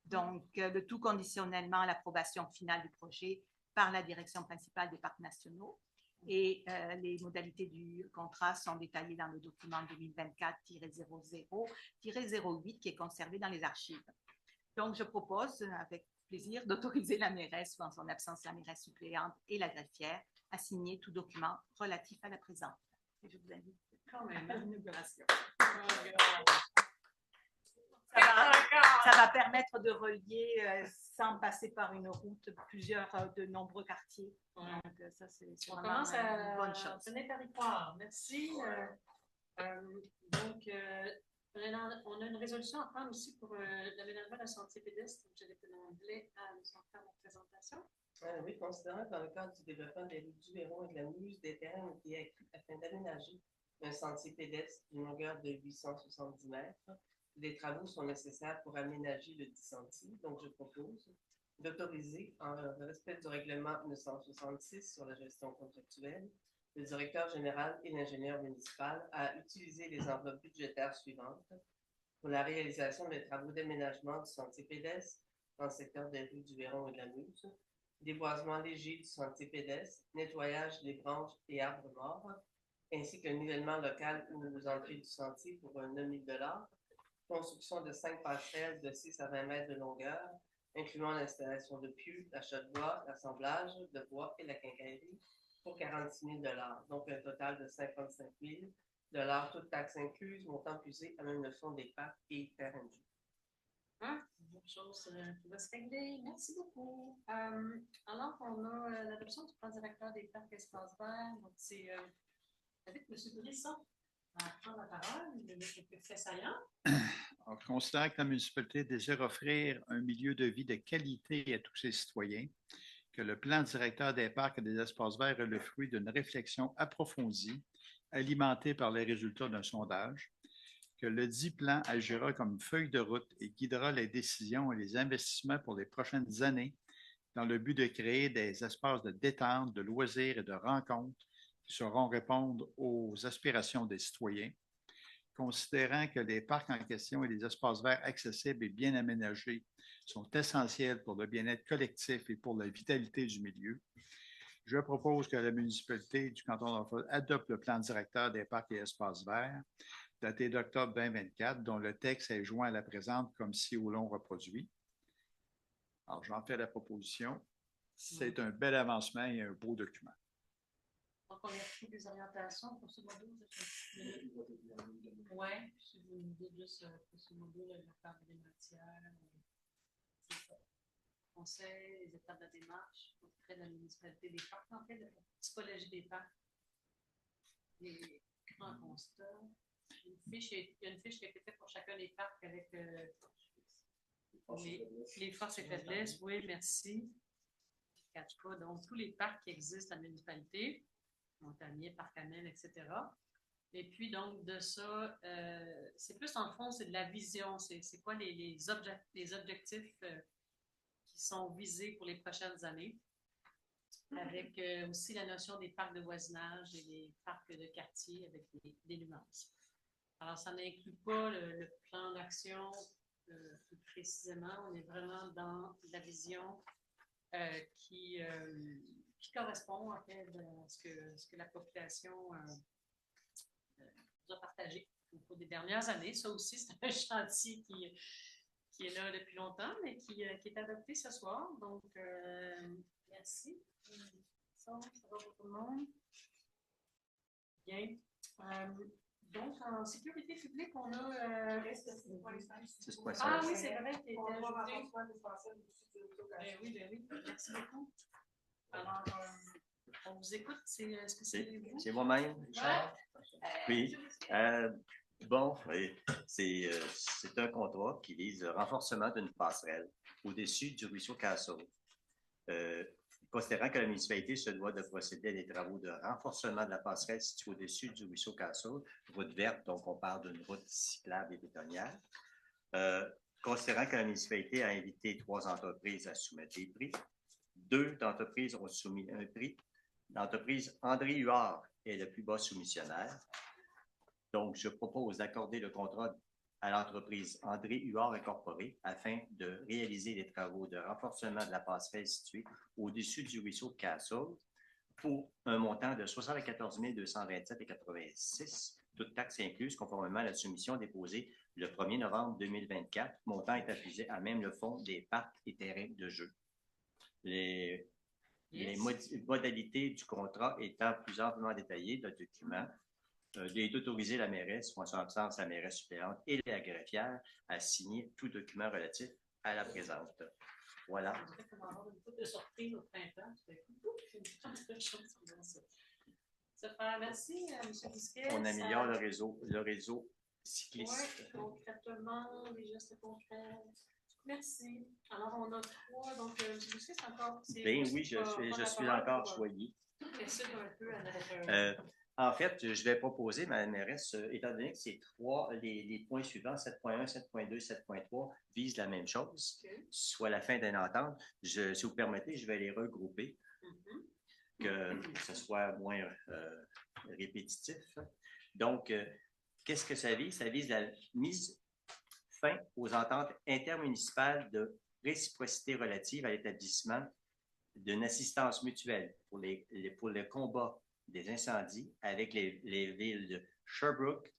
Donc, le tout conditionnellement à l'approbation finale du projet par la direction principale des parcs nationaux. Et les modalités du contrat sont détaillées dans le document 2024-00-08 qui est conservé dans les archives. Donc, je propose avec plaisir d'autoriser la mairesse, ou en son absence la mairesse suppléante et la greffière, à signer tout document relatif à la présente. Et je vous invite quand même à l'inauguration. Ça va permettre de relier, sans passer par une route, de nombreux quartiers. Donc, ça, c'est On vraiment commence une bonne à chose. tenir par y croire. Merci. Donc, on a une résolution à prendre aussi pour l'aménagement d'un sentier pédestre. J'avais demandé à nous en faire la présentation. Oui, considérant que dans le cadre du développement des rues du Véron et de la Muse, des terrains ont été acquis afin d'aménager un sentier pédestre d'une longueur de 870 mètres. Des travaux sont nécessaires pour aménager le dit sentier. Donc, je propose d'autoriser, en respect du règlement 966 sur la gestion contractuelle, le directeur général et l'ingénieur municipal à utiliser les enveloppes budgétaires suivantes pour la réalisation des travaux d'aménagement du sentier pédestre dans le secteur des rues du Véron et de la Muse, déboisement léger du sentier pédestre, nettoyage des branches et arbres morts, ainsi qu'un nivellement local aux entrées du sentier pour 9 000 $, construction de 5 passerelles de 6 à 20 mètres de longueur, incluant l'installation de pieux, l'achat de bois, l'assemblage de bois et la quincaillerie pour 46 000 $. Donc, un total de 55 000 $, toutes taxes incluses, montant puisé à même le fonds des parcs et terrains de jeu. Une chose qui va se régler. Merci beaucoup. Alors, on a l'adoption du plan directeur des parcs espaces verts. Donc, c'est avec M. Brisson à prendre la parole. Il y a quelques faits saillants. Alors, considérant que la municipalité désire offrir un milieu de vie de qualité à tous ses citoyens, que le plan directeur des parcs et des espaces verts est le fruit d'une réflexion approfondie, alimentée par les résultats d'un sondage, que le dit plan agira comme une feuille de route et guidera les décisions et les investissements pour les prochaines années dans le but de créer des espaces de détente, de loisirs et de rencontres qui sauront répondre aux aspirations des citoyens, considérant que les parcs en question et les espaces verts accessibles et bien aménagés sont essentiels pour le bien-être collectif et pour la vitalité du milieu. Je propose que la municipalité du canton d'Orford adopte le plan directeur des parcs et espaces verts, daté d'octobre 2024, dont le texte est joint à la présente comme si au long reproduit. Alors, j'en fais la proposition. C'est un bel avancement et un beau document. Donc, on a pris des orientations pour ce module. Oui, si vous nous dites juste pour ce module, la part des matières, c'est ça. Conseil, les étapes de la démarche, auprès de la municipalité des parcs, en fait, la typologie des parcs, les grands constats. Il y a une fiche qui a été faite pour chacun des parcs avec les forces et faiblesses. Oui, merci. Je ne cache pas. Donc, tous les parcs qui existent à la municipalité, Montagnier, Parc Amel, etc. Et puis, donc, de ça, c'est plus en fond, c'est de la vision. C'est quoi les objectifs qui sont visés pour les prochaines années, avec aussi la notion des parcs de voisinage et des parcs de quartier avec des nuances. Alors, ça n'inclut pas le plan d'action plus précisément. On est vraiment dans la vision qui correspond en fait à ce que la population nous a partagé au cours des dernières années. Ça aussi, c'est un chantier qui est là depuis longtemps, mais qui est adopté ce soir. Donc, merci. Ça va pour tout le monde. Bien. Donc, en sécurité publique, on a... Ah oui, c'est vrai, qui était ajouté. Oui. Merci beaucoup. Alors, on vous écoute. Est-ce que c'est vous? C'est moi-même, Richard? Oui. Bon, c'est un contrat qui vise le renforcement d'une passerelle au-dessus du ruisseau Castle. Considérant que la municipalité se doit de procéder à des travaux de renforcement de la passerelle située au-dessus du ruisseau Castle, route verte, donc on parle d'une route cyclable et bétonnière. Considérant que la municipalité a invité 3 entreprises à soumettre des prix, 2 entreprises ont soumis un prix. L'entreprise André Huard est le plus bas soumissionnaire. Donc, je propose d'accorder le contrat à l'entreprise André Huard Incorporée afin de réaliser les travaux de renforcement de la passerelle située au-dessus du ruisseau Castle pour un montant de 74 227,86 $, toutes taxes incluses, conformément à la soumission déposée le 1er novembre 2024. Montant est affusé à même le fonds des parcs et terrains de jeu. Les modalités du contrat étant plus amplement détaillées dans le document, il est autorisé la mairesse, ou en son absence, la mairesse suppléante et la greffière à signer tout document relatif à la présente. Voilà. On va avoir une couple de surprises au printemps. Merci, M. Bisquet. On améliore le réseau cycliste. Oui, concrètement, les gestes concrets. Merci. Alors, on a 3. Donc, M. Bisquet, c'est encore. Bien oui, je suis encore choyé. En fait, je vais proposer, Mme la mairesse, étant donné que ces les points suivants, 7.1, 7.2, 7.3, visent la même chose, soit la fin d'une entente, si vous permettez, je vais les regrouper, que ce soit moins répétitif. Donc, qu'est-ce que ça vise? Ça vise la mise fin aux ententes intermunicipales de réciprocité relative à l'établissement d'une assistance mutuelle pour le combat des incendies avec les villes de Sherbrooke,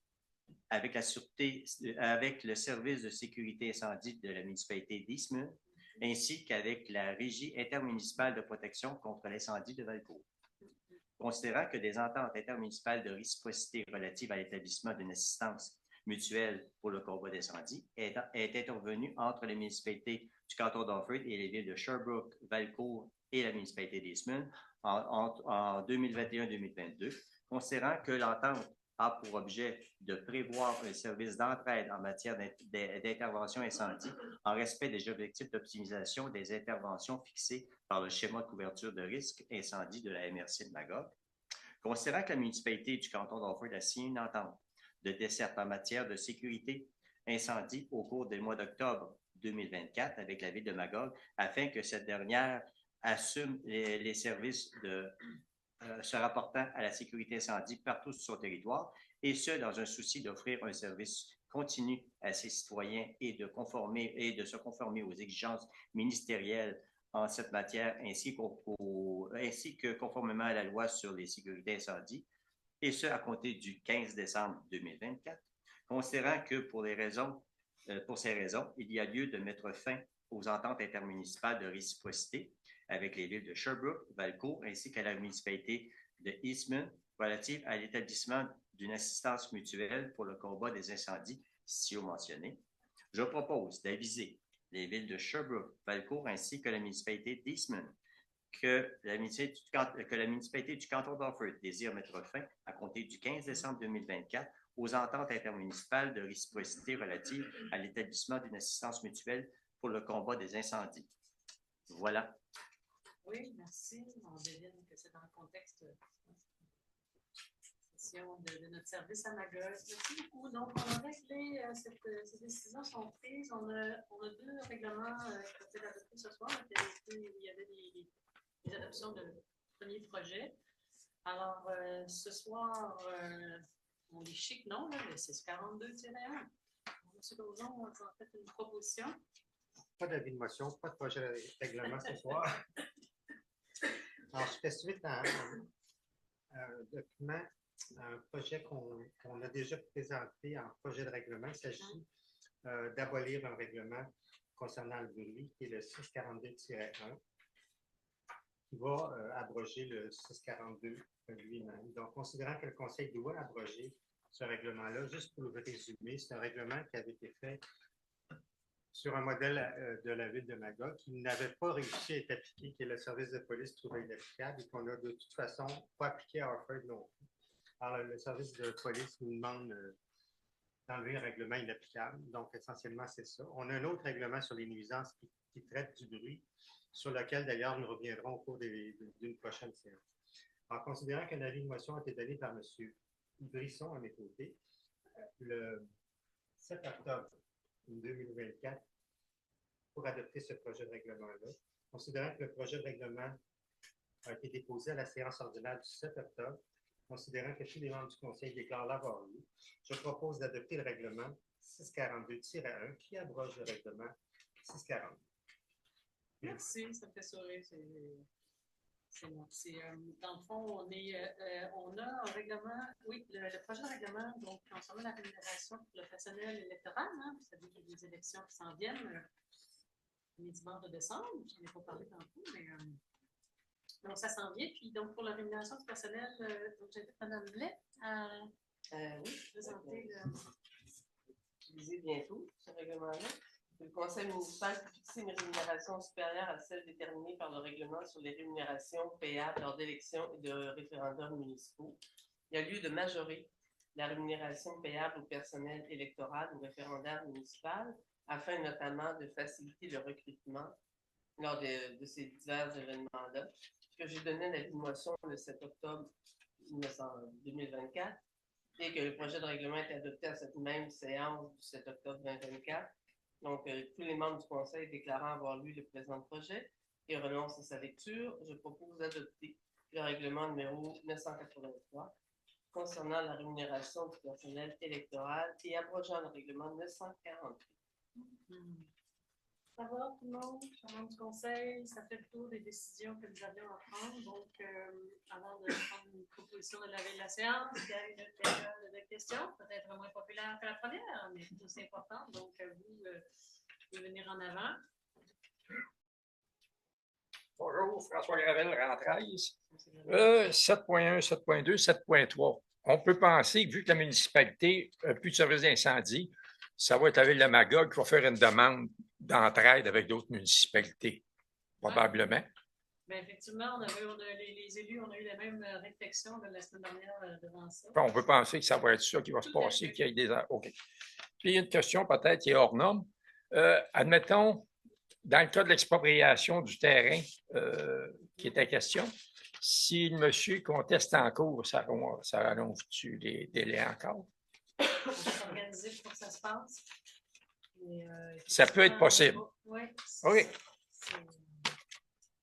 avec la sûreté, avec le service de sécurité incendie de la municipalité d'Eastman, ainsi qu'avec la Régie intermunicipale de protection contre l'incendie de Valcourt. Considérant que des ententes intermunicipales de réciprocité relatives à l'établissement d'une assistance mutuelle pour le combat d'incendie est intervenue entre les municipalités du canton d'Offord et les villes de Sherbrooke, Valcourt et la municipalité d'Eastman en 2021-2022, considérant que l'entente a pour objet de prévoir un service d'entraide en matière d'intervention incendie en respect des objectifs d'optimisation des interventions fixés par le schéma de couverture de risque incendie de la MRC de Magog. Considérant que la municipalité du canton d'Offord a signé une entente de desserte en matière de sécurité incendie au cours des mois d'octobre 2024 avec la ville de Magog, afin que cette dernière assume les services se rapportant à la sécurité incendie partout sur son territoire, et ce, dans un souci d'offrir un service continu à ses citoyens et de se conformer aux exigences ministérielles en cette matière, ainsi que conformément à la loi sur les sécurités incendies, et ce, à compter du 15 décembre 2024, considérant que pour ces raisons, il y a lieu de mettre fin aux ententes intermunicipales de réciprocité avec les villes de Sherbrooke, Valcourt, ainsi qu'à la municipalité de Eastman, relative à l'établissement d'une assistance mutuelle pour le combat des incendies ci-haut mentionnés. Je propose d'aviser les villes de Sherbrooke, Valcourt, ainsi que la municipalité d'Eastman, que la municipalité du canton d'Offord désire mettre fin, à compter du 15 décembre 2024, aux ententes intermunicipales de réciprocité relatives à l'établissement d'une assistance mutuelle pour le combat des incendies. Voilà. Oui, merci. On devine que c'est dans le contexte de notre service à Magog. Merci beaucoup. Donc, on a réglé, ces décisions sont prises. On a 2 règlements qui ont été adoptés ce soir. Il y avait des adoptions de premiers projets. Alors, ce soir, on est chic, non? Là, le 642-1. M. Gauzon a fait une proposition. Pas d'avis de motion, pas de projet de règlement ce soir. Alors, je fais suite à un document, un projet qu'on a déjà présenté en projet de règlement. Il s'agit d'abolir un règlement concernant le bruit, qui est le 642-1, qui va abroger le 642 lui-même. Donc, considérant que le Conseil doit abroger ce règlement-là, juste pour le résumer, c'est un règlement qui avait été fait sur un modèle de la ville de Magog qui n'avait pas réussi à être appliqué, que le service de police trouvait inapplicable et qu'on n'a de toute façon pas appliqué à Orford non plus. Alors, le service de police nous demande d'enlever un règlement inapplicable. Donc, essentiellement, c'est ça. On a un autre règlement sur les nuisances qui traite du bruit sur lequel d'ailleurs nous reviendrons au cours d'une prochaine séance. En considérant qu'un avis de motion a été donné par M. Brisson à mes côtés, le 7 octobre 2024, pour adopter ce projet de règlement-là, considérant que le projet de règlement a été déposé à la séance ordinaire du 7 octobre, considérant que tous les membres du Conseil déclarent l'avoir lu, je propose d'adopter le règlement 642-1 qui abroge le règlement 642. Merci, ça me fait sourire. Dans le fond, on a un règlement, oui, le projet de règlement, donc concernant la rémunération pour le personnel électoral, hein, vous savez qu'il y a des élections qui s'en viennent les dimanches de décembre, je n'en ai pas parlé tantôt, mais donc ça s'en vient. Puis donc pour la rémunération du personnel, j'invite Mme Blais à présenter utiliser bientôt ce règlement-là. Le Conseil municipal peut fixer une rémunération supérieure à celle déterminée par le règlement sur les rémunérations payables lors d'élections et de référendums municipaux. Il y a lieu de majorer la rémunération payable au personnel électoral ou référendaire municipal afin notamment de faciliter le recrutement lors de ces divers événements-là, que j'ai donné l'avis de motion le 7 octobre 2024 et que le projet de règlement est adopté à cette même séance du 7 octobre 2024. Donc, tous les membres du Conseil déclarant avoir lu le présent projet et renoncent à sa lecture, je propose d'adopter le règlement numéro 983 concernant la rémunération du personnel électoral et abrogeant le règlement 948. Ça va, tout le monde? Chers membres du Conseil, ça fait le tour des décisions que nous avions à prendre. Donc, avant de prendre une proposition de la veille de la séance, il y a une période de questions, peut-être moins populaire que la première, mais tout aussi importante. Donc, vous pouvez venir en avant. Bonjour, François Gravel, rang 13. 7.1, 7.2, 7.3. On peut penser que vu que la municipalité n'a plus de service d'incendie, ça va être avec la Magog qui va faire une demande d'entraide avec d'autres municipalités, probablement. Bien, effectivement, les élus, on a eu la même réflexion la semaine dernière devant ça. On peut penser que ça va être ça qui va se passer, qu'il y ait des... OK. Puis, il y a une question peut-être qui est hors norme. Admettons, dans le cas de l'expropriation du terrain qui est en question, si le monsieur conteste en cours, ça rallonge-tu les délais encore? On va s'organiser pour que ça se passe. Ça peut être possible. Oui. Oui.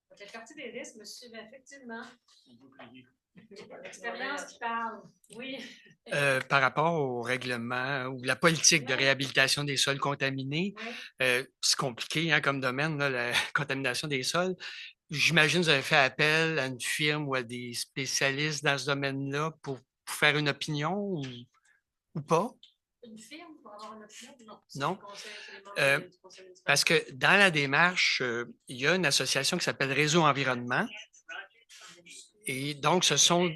Ça fait partie des risques, monsieur, mais effectivement. L'expérience qui parle, oui. Par rapport au règlement ou la politique de réhabilitation des sols contaminés, c'est compliqué hein, comme domaine, là, la contamination des sols. J'imagine que vous avez fait appel à une firme ou à des spécialistes dans ce domaine-là pour faire une opinion ou pas? Une firme pour avoir une opinion? Non. Parce que dans la démarche, il y a une association qui s'appelle Réseau Environnement. Et donc, ce sont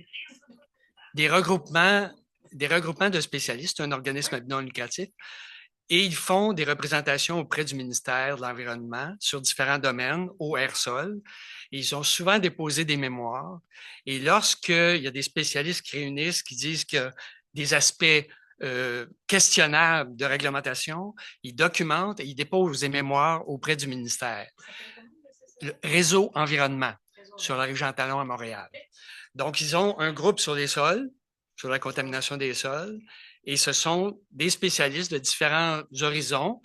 des regroupements de spécialistes, un organisme non lucratif, et ils font des représentations auprès du ministère de l'Environnement sur différents domaines, eau, air, sol. Et ils ont souvent déposé des mémoires. Et lorsqu'il y a des spécialistes qui réunissent, qui disent que des aspects questionnables de réglementation, ils documentent et ils déposent des mémoires auprès du ministère. Le Réseau Environnement sur la rue Jean-Talon à Montréal. Donc, ils ont un groupe sur les sols, sur la contamination des sols, et ce sont des spécialistes de différents horizons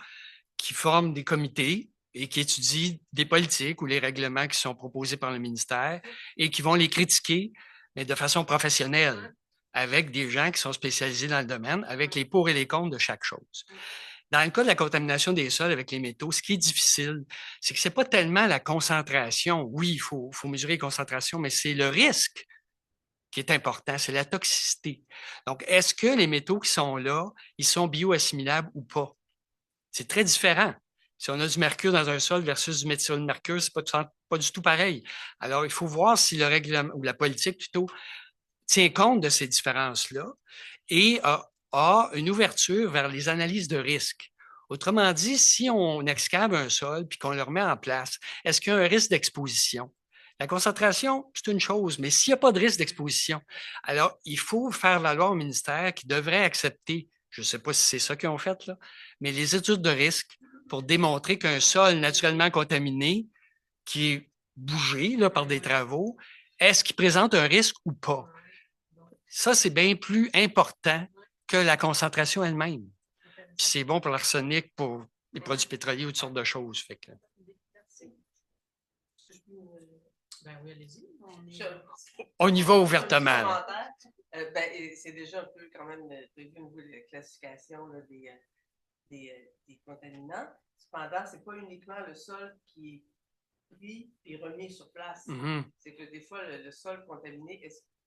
qui forment des comités et qui étudient des politiques ou les règlements qui sont proposés par le ministère et qui vont les critiquer, mais de façon professionnelle, avec des gens qui sont spécialisés dans le domaine, avec les pour et les contre de chaque chose. Dans le cas de la contamination des sols avec les métaux, ce qui est difficile, c'est que ce n'est pas tellement la concentration. Oui, il faut mesurer les concentrations, mais c'est le risque qui est important, c'est la toxicité. Donc, est-ce que les métaux qui sont là, ils sont bioassimilables ou pas? C'est très différent. Si on a du mercure dans un sol versus du méthylmercure, ce n'est pas du tout pareil. Alors, il faut voir si le règlement, ou la politique plutôt, tient compte de ces différences-là et a une ouverture vers les analyses de risque. Autrement dit, si on excave un sol puis qu'on le remet en place, est-ce qu'il y a un risque d'exposition? La concentration, c'est une chose, mais s'il n'y a pas de risque d'exposition, alors il faut faire valoir au ministère qui devrait accepter, je ne sais pas si c'est ça qu'ils ont fait, là, mais les études de risque pour démontrer qu'un sol naturellement contaminé qui est bougé là, par des travaux, est-ce qu'il présente un risque ou pas? Ça, c'est bien plus important que la concentration elle-même. Puis c'est bon pour l'arsenic, pour les produits pétroliers ou toutes sortes de choses. Fait que... Ben oui, allez-y. On y va ouvertement. C'est déjà un peu quand même prévu au niveau de la classification là, des contaminants. Cependant, ce n'est pas uniquement le sol qui est pris et remis sur place. C'est que des fois, le sol contaminé,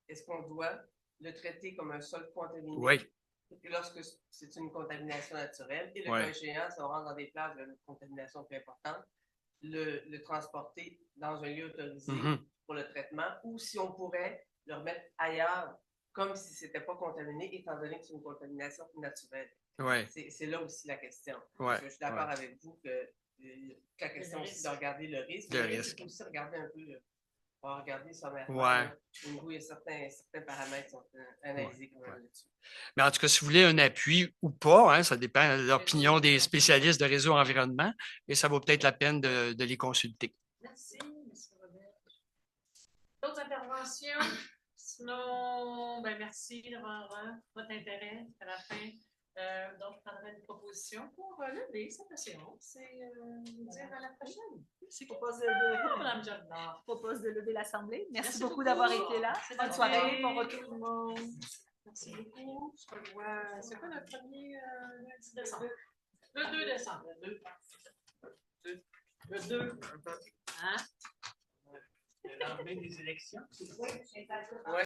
est-ce qu'on doit le traiter comme un sol contaminé? Oui. Et puis lorsque c'est une contamination naturelle, et le cas échéant, si on rentre dans des places de contamination plus importante, le transporter dans un lieu autorisé pour le traitement, ou si on pourrait le remettre ailleurs, comme si ce n'était pas contaminé, étant donné que c'est une contamination naturelle. C'est là aussi la question. Je suis d'accord avec vous que la question aussi de regarder le risque. Mais c'est aussi regarder un peu, on va regarder sommairement. Au niveau, il y a certains paramètres qui sont analysés quand même là-dessus. Mais en tout cas, si vous voulez un appui ou pas, hein, ça dépend de l'opinion des spécialistes de réseau environnement, et ça vaut peut-être la peine de les consulter. Merci, M. Robert. D'autres interventions? Sinon, ben merci d'avoir votre intérêt à la fin. Donc, je prendrai une proposition pour lever cette séance et dire à la prochaine. Je propose de lever l'Assemblée. Merci beaucoup d'avoir été là. Bonne soirée. Bon retour tout le monde. Merci beaucoup. C'est quoi le premier décembre? Le 2 décembre. Le 2. Hein? Le lendemain des élections. Oui.